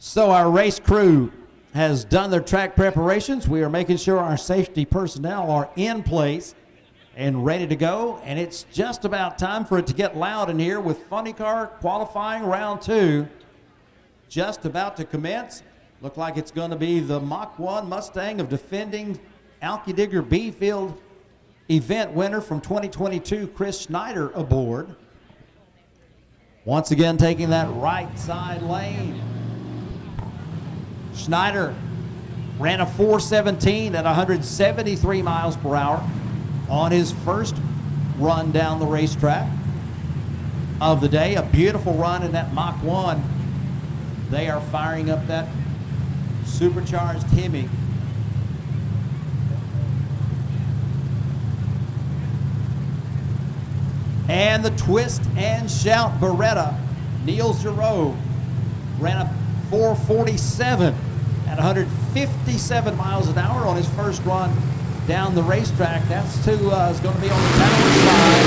So our race crew has done their track preparations. We are making sure our safety personnel are in place and ready to go. And it's just about time for it to get loud in here with Funny Car qualifying round 2 just about to commence. Look like it's going to be the Mach 1 Mustang of defending Alky Digger B Field event winner from 2022, Chris Schneider, aboard. Once again taking that right side lane. Schneider ran a 4:17 at 173 miles per hour on his first run down the racetrack of the day. A beautiful run in that Mach 1. They are firing up that supercharged Hemi. And the twist and shout Beretta. Neil Giroux ran a 4:47 at 157 miles an hour on his first run down the racetrack. That's who is going to be on the tower side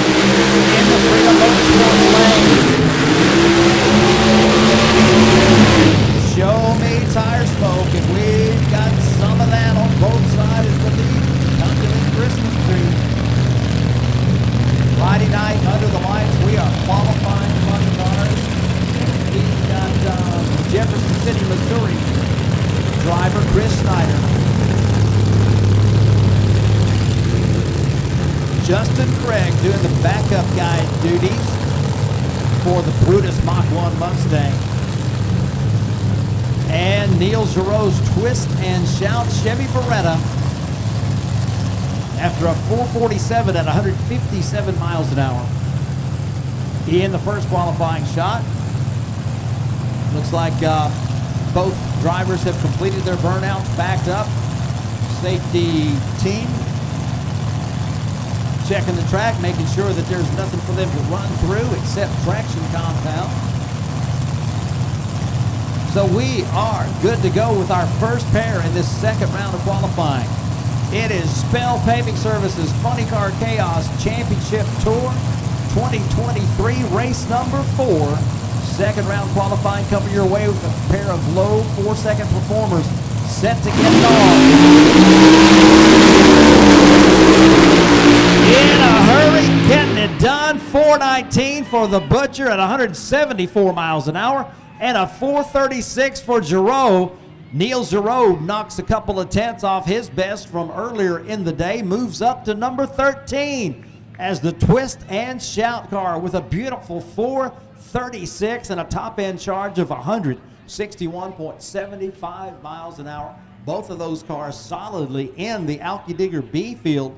in the Freedom Motorsports lane. Show me tire smoke, and we've got some of that on both sides of the Tunkeling Christmas tree. Friday night under the lights, we are qualifying funny cars. We've got Jefferson City, Missouri driver Chris Schneider. Justin Craig doing the backup guide duties for the Brutus Mach 1 Mustang. And Neil Giroux's twist and shout Chevy Beretta after a 4:47 at 157 miles an hour. In the first qualifying shot. Looks like both drivers have completed their burnouts, backed up. Safety team checking the track, making sure that there's nothing for them to run through except traction compound. So we are good to go with our first pair in this second round of qualifying. It is Spell Paving Services Funny Car Chaos Championship Tour 2023, race number 4. Second round qualifying coming your way with a pair of low 4-second performers set to get it on. In a hurry, getting it done. 4:19 for the Butcher at 174 miles an hour, and a 4:36 for Giroux. Neil Giroux knocks a couple of tenths off his best from earlier in the day, moves up to number 13. as the Twist and Shout car with a beautiful 436 and a top end charge of 161.75 miles an hour. Both of those cars solidly in the Alky Digger B field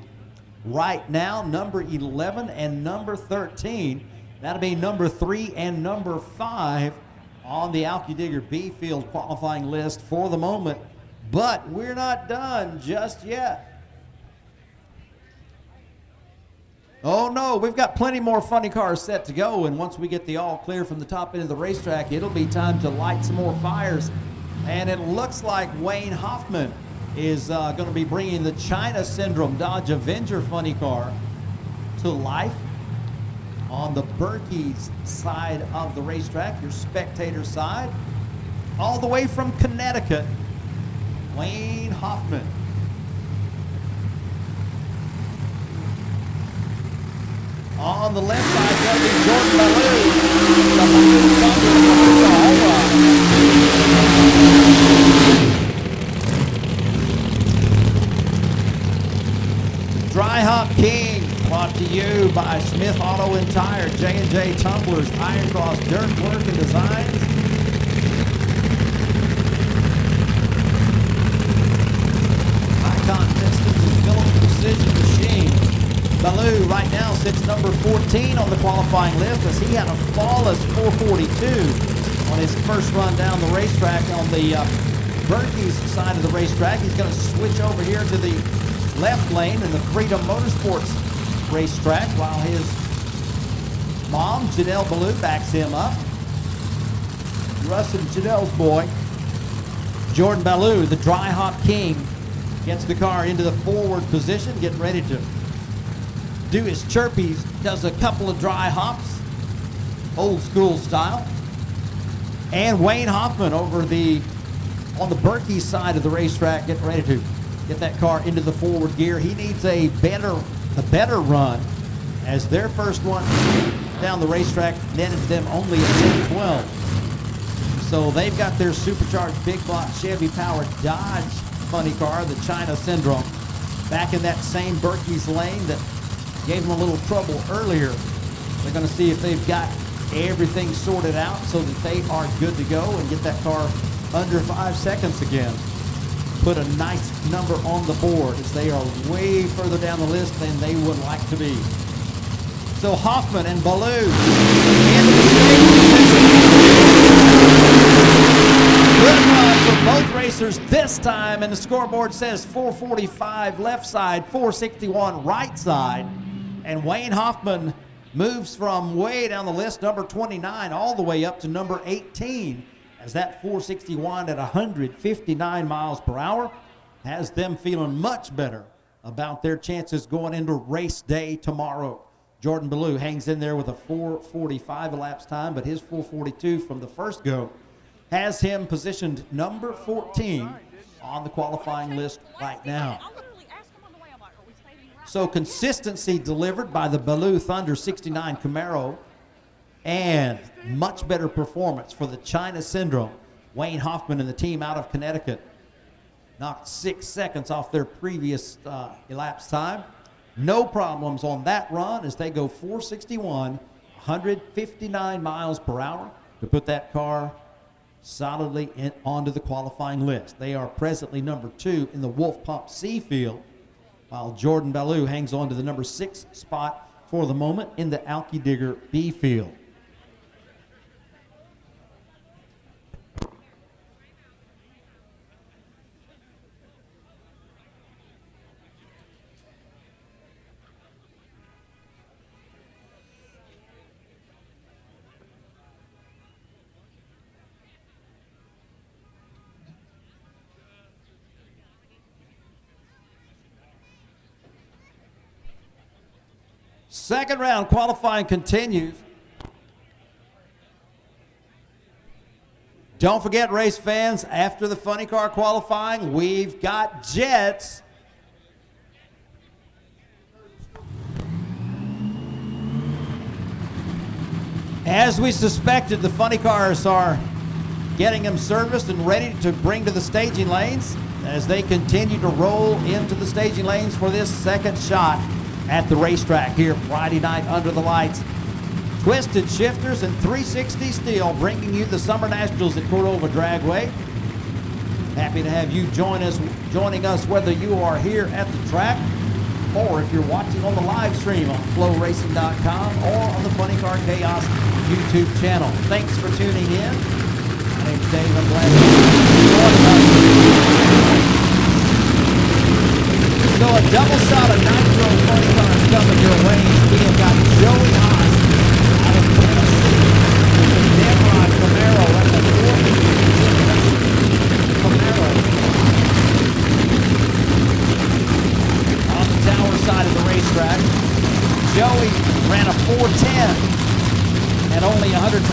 right now, number 11 and number 13. That'll be number 3 and number 5 on the Alky Digger B field qualifying list for the moment. But we're not done just yet. Oh no, we've got plenty more funny cars set to go, and once we get the all clear from the top end of the racetrack, it'll be time to light some more fires. And it looks like Wayne Hoffman is going to be bringing the China Syndrome Dodge Avenger funny car to life on the Berkey's side of the racetrack, your spectator side, all the way from Connecticut, Wayne Hoffman. On the left side, going to be Jordan Ballou. Dry Hop King, brought to you by Smith Auto and Tire, J&J Tumblers, Iron Cross Dirt Work and Designs. Icon Pistons and Phillips Precision Machine. Ballou right now sits number 14 on the qualifying list as he had a flawless 442 on his first run down the racetrack on the Berkey's side of the racetrack. He's going to switch over here to the left lane in the Freedom Motorsports racetrack while his mom, Janelle Ballou, backs him up. Russ and Janelle's boy, Jordan Ballou, the Dry Hop King, gets the car into the forward position, getting ready to do his chirpies, does a couple of dry hops, old school style. And Wayne Hoffman over on the Berkey side of the racetrack, getting ready to get that car into the forward gear. He needs a better run, as their first one down the racetrack netted them only a 10-12. So they've got their supercharged big block Chevy powered Dodge funny car, the China Syndrome, back in that same Berkey's lane that gave them a little trouble earlier. They're going to see if they've got everything sorted out so that they are good to go and get that car under 5 seconds again. Put a nice number on the board as they are way further down the list than they would like to be. So Hoffman and Ballou into the stage. Good run for both racers this time, and the scoreboard says 445 left side, 461 right side. And Wayne Hoffman moves from way down the list, number 29, all the way up to number 18, as that 461 at 159 miles per hour has them feeling much better about their chances going into race day tomorrow. Jordan Ballou hangs in there with a 445 elapsed time, but his 442 from the first go has him positioned number 14 on the qualifying list right now. So consistency delivered by the Ballou Thunder 69 Camaro, and much better performance for the China Syndrome. Wayne Hoffman and the team out of Connecticut knocked 6 seconds off their previous elapsed time. No problems on that run as they go 461, 159 miles per hour to put that car solidly onto the qualifying list. They are presently number 2 in the Wolf Pump C field, while Jordan Ballou hangs on to the number 6 spot for the moment in the Alky Digger B field. Second round qualifying continues. Don't forget, race fans, after the funny car qualifying, we've got jets. As we suspected, the funny cars are getting them serviced and ready to bring to the staging lanes as they continue to roll into the staging lanes for this second shot at the racetrack here Friday night under the lights. Twisted Shifters and 360 Steel bringing you the Summer Nationals at Cordova Dragway. Happy to have you joining us whether you are here at the track or if you're watching on the live stream on flowracing.com or on the Funny Car Chaos YouTube channel. Thanks for tuning in. My name's Dave. I'm glad you're joining us. So a double shot of Nitro Funny Cars coming your way. We have got Joey Haas out of Tennessee with the Nimrod Camaro at the 4th Camaro. On the tower side of the racetrack, Joey ran a 410 at only 127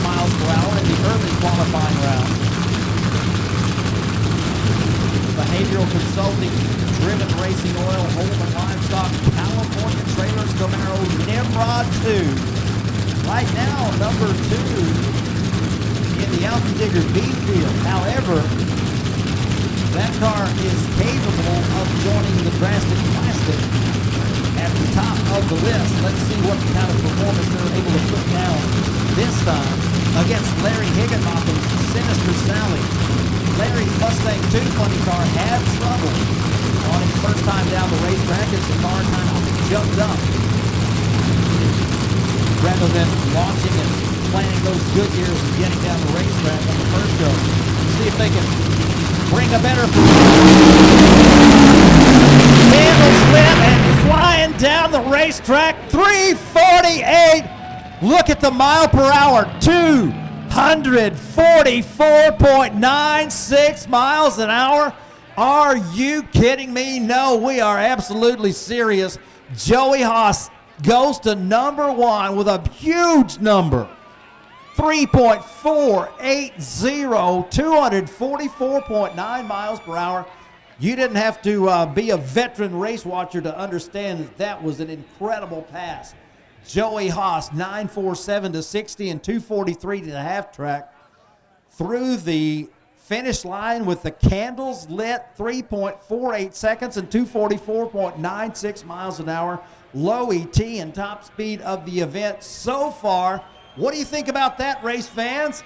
miles per hour in the early qualifying round. Behavioral Consulting, Driven Racing Oil, Holman Livestock, California Trailers Camaro, Nimrod 2. Right now, number 2 in the Alky Digger B field. However, that car is capable of joining the drastic plastic at the top of the list. Let's see what kind of performance they're able to put down this time against Larry Higginbotham's Sinister Sally. Larry's Mustang 2 funny car had trouble on his first time down the racetrack as the car kind of jumped up. Rather than launching and planting those good gears and getting down the racetrack on the first go. See if they can bring a better candles lit and flying down the racetrack. 348. Look at the mile per hour. 244.96 miles an hour. Are you kidding me? No, we are absolutely serious. Joey Haas goes to number 1 with a huge number. 3.480, 244.9 miles per hour. You didn't have to be a veteran race watcher to understand that that was an incredible pass. Joey Haas, 947 to 60 and 243 to the half track. Through the finish line with the candles lit, 3.48 seconds and 244.96 miles an hour. Low ET and top speed of the event so far. What do you think about that, race fans?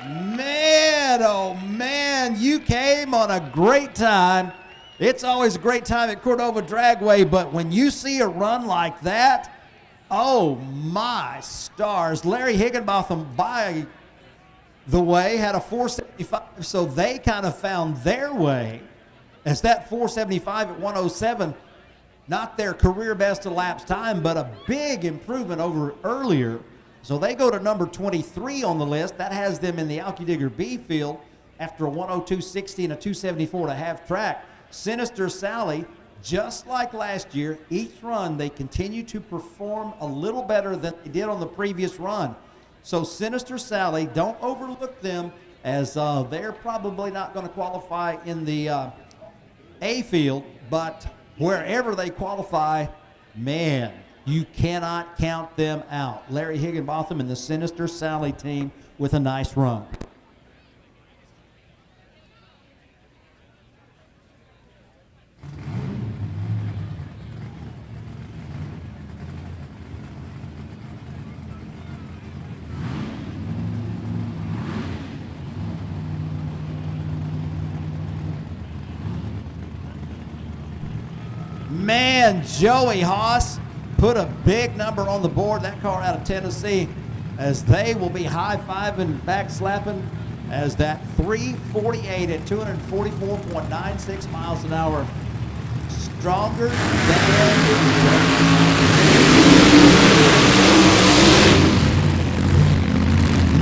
Man, oh man, you came on a great time. It's always a great time at Cordova Dragway, but when you see a run like that, oh my stars. Larry Higginbotham, by the way, had a 475, so they kind of found their way as that 475 at 107, not their career best elapsed time, but a big improvement over earlier. So they go to number 23 on the list. That has them in the Alky Digger B field after a 102.60 and a 274 to half track. Sinister Sally, just like last year, each run they continue to perform a little better than they did on the previous run. So Sinister Sally, don't overlook them as they're probably not going to qualify in the A field, but wherever they qualify, man, you cannot count them out. Larry Higginbotham and the Sinister Sally team with a nice run. Man, Joey Haas put a big number on the board. That car out of Tennessee, as they will be high-fiving, back-slapping, as that 348 at 244.96 miles an hour. Stronger than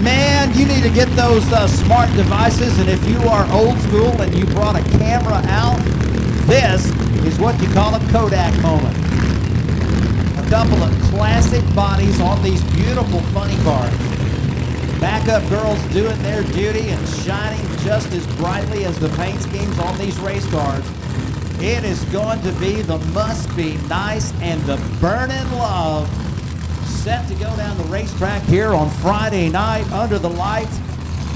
man, you need to get those smart devices, and if you are old school and you brought a camera out, this is what you call a Kodak moment. A couple of classic bodies on these beautiful funny cars. Backup girls doing their duty and shining just as brightly as the paint schemes on these race cars. It is going to be the Must Be Nice and the Burnin' Love set to go down the racetrack here on Friday night under the lights.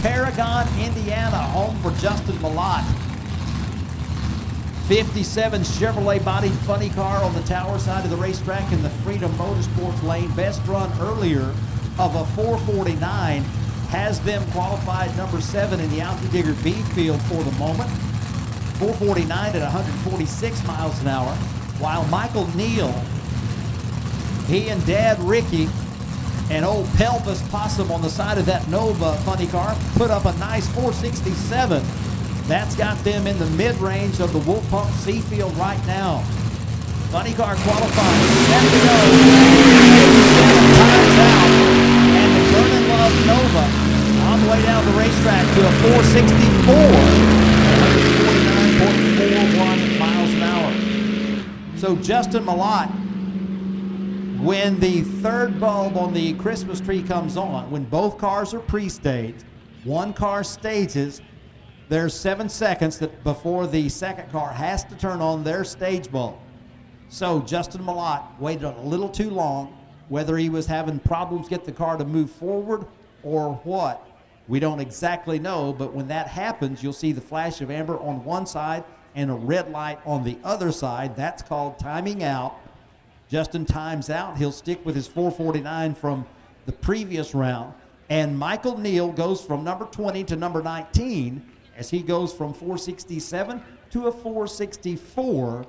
Paragon, Indiana, home for Justin Malott. 57 Chevrolet bodied funny car on the tower side of the racetrack in the Freedom Motorsports lane. Best run earlier of a 4:49 has them qualified number 7 in the Alky Digger B field for the moment. 4:49 at 146 miles an hour, while Michael Neal, he and Dad Ricky and old Pelvis Possum on the side of that Nova funny car put up a nice 467. That's got them in the mid-range of the Wolf Pump C field right now. Funny car qualifying, set to go. 87 times out, and the Vernon Love Nova on the way down the racetrack to a 464, 149.41 miles an hour. So Justin Malott, when the third bulb on the Christmas tree comes on, when both cars are pre-staged, one car stages, there's 7 seconds before the second car has to turn on their stage bulb. So Justin Malott waited a little too long, whether he was having problems get the car to move forward or what, we don't exactly know, but when that happens, you'll see the flash of amber on one side and a red light on the other side. That's called timing out. Justin times out. He'll stick with his 449 from the previous round. And Michael Neal goes from number 20 to number 19 as he goes from 467 to a 464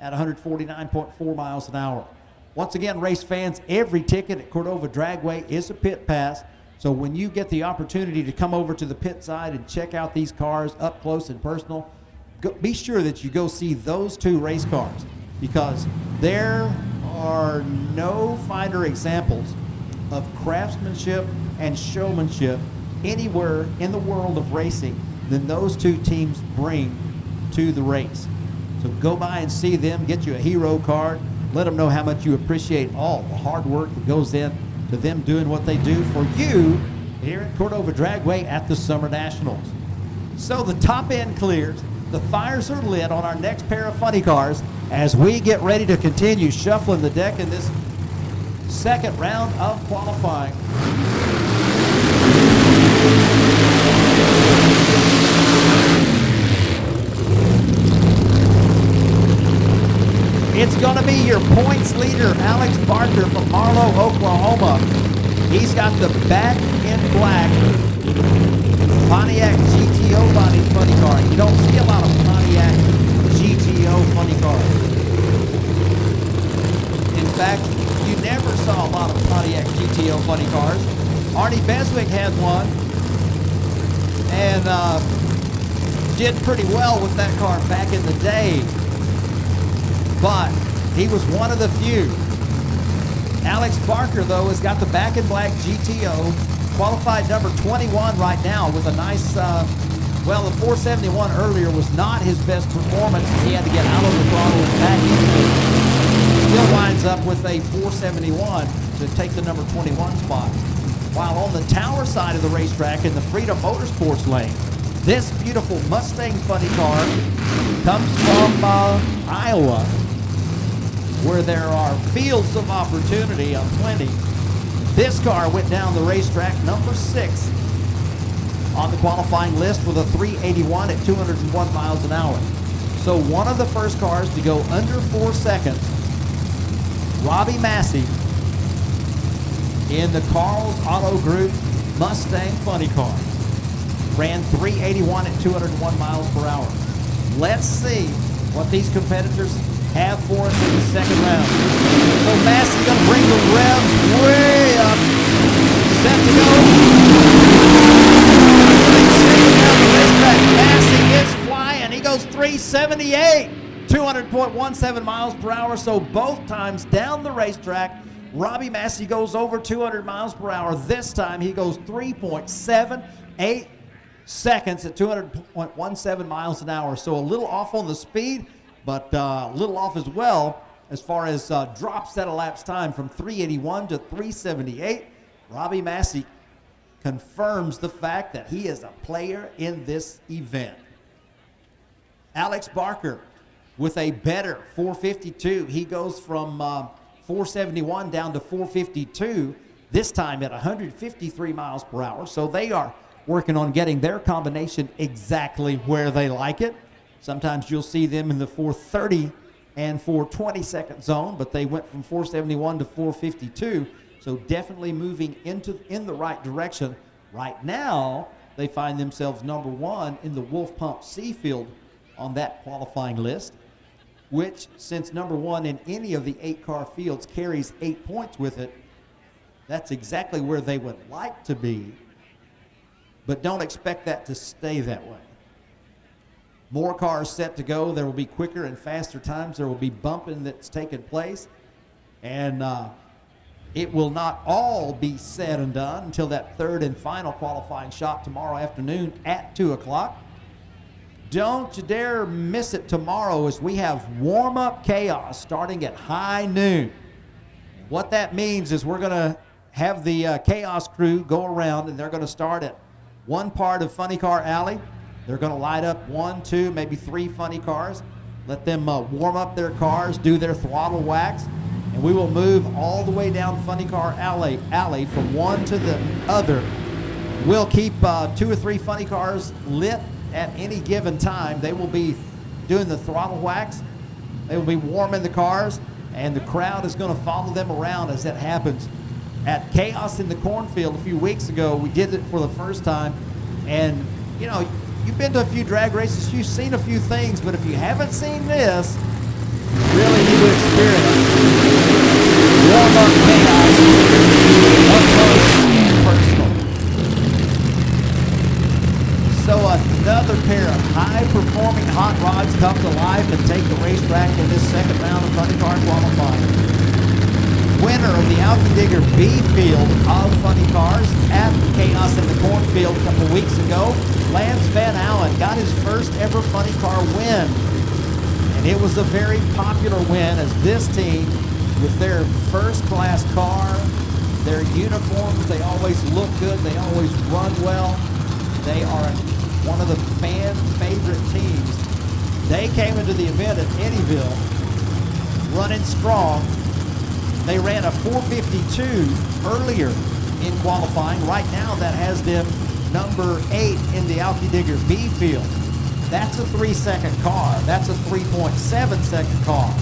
at 149.4 miles an hour. Once again, race fans, every ticket at Cordova Dragway is a pit pass. So when you get the opportunity to come over to the pit side and check out these cars up close and personal, be sure that you go see those two race cars, because there are no finer examples of craftsmanship and showmanship anywhere in the world of racing than those two teams bring to the race. So go by and see them, get you a hero card, let them know how much you appreciate all the hard work that goes in to them doing what they do for you here at Cordova Dragway at the Summer Nationals. So the top end clears, the fires are lit on our next pair of funny cars as we get ready to continue shuffling the deck in this second round of qualifying. It's going to be your points leader, Alex Barker from Marlow, Oklahoma. He's got the back in black Pontiac GTO body funny car. You don't see a lot of Pontiac GTO funny cars. In fact, you never saw a lot of Pontiac GTO funny cars. Arnie Beswick had one and did pretty well with that car back in the day. But he was one of the few. Alex Barker, though, has got the back in black GTO, qualified number 21 right now with a nice, well, the 471 earlier was not his best performance as he had to get out of the throttle and back into it. Still winds up with a 471 to take the number 21 spot. While on the tower side of the racetrack in the Freedom Motorsports lane, this beautiful Mustang funny car comes from Iowa, where there are fields of opportunity plenty. This car went down the racetrack number 6 on the qualifying list with a 381 at 201 miles an hour. So one of the first cars to go under 4 seconds, Robbie Massey in the Carl's Auto Group Mustang funny car, ran 381 at 201 miles per hour. Let's see what these competitors have for us in the second round. So Massey gonna bring the revs way up. Set to go. Massey is flying. He goes 378, 200.17 miles per hour. So both times down the racetrack, Robbie Massey goes over 200 miles per hour. This time he goes 3.78 seconds at 200.17 miles an hour. So a little off on the speed, but a little off as well as far as drops that elapsed time from 381 to 378. Robbie Massey confirms the fact that he is a player in this event. Alex Barker with a better 452. He goes from 471 down to 452, this time at 153 miles per hour. So they are working on getting their combination exactly where they like it. Sometimes you'll see them in the 430 and 420 second zone, but they went from 471 to 452. So definitely moving in the right direction. Right now, they find themselves number 1 in the Wolf Pump C field on that qualifying list, which, since number 1 in any of the 8-car fields carries 8 points with it, that's exactly where they would like to be, but don't expect that to stay that way. More cars set to go. There will be quicker and faster times. There will be bumping that's taking place, and it will not all be said and done until that 3rd and final qualifying shot tomorrow afternoon at 2 o'clock. Don't you dare miss it tomorrow, as we have warm-up chaos starting at high noon. What that means is we're going to have the chaos crew go around, and they're going to start at one part of Funny Car Alley. They're going to light up 1, 2, maybe 3 funny cars, let them warm up their cars, do their throttle wax, and we will move all the way down Funny Car Alley from one to the other. We'll keep 2 or 3 funny cars lit at any given time. They will be doing the throttle wax. They will be warming the cars, and the crowd is going to follow them around as that happens. At Chaos in the Cornfield a few weeks ago, we did it for the first time, and you know, you've been to a few drag races, you've seen a few things, but if you haven't seen this, you really need to experience warm-up chaos up close and personal. So another pair of high-performing hot rods come to life and take the racetrack in this second round of Funny Car qualifying. Winner of the Alky Digger B field of Funny Cars at Chaos in the Cornfield a couple weeks ago, Lance Van Allen got his first ever Funny Car win. And it was a very popular win, as this team, with their first-class car, their uniforms, they always look good, they always run well. They are one of the fan favorite teams. They came into the event at Eddyville running strong. They ran a 452 earlier in qualifying. Right now that has them number 8 in the Alky Digger B field. That's a 3-second car. That's a 3.7-second car.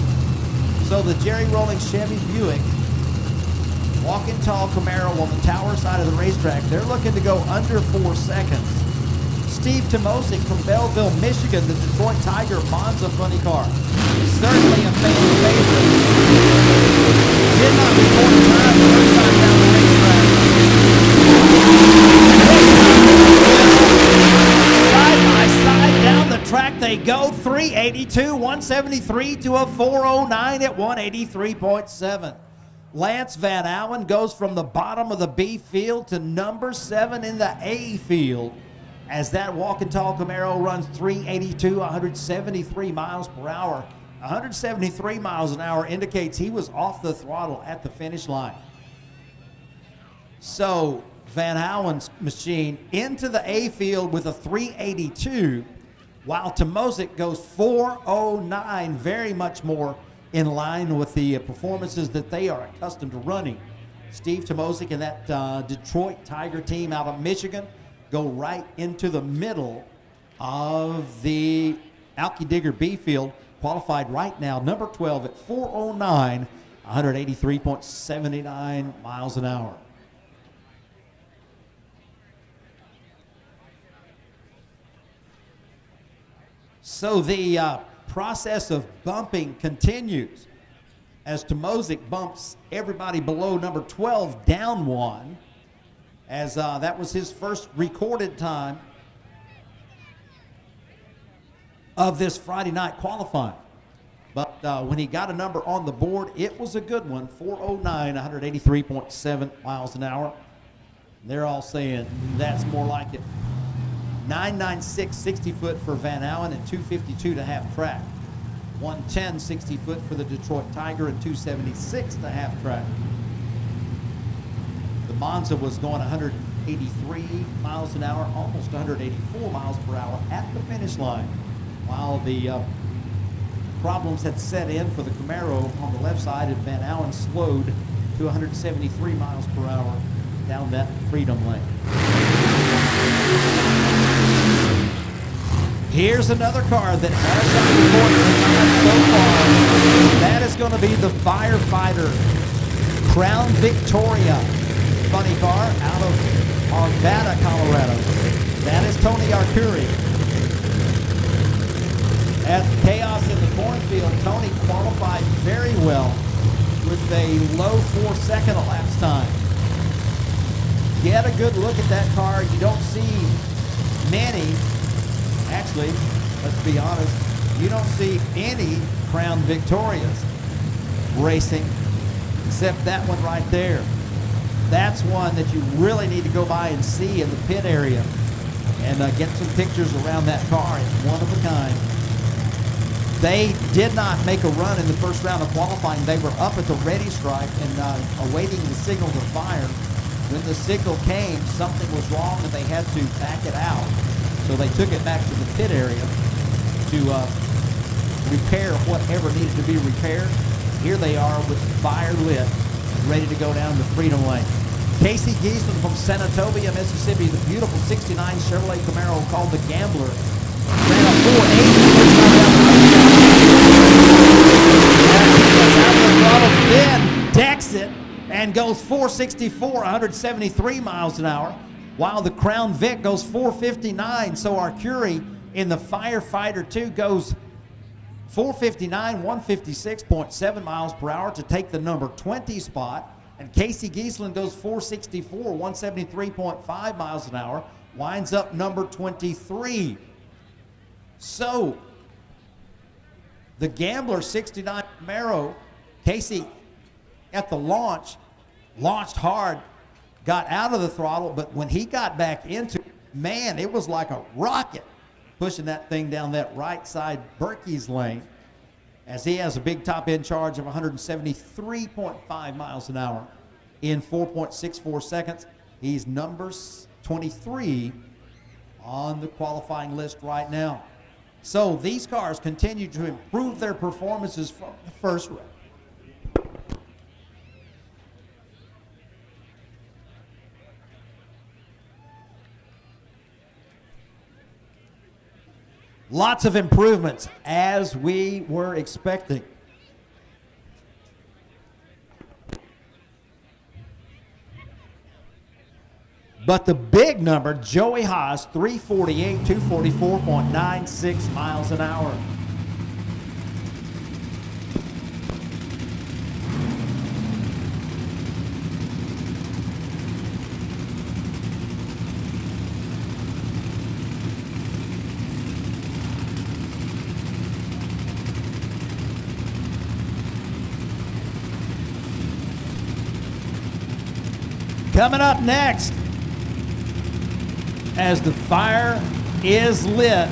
So the Jerry Rolling Chevy Buick, walking tall Camaro on the tower side of the racetrack, they're looking to go under 4 seconds. Steve Tomosek from Belleville, Michigan, the Detroit Tiger Monza funny car. Certainly a fan favorite. Did not record time the first time down the racetrack. Side by side down the track they go. 382, 173 to a 409 at 183.7. Lance Van Allen goes from the bottom of the B field to number 7 in the A field, as that walking tall Camaro runs 382, 173 miles per hour. 173 miles an hour indicates he was off the throttle at the finish line. So Van Allen's machine into the A field with a 382, while Tomosek goes 409, very much more in line with the performances that they are accustomed to running. Steve Tomosek and that Detroit Tiger team out of Michigan go right into the middle of the Alky Digger B field, qualified right now, number 12 at 409, 183.79 miles an hour. So the process of bumping continues as Tomosek bumps everybody below number 12 down 1, as that was his first recorded time of this Friday night qualifying. But when he got a number on the board, it was a good one, 409, 183.7 miles an hour. They're all saying that's more like it. 996 60 foot for Van Allen and 252 to half track. 110 60 foot for the Detroit Tiger and 276 to half track. The Monza was going 183 miles an hour, almost 184 miles per hour at the finish line, while the problems had set in for the Camaro on the left side, and Van Allen slowed to 173 miles per hour down that freedom lane. Here's another car that has gotten so far. That is going to be the Firefighter Crown Victoria funny car out of Arvada, Colorado. That is Tony Arcuri. At Chaos in the Cornfield, Tony qualified very well with a low 4-second elapsed time. Get a good look at that car. You don't see many, actually, let's be honest, you don't see any Crown Victorias racing except that one right there. That's one that you really need to go by and see in the pit area and get some pictures around that car. It's one of a kind. They did not make a run in the first round of qualifying. They were up at the ready stripe and awaiting the signal to fire. When the signal came, something was wrong and they had to back it out. So they took it back to the pit area to repair whatever needed to be repaired. Here they are with the fire lit, ready to go down the Freedom Lane. Casey Geesland from Senatobia, Mississippi, the beautiful 69 Chevrolet Camaro called the Gambler. Ran a 480. Then decks it and goes 464, 173 miles an hour, while the Crown Vic goes 459. So Arcuri in the Firefighter 2 goes 459, 156.7 miles per hour to take the number 20 spot. And Casey Geesland goes 464, 173.5 miles an hour, winds up number 23. So the Gambler 69 Camaro, Casey at the launch, launched hard, got out of the throttle, but when he got back into it, man, it was like a rocket pushing that thing down that right side Berkey's lane, as he has a big top end charge of 173.5 miles an hour in 4.64 seconds. He's number 23 on the qualifying list right now. So these cars continue to improve their performances from the first round. Lots of improvements, as we were expecting. But the big number, Joey Haas, 348, 244.96 miles an hour. Coming up next, as the fire is lit,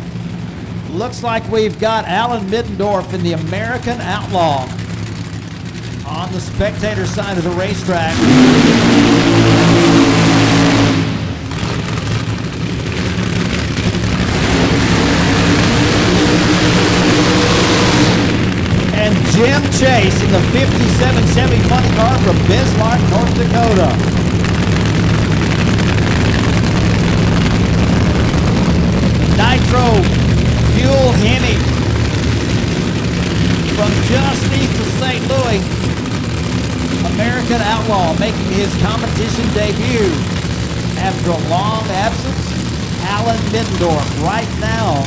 looks like we've got Alan Middendorf in the American Outlaw on the spectator side of the racetrack. And Jim Chase in the 57 Chevy Funny Car from Bismarck, North Dakota. Nitro Fuel Hemi from just east of St. Louis. American Outlaw making his competition debut after a long absence. Alan Middendorf right now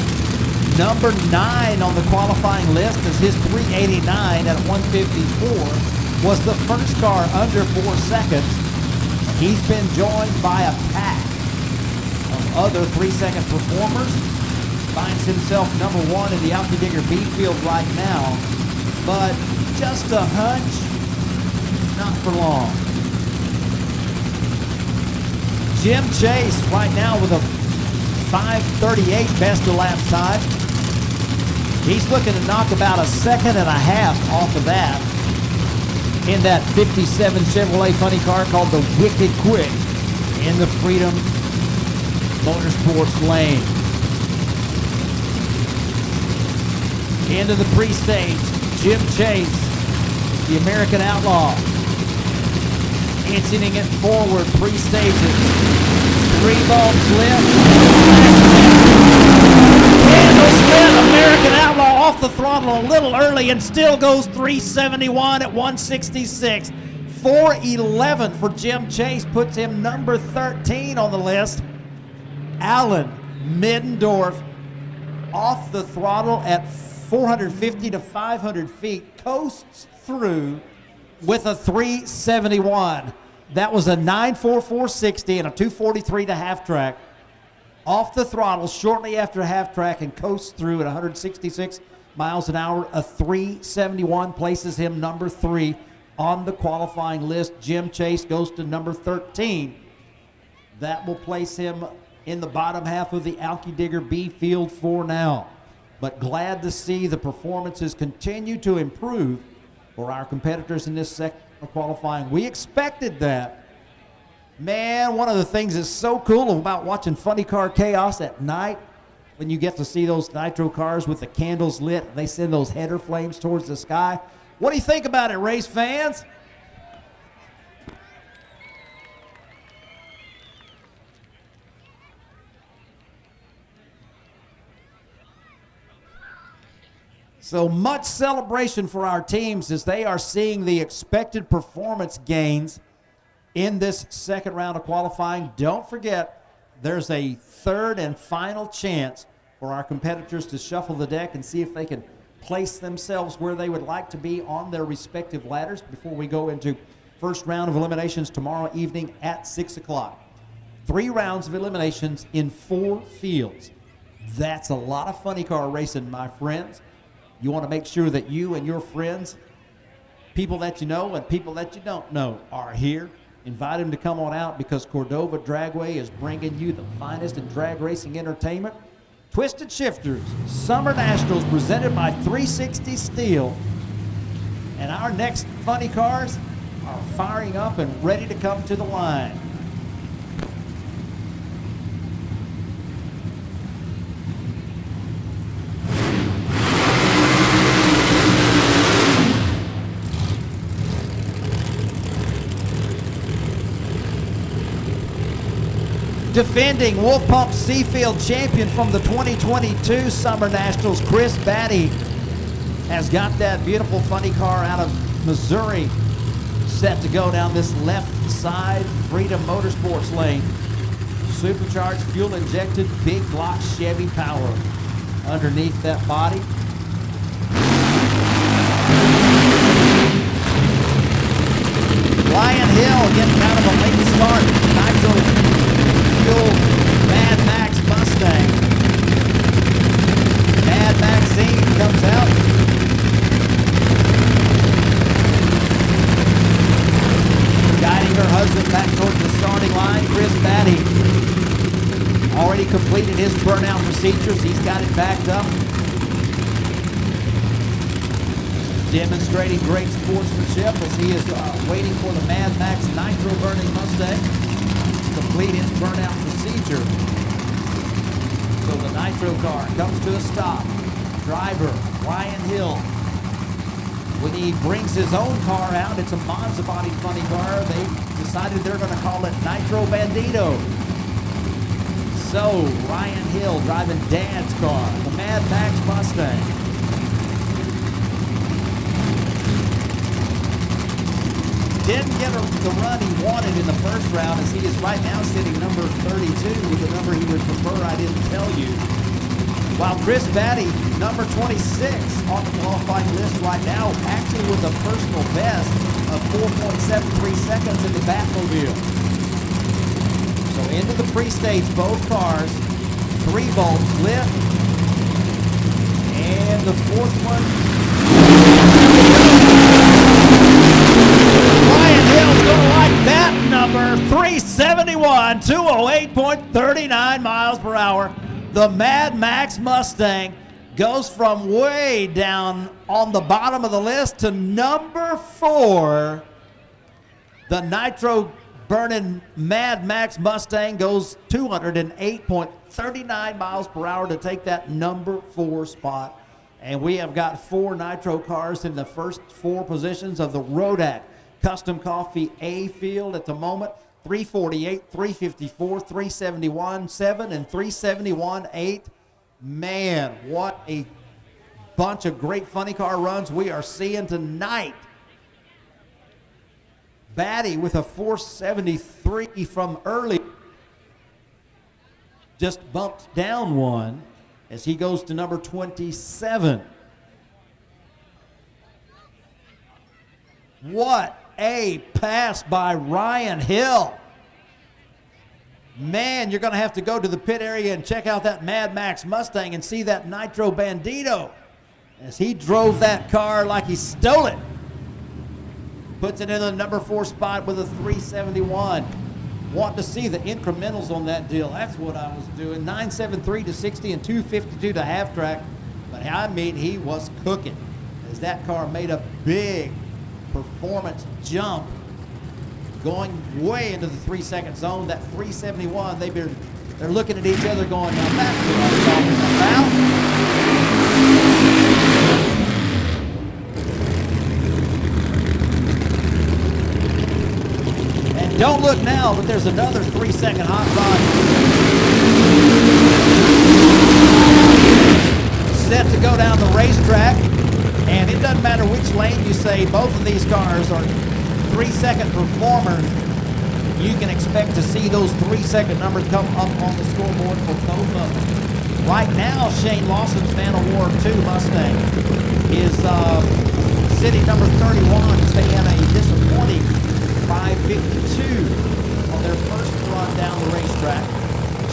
number 9 on the qualifying list, as his 389 at 154 was the first car under 4 seconds. He's been joined by a pack of other 3-second performers. Finds himself number 1 in the Alky Digger B field right now, but just a hunch, not for long. Jim Chase right now with a 5:38 best elapsed time. He's looking to knock about 1.5 seconds off of that in that 57 Chevrolet Funny Car called the Wicked Quick in the Freedom Motorsports lane. Into the pre-stage, Jim Chase, the American Outlaw, inching it forward, pre-stages. 3 bulbs lit. And American Outlaw off the throttle a little early and still goes 371 at 166. 411 for Jim Chase puts him number 13 on the list. Alan Middendorf off the throttle at 450 to 500 feet, coasts through with a 371. That was a 9.4460 and a 243 to half track. Off the throttle shortly after half track and coasts through at 166 miles an hour. A 371 places him number 3 on the qualifying list. Jim Chase goes to number 13. That will place him in the bottom half of the Alki Digger B field for now. But glad to see the performances continue to improve for our competitors in this second of qualifying. We expected that. Man, one of the things that's so cool about watching Funny Car Chaos at night, when you get to see those Nitro cars with the candles lit, they send those header flames towards the sky. What do you think about it, race fans? So much celebration for our teams as they are seeing the expected performance gains in this second round of qualifying. Don't forget, there's a third and final chance for our competitors to shuffle the deck and see if they can place themselves where they would like to be on their respective ladders before we go into first round of eliminations tomorrow evening at 6 o'clock. 3 rounds of eliminations in 4 fields. That's a lot of funny car racing, my friends. You want to make sure that you and your friends, people that you know and people that you don't know, are here. Invite them to come on out because Cordova Dragway is bringing you the finest in drag racing entertainment. Twisted Shifters Summer Nationals presented by 360 Steel. And our next funny cars are firing up and ready to come to the line. Defending Wolf Pump Seafield champion from the 2022 Summer Nationals, Chris Batty, has got that beautiful funny car out of Missouri set to go down this left side Freedom Motorsports lane. Supercharged, fuel injected, big block Chevy power underneath that body. Ryan Hill getting out of a late start. Nitro Mad Max Mustang. Mad Maxine comes out. Guiding her husband back towards the starting line, Chris Batty. Already completed his burnout procedures. He's got it backed up. Demonstrating great sportsmanship as he is waiting for the Mad Max Nitro burning Mustang complete its burnout procedure. So the Nitro car comes to a stop. Driver, Ryan Hill. When he brings his own car out, it's a Monza-bodied funny car. They decided they're going to call it Nitro Bandito. So Ryan Hill driving Dad's car, the Mad Max Mustang. Didn't get the run he wanted in the first round as he is right now sitting number 32 with a number he would prefer I didn't tell you. While Chris Batty, number 26 on the qualifying list right now, actually with a personal best of 4.73 seconds in the Batmobile. So into the pre-stage, both cars, 3 bulbs lit, and the fourth one. Hill's gonna like that number, 371, 208.39 miles per hour. The Mad Max Mustang goes from way down on the bottom of the list to number 4. The Nitro burning Mad Max Mustang goes 208.39 miles per hour to take that number 4 spot. And we have got 4 Nitro cars in the first 4 positions of the Rodak Custom Coffee A field at the moment. 348, 354, 371, 7, and 371, 8. Man, what a bunch of great funny car runs we are seeing tonight. Batty with a 473 from early. Just bumped down one as he goes to number 27. What a pass by Ryan Hill. Man, you're going to have to go to the pit area and check out that Mad Max Mustang and see that Nitro Bandito as he drove that car like he stole it. Puts it in the number 4 spot with a 371. Want to see the incrementals on that deal. That's what I was doing. 973 to 60 and 252 to half track. But I mean, he was cooking as that car made a big performance jump going way into the 3-second zone. That 371, they're looking at each other going, now that's what I'm talking about. And don't look now, but there's another 3-second hot rod set to go down the racetrack. And it doesn't matter which lane you say, both of these cars are 3-second performers. You can expect to see those 3-second numbers come up on the scoreboard for both of them. Right now, Shane Lawson's Man of War 2 Mustang is sitting number 31 as they had a disappointing 552 on their first run down the racetrack.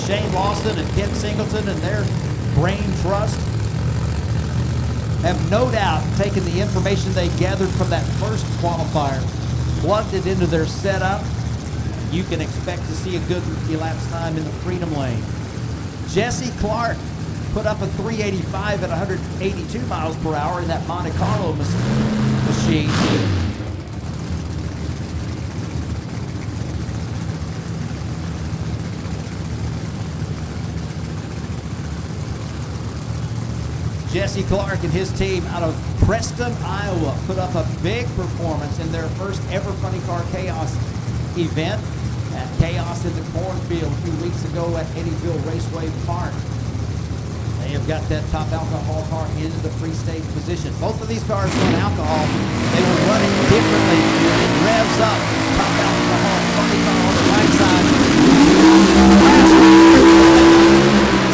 Shane Lawson and Ken Singleton and their brain trust have no doubt taken the information they gathered from that first qualifier, plugged it into their setup. You can expect to see a good elapsed time in the Freedom Lane. Jesse Clark put up a 385 at 182 miles per hour in that Monte Carlo machine. Jesse Clark and his team out of Preston, Iowa, put up a big performance in their first ever Funny Car Chaos event at Chaos in the Cornfield a few weeks ago at Eddyville Raceway Park. They have got that top alcohol car into the pre-stage position. Both of these cars run alcohol. They will run it differently. It revs up. Top alcohol Funny car on the right side.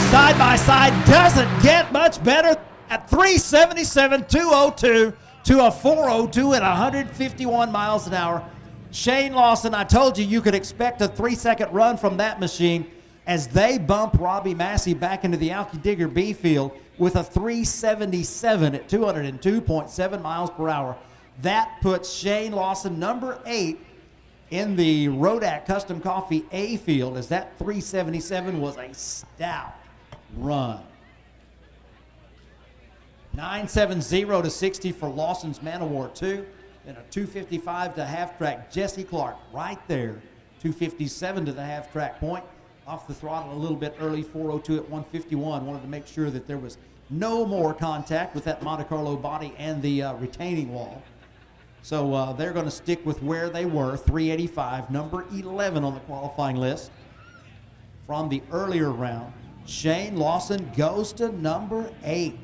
Side by side doesn't get much better. At 377, 202 to a 402 at 151 miles an hour. Shane Lawson, I told you you could expect a 3-second run from that machine as they bump Robbie Massey back into the Alky Digger B field with a 377 at 202.7 miles per hour. That puts Shane Lawson number 8 in the Rodak Custom Coffee A field as that 377 was a stout run. 970 to 60 for Lawson's Man of War 2. Then a 255 to half track. Jesse Clark right there. 257 to the half track point. Off the throttle a little bit early. 402 at 151. Wanted to make sure that there was no more contact with that Monte Carlo body and the retaining wall. So they're going to stick with where they were. 385, number 11 on the qualifying list from the earlier round. Shane Lawson goes to number 8.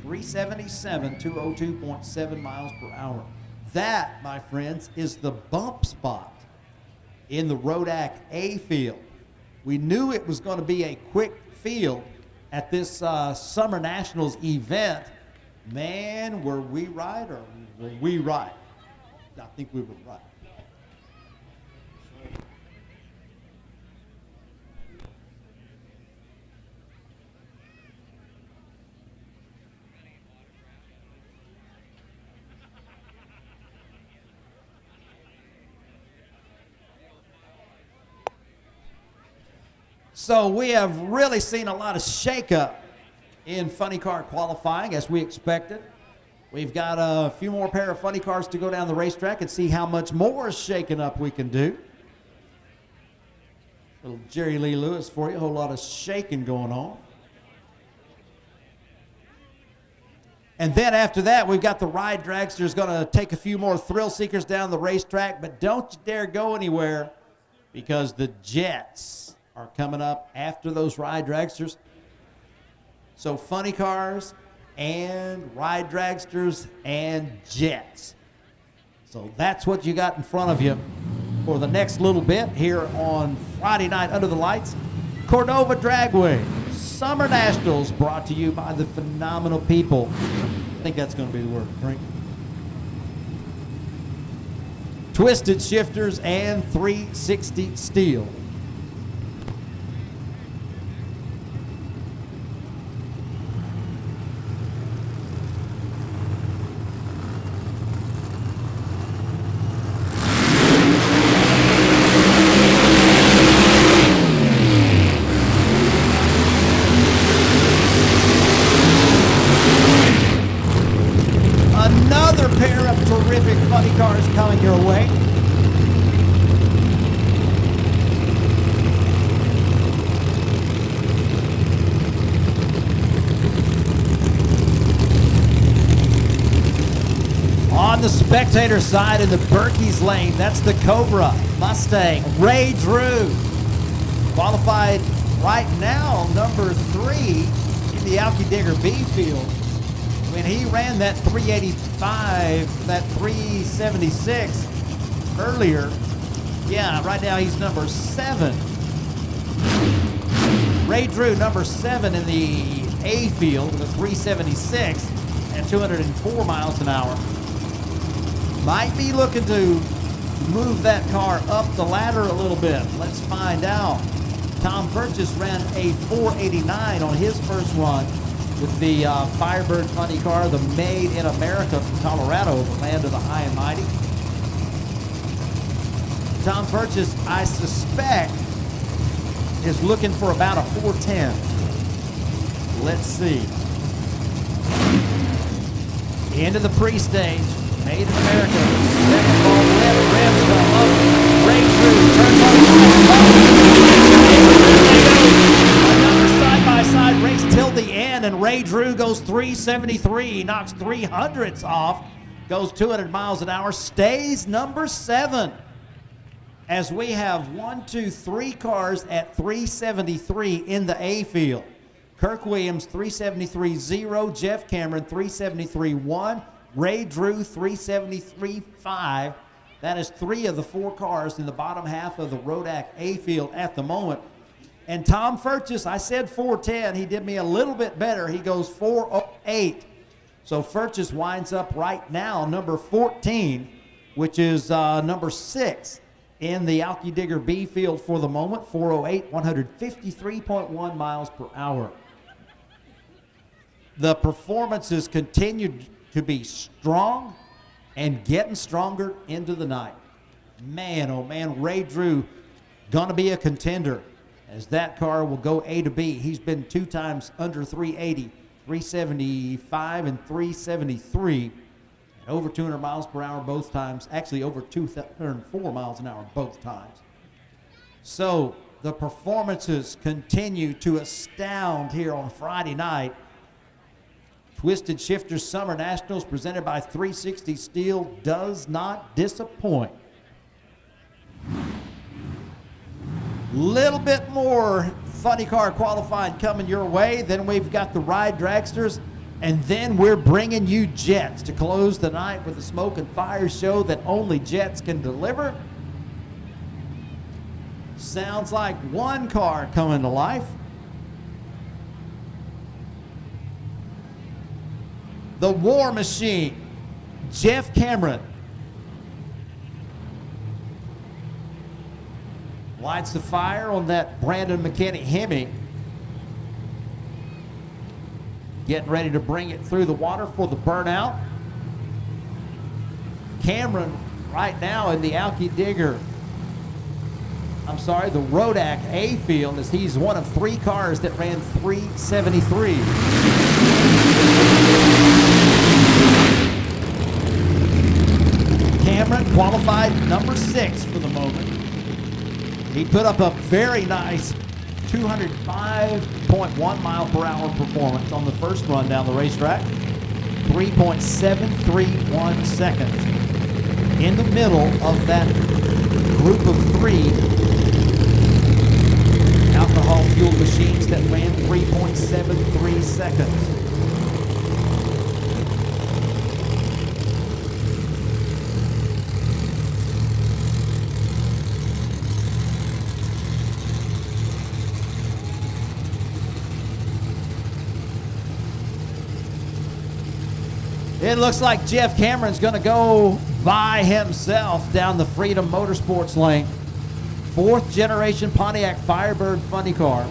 377, 202.7 miles per hour. That, my friends, is the bump spot in the Rodak A field. We knew it was going to be a quick field at this Summer Nationals event. Man, were we right or were we right? I think we were right. So we have really seen a lot of shakeup in funny car qualifying as we expected. We've got a few more pair of funny cars to go down the racetrack and see how much more shaking up we can do. Little Jerry Lee Lewis for you, a whole lot of shaking going on. And then after that, we've got the Ride Dragsters going to take a few more thrill seekers down the racetrack, but don't you dare go anywhere because the Jets are coming up after those Ride Dragsters. So funny cars and ride dragsters and jets. So that's what you got in front of you for the next little bit here on Friday night under the lights. Cordova Dragway Summer Nationals brought to you by the phenomenal people. I think that's going to be the word. Drink. Twisted Shifters and 360 Steel. Another pair of terrific funny cars coming your way. On the spectator side in the Berkey's lane, that's the Cobra Mustang. Ray Drew, qualified right now, number 3 in the Alki Digger B field. When he ran that 385, that 376 earlier, yeah, right now he's number 7. Ray Drew, number 7 in the A field with a 376 and 204 miles an hour. Might be looking to move that car up the ladder a little bit. Let's find out. Tom Purchase ran a 489 on his first run with the Firebird funny car, the Made in America from Colorado, the land of the high and mighty. Tom Purchase, I suspect, is looking for about a 410. Let's see. Into the pre-stage. Made in America. Second ball left. Revs come up. Ray Drew turns on the second ball. Another side-by-side race till the end, and Ray Drew goes 373. He knocks 300s off. Goes 200 miles an hour. Stays number 7. As we have 3 cars at 373 in the A field. Kirk Williams 373.0. Jeff Cameron 373.1. Ray Drew 373.5. That is 3 of the 4 cars in the bottom half of the Rodak A field at the moment. And Tom Purchase, I said 410. He did me a little bit better. He goes 408. So Purchase winds up right now number 14, which is number 6 in the Alki Digger B field for the moment. 408, 153.1 miles per hour. The performances continued to be strong and getting stronger into the night. Man, oh man, Ray Drew gonna be a contender as that car will go A to B. He's been 2 times under 380, 375 and 373, and over 200 miles per hour both times, actually over 204 miles an hour both times. So the performances continue to astound here on Friday night. Twisted Shifters Summer Nationals presented by 360 Steel does not disappoint. Little bit more funny car qualifying coming your way. Then we've got the ride dragsters, and then we're bringing you jets to close the night with a smoke and fire show that only jets can deliver. Sounds like one car coming to life. The War Machine, Jeff Cameron. Lights the fire on that Brandon McKinney Hemi. Getting ready to bring it through the water for the burnout. Cameron right now in the Alki Digger, the Rodak A field, as he's one of 3 cars that ran 373. Cameron qualified number 6 for the moment. He put up a very nice 205.1 mile per hour performance on the first run down the racetrack. 3.731 seconds. In the middle of that group of 3 out the alcohol-fueled machines that ran 3.73 seconds. It looks like Jeff Cameron's going to go by himself down the Freedom Motorsports lane. 4th generation Pontiac Firebird funny car.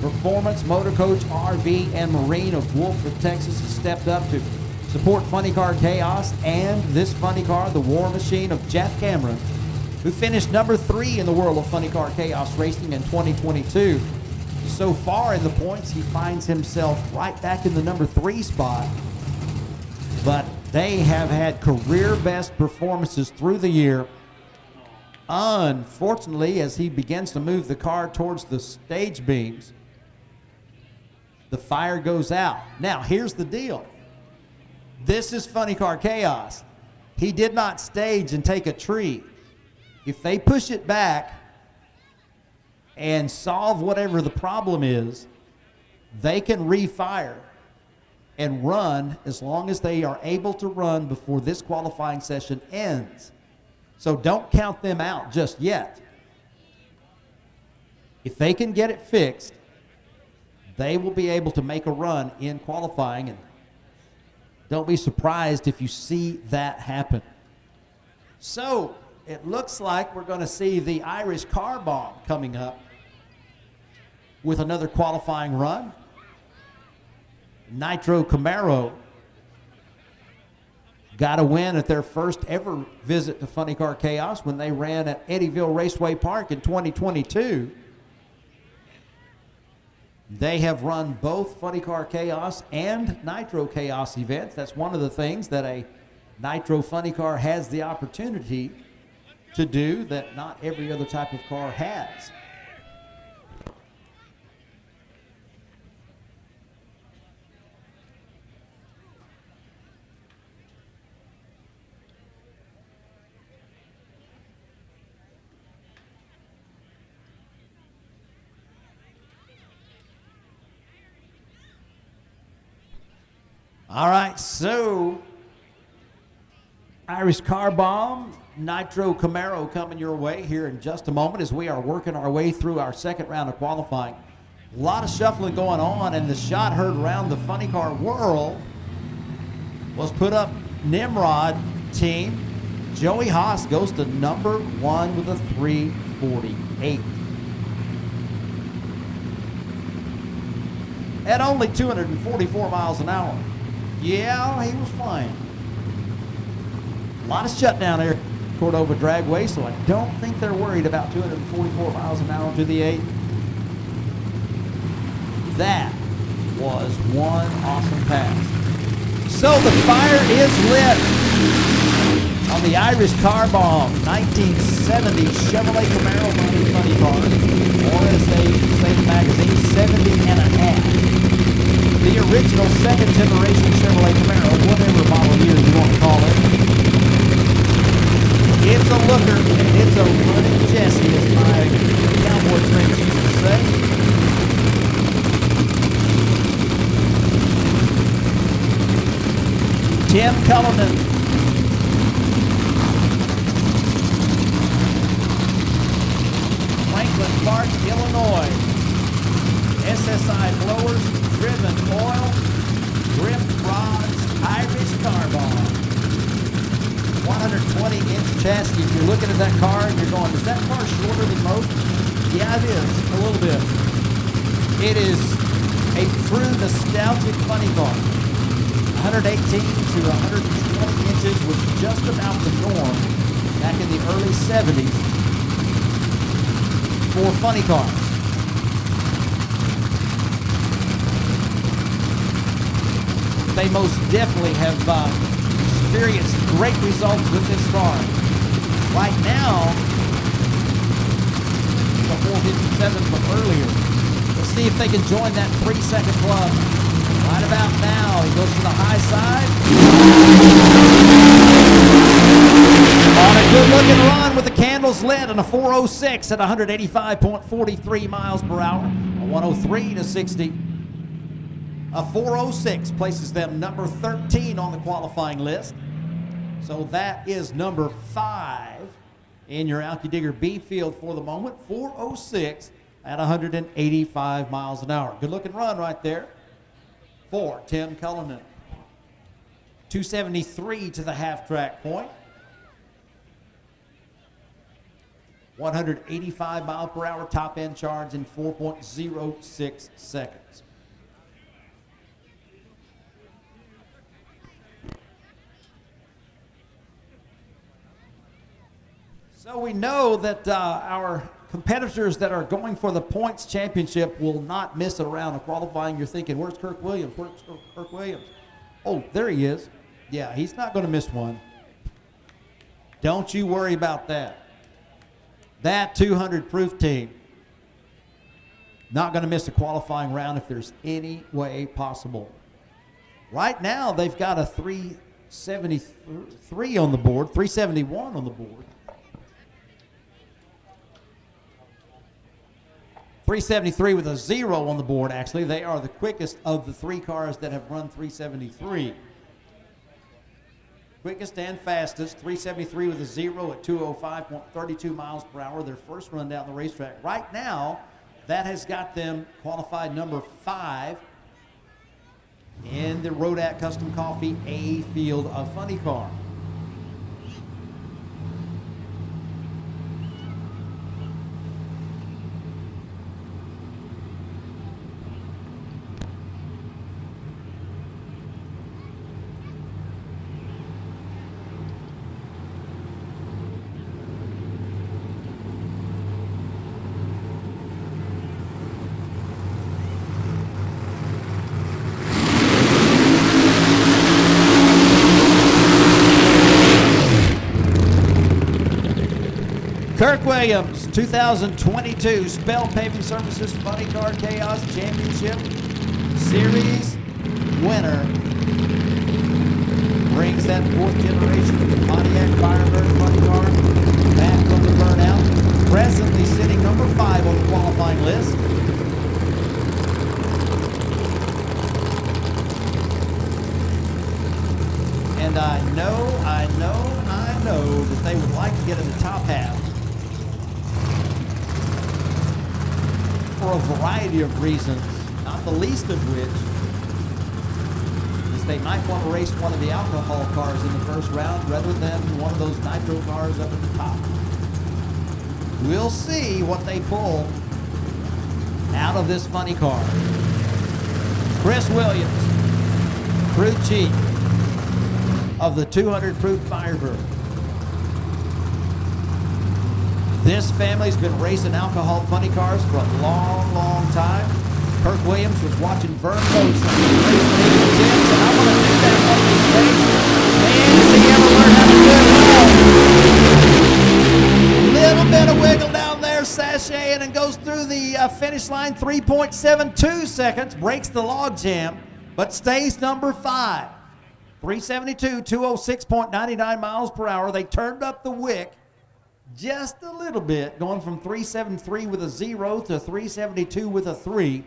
Performance Motor Coach RV and Marine of Wolford, Texas has stepped up to support Funny Car Chaos and this funny car, the War Machine of Jeff Cameron, who finished number 3 in the world of Funny Car Chaos racing in 2022. So far in the points, he finds himself right back in the number 3 spot. But they have had career best performances through the year. Unfortunately, as he begins to move the car towards the stage beams, the fire goes out. Now, here's the deal. This is Funny Car Chaos. He did not stage and take a tree. If they push it back and solve whatever the problem is, they can refire and run as long as they are able to run before this qualifying session ends. So don't count them out just yet. If they can get it fixed, they will be able to make a run in qualifying, and don't be surprised if you see that happen. So it looks like we're going to see the Irish Car Bomb coming up with another qualifying run. Nitro Camaro got a win at their first ever visit to Funny Car Chaos when they ran at Eddyville Raceway Park in 2022. They have run both Funny Car Chaos and Nitro Chaos events. That's one of the things that a Nitro Funny Car has the opportunity to do that not every other type of car has. All right, so Irish Car Bomb, Nitro Camaro coming your way here in just a moment as we are working our way through our second round of qualifying. A lot of shuffling going on, and the shot heard around the funny car world was put up Nimrod team. Joey Haas goes to number 1 with a 3:48. At only 244 miles an hour. Yeah, he was flying. A lot of shutdown there at Cordova Dragway, so I don't think they're worried about 244 miles an hour to the 8. That was one awesome pass. So the fire is lit on the Irish Car Bomb 1970 Chevrolet Camaro funny car, or as they say in the magazine, 70 and a half. The original second generation Chevrolet Camaro, whatever model year you want to call it. It's a looker, and it's a running Jesse, as my cowboy friends used to say. Tim Cullinan. Franklin Park, Illinois. SSI blowers, driven oil, grip rods, Irish Car Bomb. 120-inch chassis. If you're looking at that car and you're going, is that car shorter than most? Yeah, it is, a little bit. It is a true nostalgic funny car. 118 to 120 inches was just about the norm back in the early 70s for funny cars. They most definitely have experienced great results with this car. Right now, the 457 from earlier. Let's see if they can join that 3-second club. Right about now, he goes to the high side. On a good looking run with the candles led in a 4:06 at 185.43 miles per hour. A 103 to 60. A 4:06 places them number 13 on the qualifying list. So that is number 5 in your Alki Digger B field for the moment. 4:06 at 185 miles an hour. Good looking run right there for Tim Cullinan. 273 to the half track point. 185 mile per hour top end charge in 4.06 seconds. So we know that our competitors that are going for the points championship will not miss it around in qualifying. You're thinking, where's Kirk Williams? Where's Kirk Williams? Oh, there he is. Yeah, he's not going to miss one. Don't you worry about that. That 200 proof team, not going to miss a qualifying round if there's any way possible. Right now, they've got a 373 on the board, 371 on the board. 373 with a 0 on the board, actually. They are the quickest of the 3 cars that have run 373. Quickest and fastest, 373 with a 0 at 205.32 miles per hour, their first run down the racetrack. Right now, that has got them qualified number 5 in the Rodat Custom Coffee A field of funny car. Kirk Williams, 2022 Spell Paving Services Funny Car Chaos Championship Series winner. Brings that 4th generation Pontiac Firebird funny car back from the burnout. Presently sitting number 5 on the qualifying list. And I know that they would like to get in the top half for a variety of reasons, not the least of which is they might want to race one of the alcohol cars in the first round rather than one of those nitro cars up at the top. We'll see what they pull out of this funny car. Chris Williams, crew chief of the 200 proof Firebird. This family's been racing alcohol funny cars for a long, long time. Kirk Williams was watching Vern Mose race Naves Jets, and I want to do that one of these days. Man, does he ever learn how to do it? Little bit of wiggle down there, sashaying, and goes through the finish line 3.72 seconds, breaks the log jam, but stays number 5. 372, 206.99 miles per hour. They turned up the wick just a little bit, going from 373 with a 0 to 372 with a 3.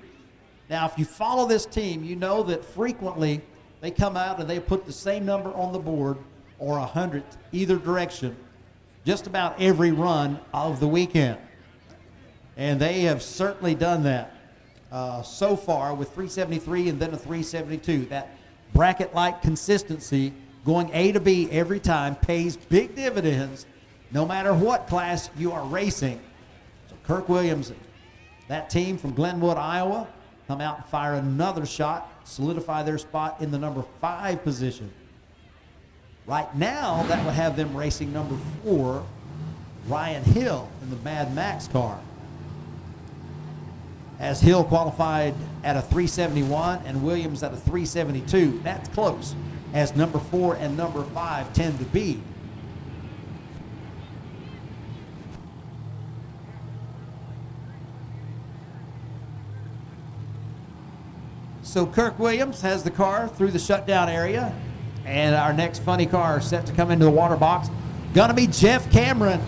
Now, if you follow this team, you know that frequently they come out and they put the same number on the board or 100 either direction just about every run of the weekend. And they have certainly done that so far with 373 and then a 372. That bracket-like consistency, going A to B every time, pays big dividends no matter what class you are racing. So Kirk Williams, that team from Glenwood, Iowa, come out and fire another shot, solidify their spot in the number 5 position. Right now, that would have them racing number 4, Ryan Hill in the Mad Max car. As Hill qualified at a 371 and Williams at a 372. That's close, as number 4 and number 5 tend to be. So Kirk Williams has the car through the shutdown area, and our next funny car set to come into the water box, gonna be Jeff Cameron.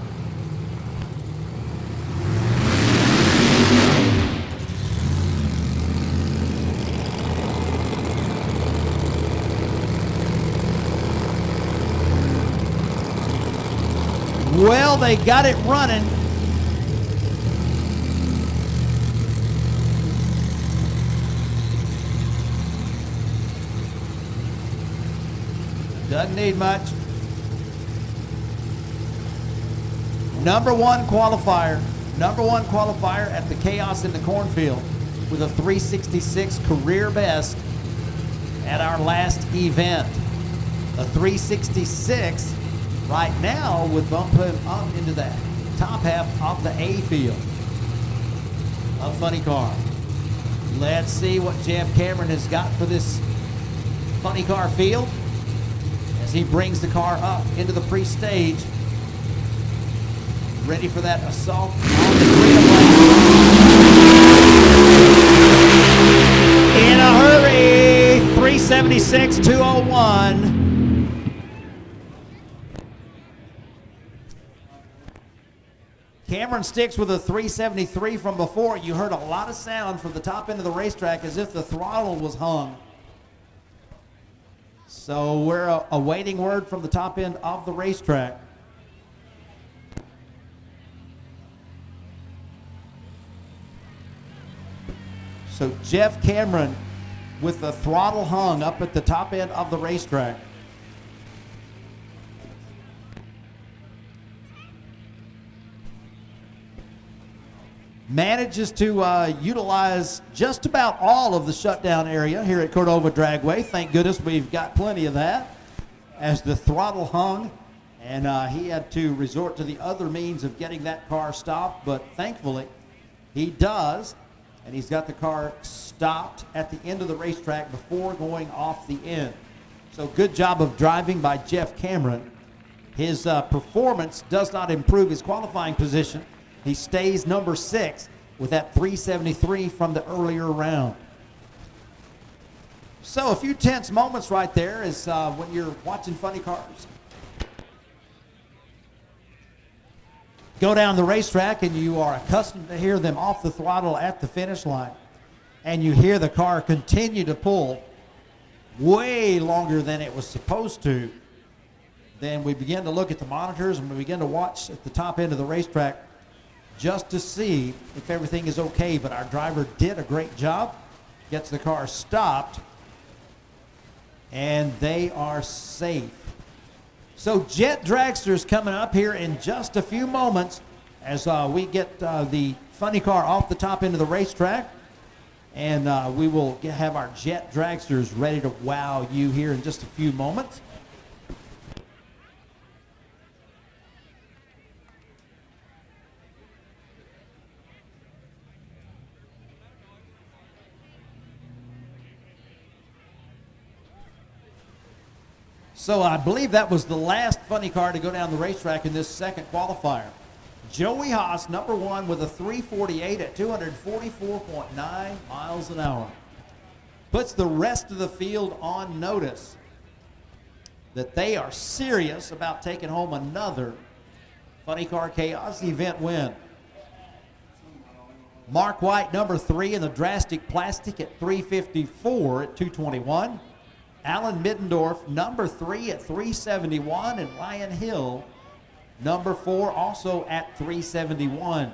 Well, they got it running. Doesn't need much. Number one qualifier at the Chaos in the Cornfield with a 366 career best at our last event. A 366 right now would bump him up into the top half of the A field of Funny Car. Let's see what Jeff Cameron has got for this Funny Car field as he brings the car up into the pre-stage. Ready for that assault on the freedom lane. In a hurry, 376, 201. Cameron sticks with a 373 from before. You heard a lot of sound from the top end of the racetrack as if the throttle was hung. So we're awaiting word from the top end of the racetrack. So Jeff Cameron with the throttle hung up at the top end of the racetrack. Manages to utilize just about all of the shutdown area here at Cordova Dragway. Thank goodness we've got plenty of that as the throttle hung, and he had to resort to the other means of getting that car stopped, but thankfully he does, and he's got the car stopped at the end of the racetrack before going off the end. So good job of driving by Jeff Cameron. His performance does not improve his qualifying position. He stays number 6 with that 373 from the earlier round. So a few tense moments right there is when you're watching Funny Cars go down the racetrack and you are accustomed to hear them off the throttle at the finish line, and you hear the car continue to pull way longer than it was supposed to. Then we begin to look at the monitors and we begin to watch at the top end of the racetrack just to see if everything is okay, but our driver did a great job, gets the car stopped, and they are safe. So Jet Dragster's coming up here in just a few moments as we get the Funny Car off the top end of the racetrack, and we will have our Jet Dragsters ready to wow you here in just a few moments. So I believe that was the last Funny Car to go down the racetrack in this second qualifier. Joey Haas, number 1 with a 348 at 244.9 miles an hour. Puts the rest of the field on notice that they are serious about taking home another Funny Car Chaos event win. Mark White, number 3 in the drastic plastic at 354 at 221. Alan Middendorf, number 3 at 371, and Ryan Hill, number 4, also at 371.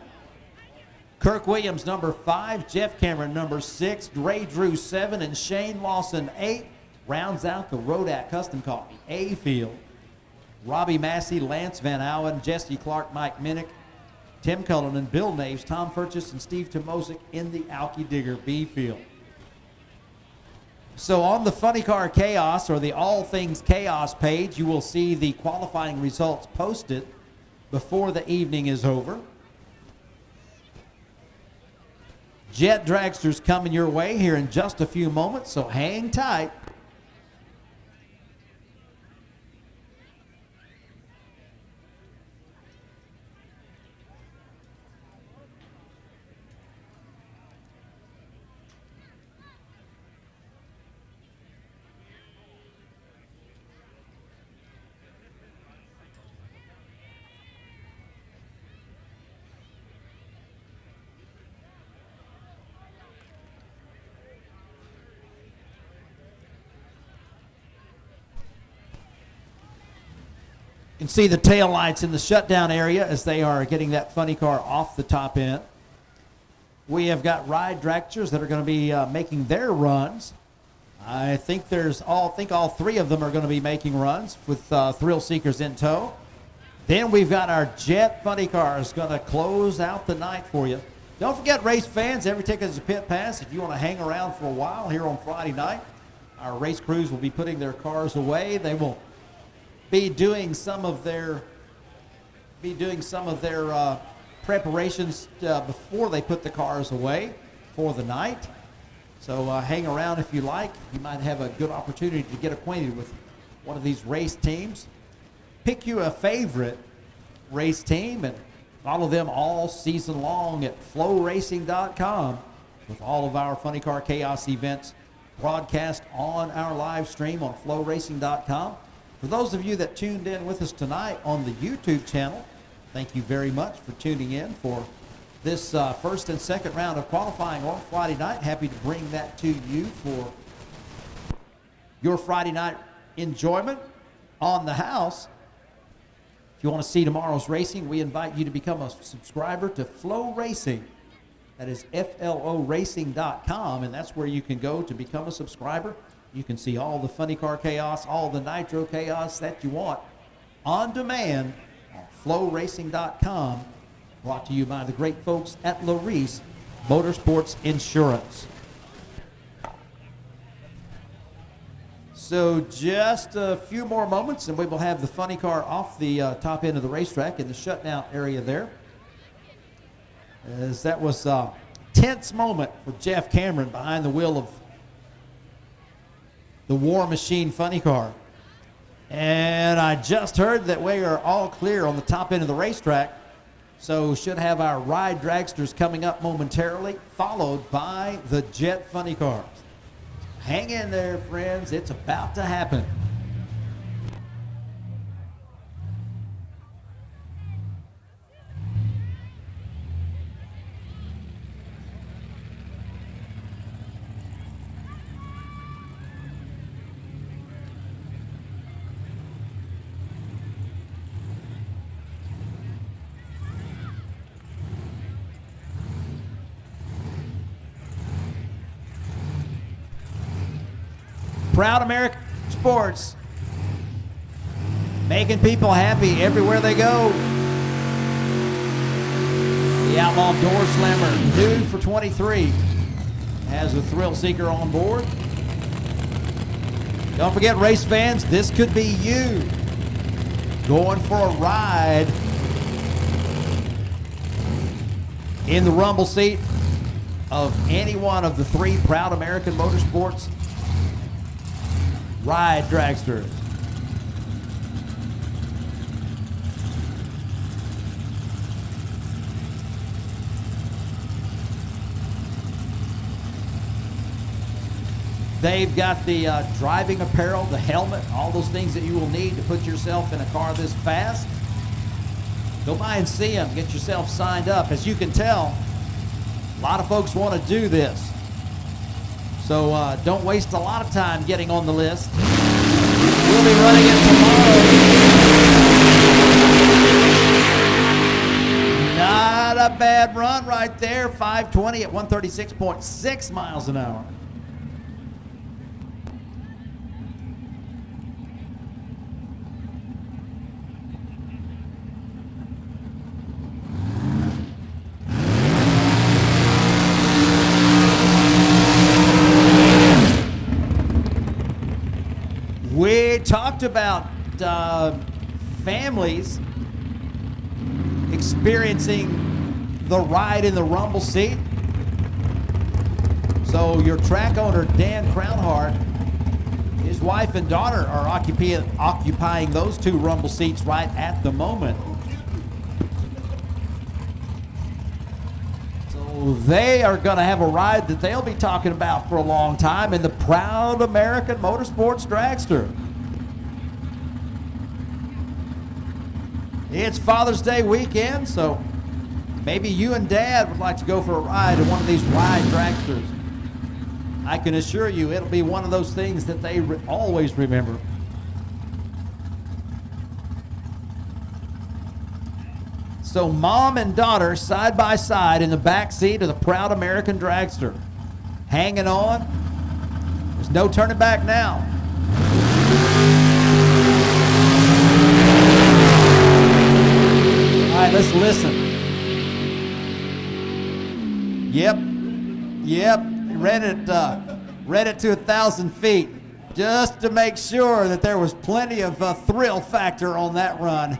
Kirk Williams, number 5, Jeff Cameron, number 6, Dre Drew, 7, and Shane Lawson, 8, rounds out the Rodat Custom Coffee A field. Robbie Massey, Lance Van Owen, Jesse Clark, Mike Minnick, Tim Cullen, and Bill Naves, Tom Furchess, and Steve Tomosek in the Alki Digger B field. So on the Funny Car Chaos, or the All Things Chaos page, you will see the qualifying results posted before the evening is over. Jet Dragster's coming your way here in just a few moments, so hang tight. You can see the tail lights in the shutdown area as they are getting that funny car off the top end. We have got ride dragsters that are going to be making their runs. I think all three of them are going to be making runs with thrill seekers in tow. Then we've got our jet funny cars going to close out the night for you. Don't forget, race fans, every ticket is a pit pass. If you want to hang around for a while here on Friday night, our race crews will be putting their cars away. They will be doing some of their preparations before they put the cars away for the night. So hang around if you like. You might have a good opportunity to get acquainted with one of these race teams. Pick you a favorite race team and follow them all season long at flowracing.com with all of our Funny Car Chaos events broadcast on our live stream on flowracing.com. For those of you that tuned in with us tonight on the YouTube channel, thank you very much for tuning in for this first and second round of qualifying on Friday night. Happy to bring that to you for your Friday night enjoyment on the house. If you want to see tomorrow's racing, we invite you to become a subscriber to Flow Racing. That is FLORacing.com, and that's where you can go to become a subscriber. You can see all the Funny Car Chaos, all the Nitro Chaos that you want on demand on FlowRacing.com. Brought to you by the great folks at Larice Motorsports Insurance. So just a few more moments and we will have the funny car off the top end of the racetrack in the shutdown area there. As that was a tense moment for Jeff Cameron behind the wheel of the War Machine funny car. And I just heard that we are all clear on the top end of the racetrack. So should have our ride dragsters coming up momentarily, followed by the jet funny cars. Hang in there, friends. It's about to happen. Proud American sports, making people happy everywhere they go. The Outlaw Door Slammer, new for 23, has a thrill seeker on board. Don't forget, race fans, this could be you going for a ride in the rumble seat of any one of the three Proud American Motorsports ride dragsters. They've got the driving apparel, the helmet, all those things that you will need to put yourself in a car this fast. Go by and see them. Get yourself signed up. As you can tell, a lot of folks want to do this. So don't waste a lot of time getting on the list. We'll be running it tomorrow. Not a bad run right there. 5:20 at 136.6 miles an hour. We talked about families experiencing the ride in the rumble seat. So your track owner, Dan Crownhart, his wife and daughter are occupying those two rumble seats right at the moment. So they are going to have a ride that they'll be talking about for a long time in the Proud American Motorsports Dragster. It's Father's Day weekend, so maybe you and Dad would like to go for a ride in one of these ride dragsters. I can assure you it'll be one of those things that they always remember. So mom and daughter side by side in the back seat of the proud American dragster. Hanging on. There's no turning back now. All right, let's listen. Yep. Read it to 1,000 feet just to make sure that there was plenty of thrill factor on that run.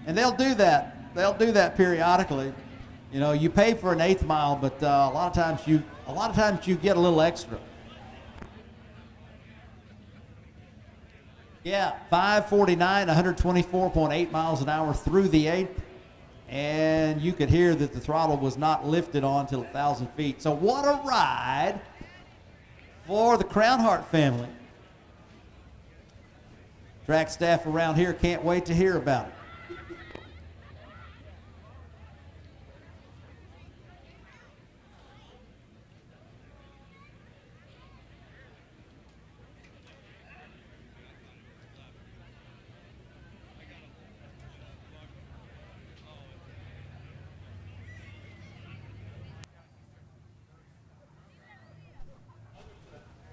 And they'll do that. They'll do that periodically. You know, you pay for an eighth mile, but a lot of times you get a little extra. Yeah, 5:49, 124.8 miles an hour through the eighth. And you could hear that the throttle was not lifted on until 1,000 feet. So what a ride for the Crown Heart family. Track staff around here can't wait to hear about it.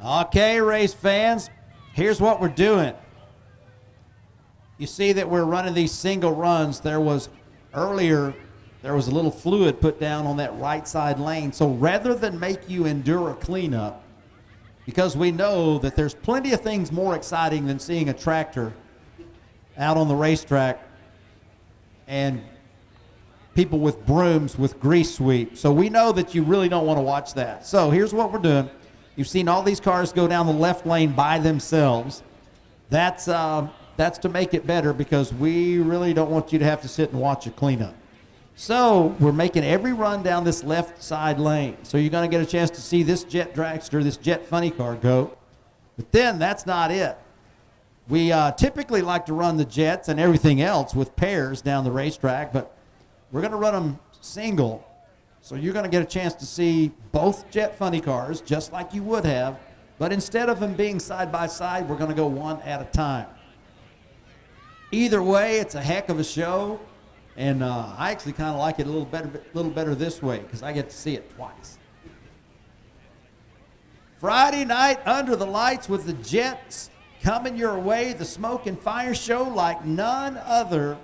Okay, race fans, here's what we're doing. You see that we're running these single runs. Earlier, there was a little fluid put down on that right side lane. So rather than make you endure a cleanup, because we know that there's plenty of things more exciting than seeing a tractor out on the racetrack and people with brooms with grease sweep. So we know that you really don't want to watch that. So here's what we're doing. You've seen all these cars go down the left lane by themselves. That's to make it better because we really don't want you to have to sit and watch a cleanup. So we're making every run down this left side lane. So you're going to get a chance to see this jet dragster, this jet funny car go. But then that's not it. We typically like to run the jets and everything else with pairs down the racetrack, but we're going to run them single. So you're going to get a chance to see both jet funny cars, just like you would have, but instead of them being side by side, we're going to go one at a time. Either way, it's a heck of a show, and I actually kind of like it a little better this way because I get to see it twice. Friday night under the lights with the Jets coming your way, the Smoke and Fire Show like none other.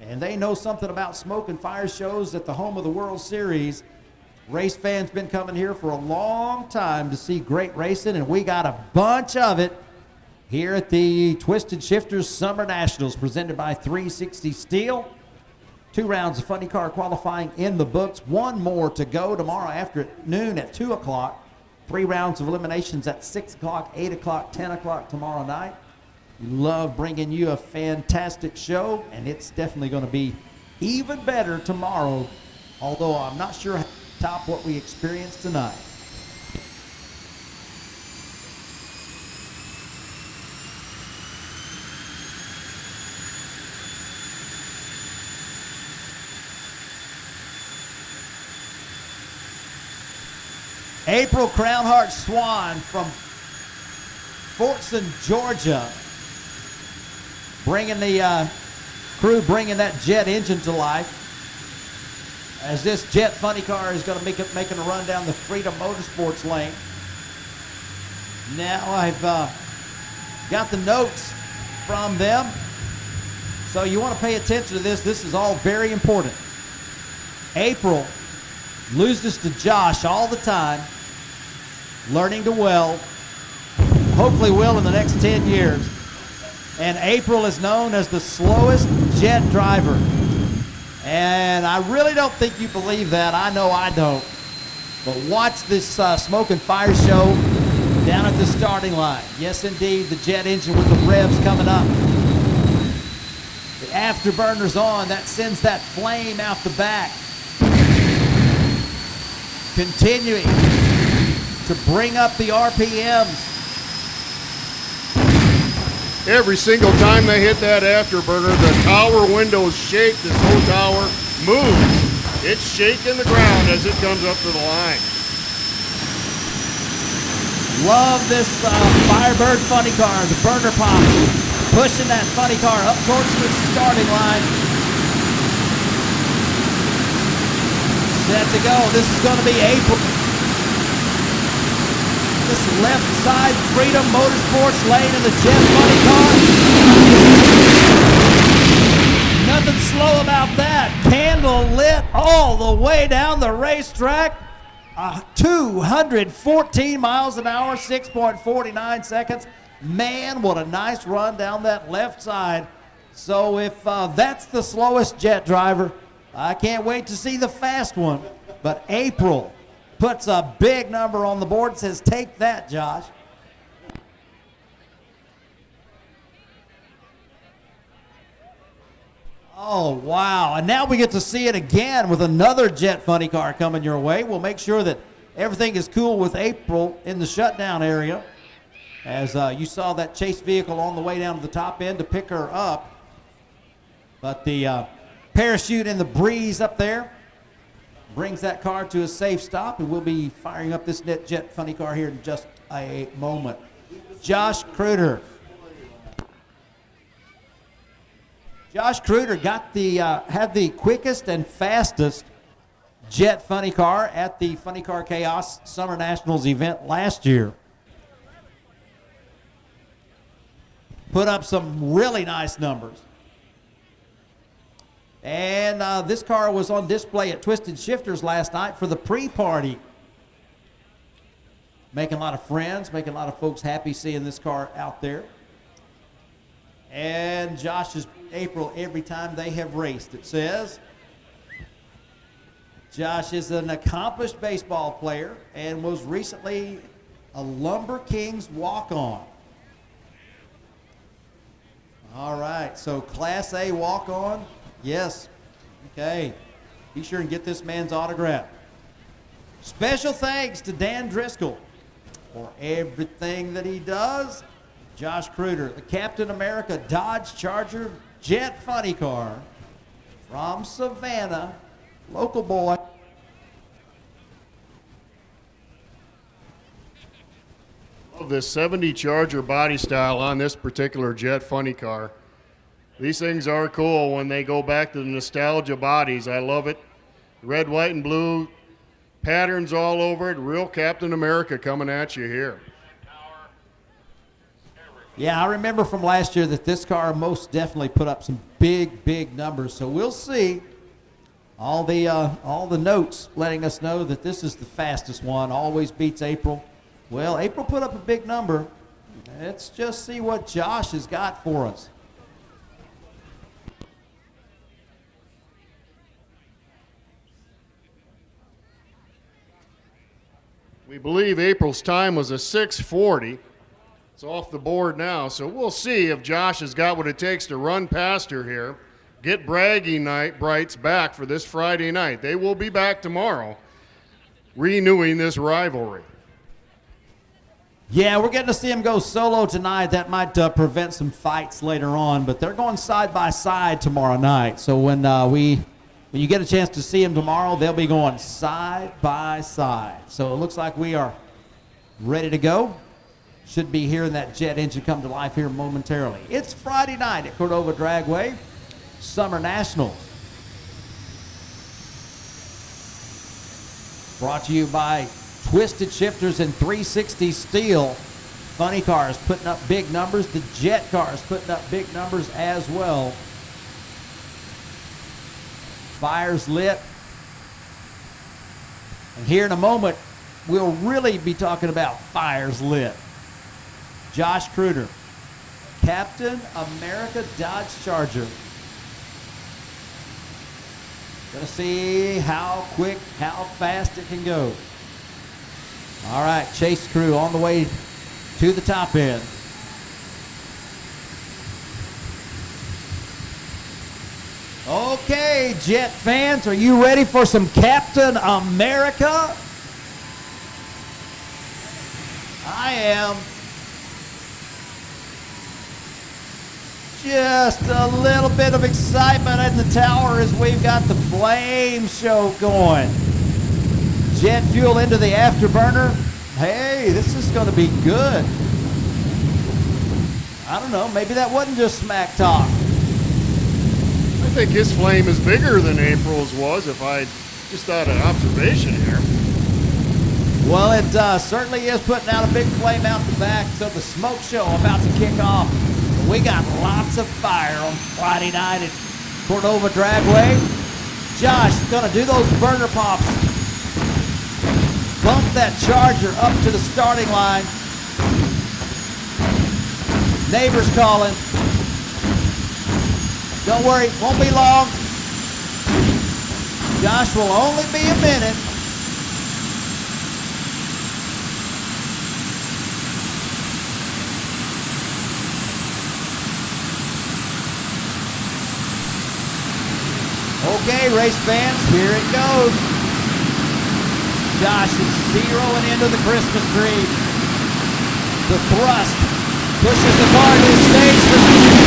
And they know something about smoke and fire shows at the home of the World Series. Race fans been coming here for a long time to see great racing, and we got a bunch of it here at the Twisted Shifters Summer Nationals presented by 360 Steel. 2 rounds of funny car qualifying in the books. 1 more to go tomorrow afternoon at 2 o'clock. 3 rounds of eliminations at 6 o'clock, 8 o'clock, 10 o'clock tomorrow night. We love bringing you a fantastic show, and it's definitely going to be even better tomorrow, although I'm not sure how to top what we experienced tonight. April Crown Heart Swan from Fortson, Georgia. Bringing the crew, bringing that jet engine to life. As this jet funny car is going to making a run down the Freedom Motorsports lane. Now I've got the notes from them. So you want to pay attention to this. This is all very important. April loses to Josh all the time. Learning to weld. Hopefully will in the next 10 years. And April is known as the slowest jet driver. And I really don't think you believe that. I know I don't. But watch this smoke and fire show down at the starting line. Yes, indeed, the jet engine with the revs coming up. The afterburner's on. That sends that flame out the back. Continuing to bring up the RPMs. Every single time they hit that afterburner, the tower windows shake. This whole tower moves. It's shaking the ground as it comes up to the line. Love this Firebird funny car, the burner pop, pushing that funny car up towards the starting line. Set to go. This is going to be April. This left side Freedom Motorsports lane in the Jet Funny car. Nothing slow about that. Candle lit all the way down the racetrack. 214 miles an hour, 6.49 seconds. Man, what a nice run down that left side. So if that's the slowest Jet driver, I can't wait to see the fast one. But April puts a big number on the board, says, take that, Josh. Oh, wow. And now we get to see it again with another Jet Funny car coming your way. We'll make sure that everything is cool with April in the shutdown area. As you saw that chase vehicle on the way down to the top end to pick her up. But the parachute in the breeze up there brings that car to a safe stop, and we'll be firing up this Jet Funny car here in just a moment. Josh Kruder. Josh Kruder got had the quickest and fastest Jet Funny car at the Funny Car Chaos Summer Nationals event last year. Put up some really nice numbers. And this car was on display at Twisted Shifters last night for the pre-party. Making a lot of friends, making a lot of folks happy seeing this car out there. And Josh is April every time they have raced, it says. Josh is an accomplished baseball player and was recently a Lumber Kings walk-on. All right, so Class A walk-on, yes. Okay, be sure and get this man's autograph. Special thanks to Dan Driscoll for everything that he does. Josh Kruder, the Captain America Dodge Charger Jet Funny car from Savannah, local boy. Love this 70 Charger body style on this particular Jet Funny car. These things are cool when they go back to the nostalgia bodies. I love it. Red, white, and blue patterns all over it. Real Captain America coming at you here. Yeah, I remember from last year that this car most definitely put up some big numbers. So we'll see. All the notes letting us know that this is the fastest one. Always beats April. Well, April put up a big number. Let's just see what Josh has got for us. We believe April's time was a 6:40. It's off the board now, so we'll see if Josh has got what it takes to run past her here. Get bragging rights back for this Friday night. They will be back tomorrow, renewing this rivalry. Yeah, we're getting to see him go solo tonight. That might prevent some fights later on, but they're going side by side tomorrow night. So when you get a chance to see him tomorrow, they'll be going side by side. So it looks like we are ready to go. Should be hearing that jet engine come to life here momentarily. It's Friday night at Cordova Dragway, Summer Nationals. Brought to you by Twisted Shifters and 360 Steel. Funny cars putting up big numbers. The jet cars putting up big numbers as well. Fires lit. And here in a moment, we'll really be talking about fires lit. Josh Kruder, Captain America Dodge Charger. Gonna see how quick, how fast it can go. All right, chase crew on the way to the top end. Okay, Jet fans, are you ready for some Captain America? I am. Just a little bit of excitement in the tower as we've got the flame show going. Jet fuel into the afterburner. Hey, this is going to be good. I don't know, maybe that wasn't just smack talk. I think his flame is bigger than April's was, if I Just out of observation here. Well, it certainly is putting out a big flame out the back, so the smoke show about to kick off. We got lots of fire on Friday night at Cordova Dragway. Josh is going to do those burner pops. Bump that Charger up to the starting line. Neighbors calling. Don't worry, won't be long. Josh will only be a minute. Okay, race fans, here it goes. Josh is zeroing into the Christmas tree. The thrust pushes the car to stage position.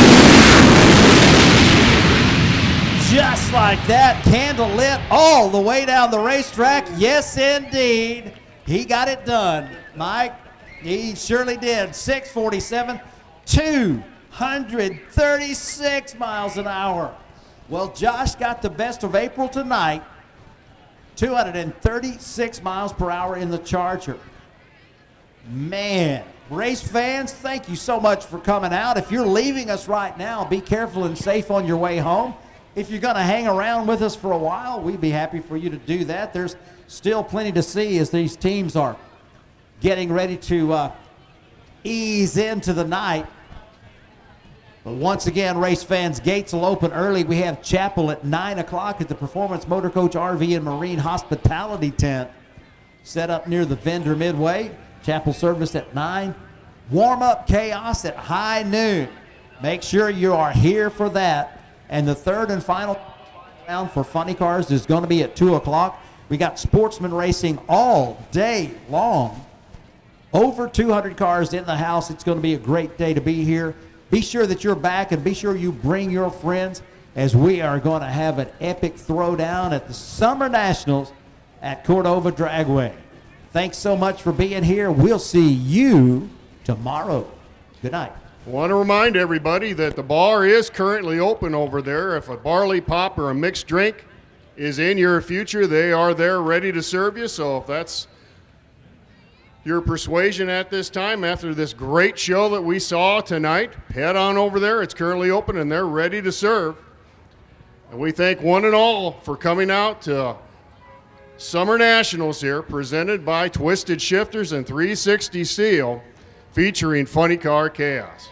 Just like that, candle lit all the way down the racetrack. Yes, indeed. He got it done. Mike, he surely did. 6:47, 236 miles an hour. Well, Josh got the best of April tonight, 236 miles per hour in the Charger. Man, race fans, thank you so much for coming out. If you're leaving us right now, be careful and safe on your way home. If you're going to hang around with us for a while, we'd be happy for you to do that. There's still plenty to see as these teams are getting ready to ease into the night. But once again, race fans, gates will open early. We have chapel at 9 o'clock at the Performance Motor Coach RV and Marine Hospitality Tent set up near the vendor midway. Chapel service at 9. Warm-up chaos at high noon. Make sure you are here for that. And the third and final round for funny cars is going to be at 2 o'clock. We got sportsman racing all day long. Over 200 cars in the house. It's going to be a great day to be here. Be sure that you're back and be sure you bring your friends as we are going to have an epic throwdown at the Summer Nationals at Cordova Dragway. Thanks so much for being here. We'll see you tomorrow. Good night. I want to remind everybody that the bar is currently open over there. If a barley pop or a mixed drink is in your future, they are there ready to serve you. So if that's your persuasion at this time, after this great show that we saw tonight, head on over there. It's currently open and they're ready to serve. And we thank one and all for coming out to Summer Nationals here, presented by Twisted Shifters and 360 Steel, featuring Funny Car Chaos.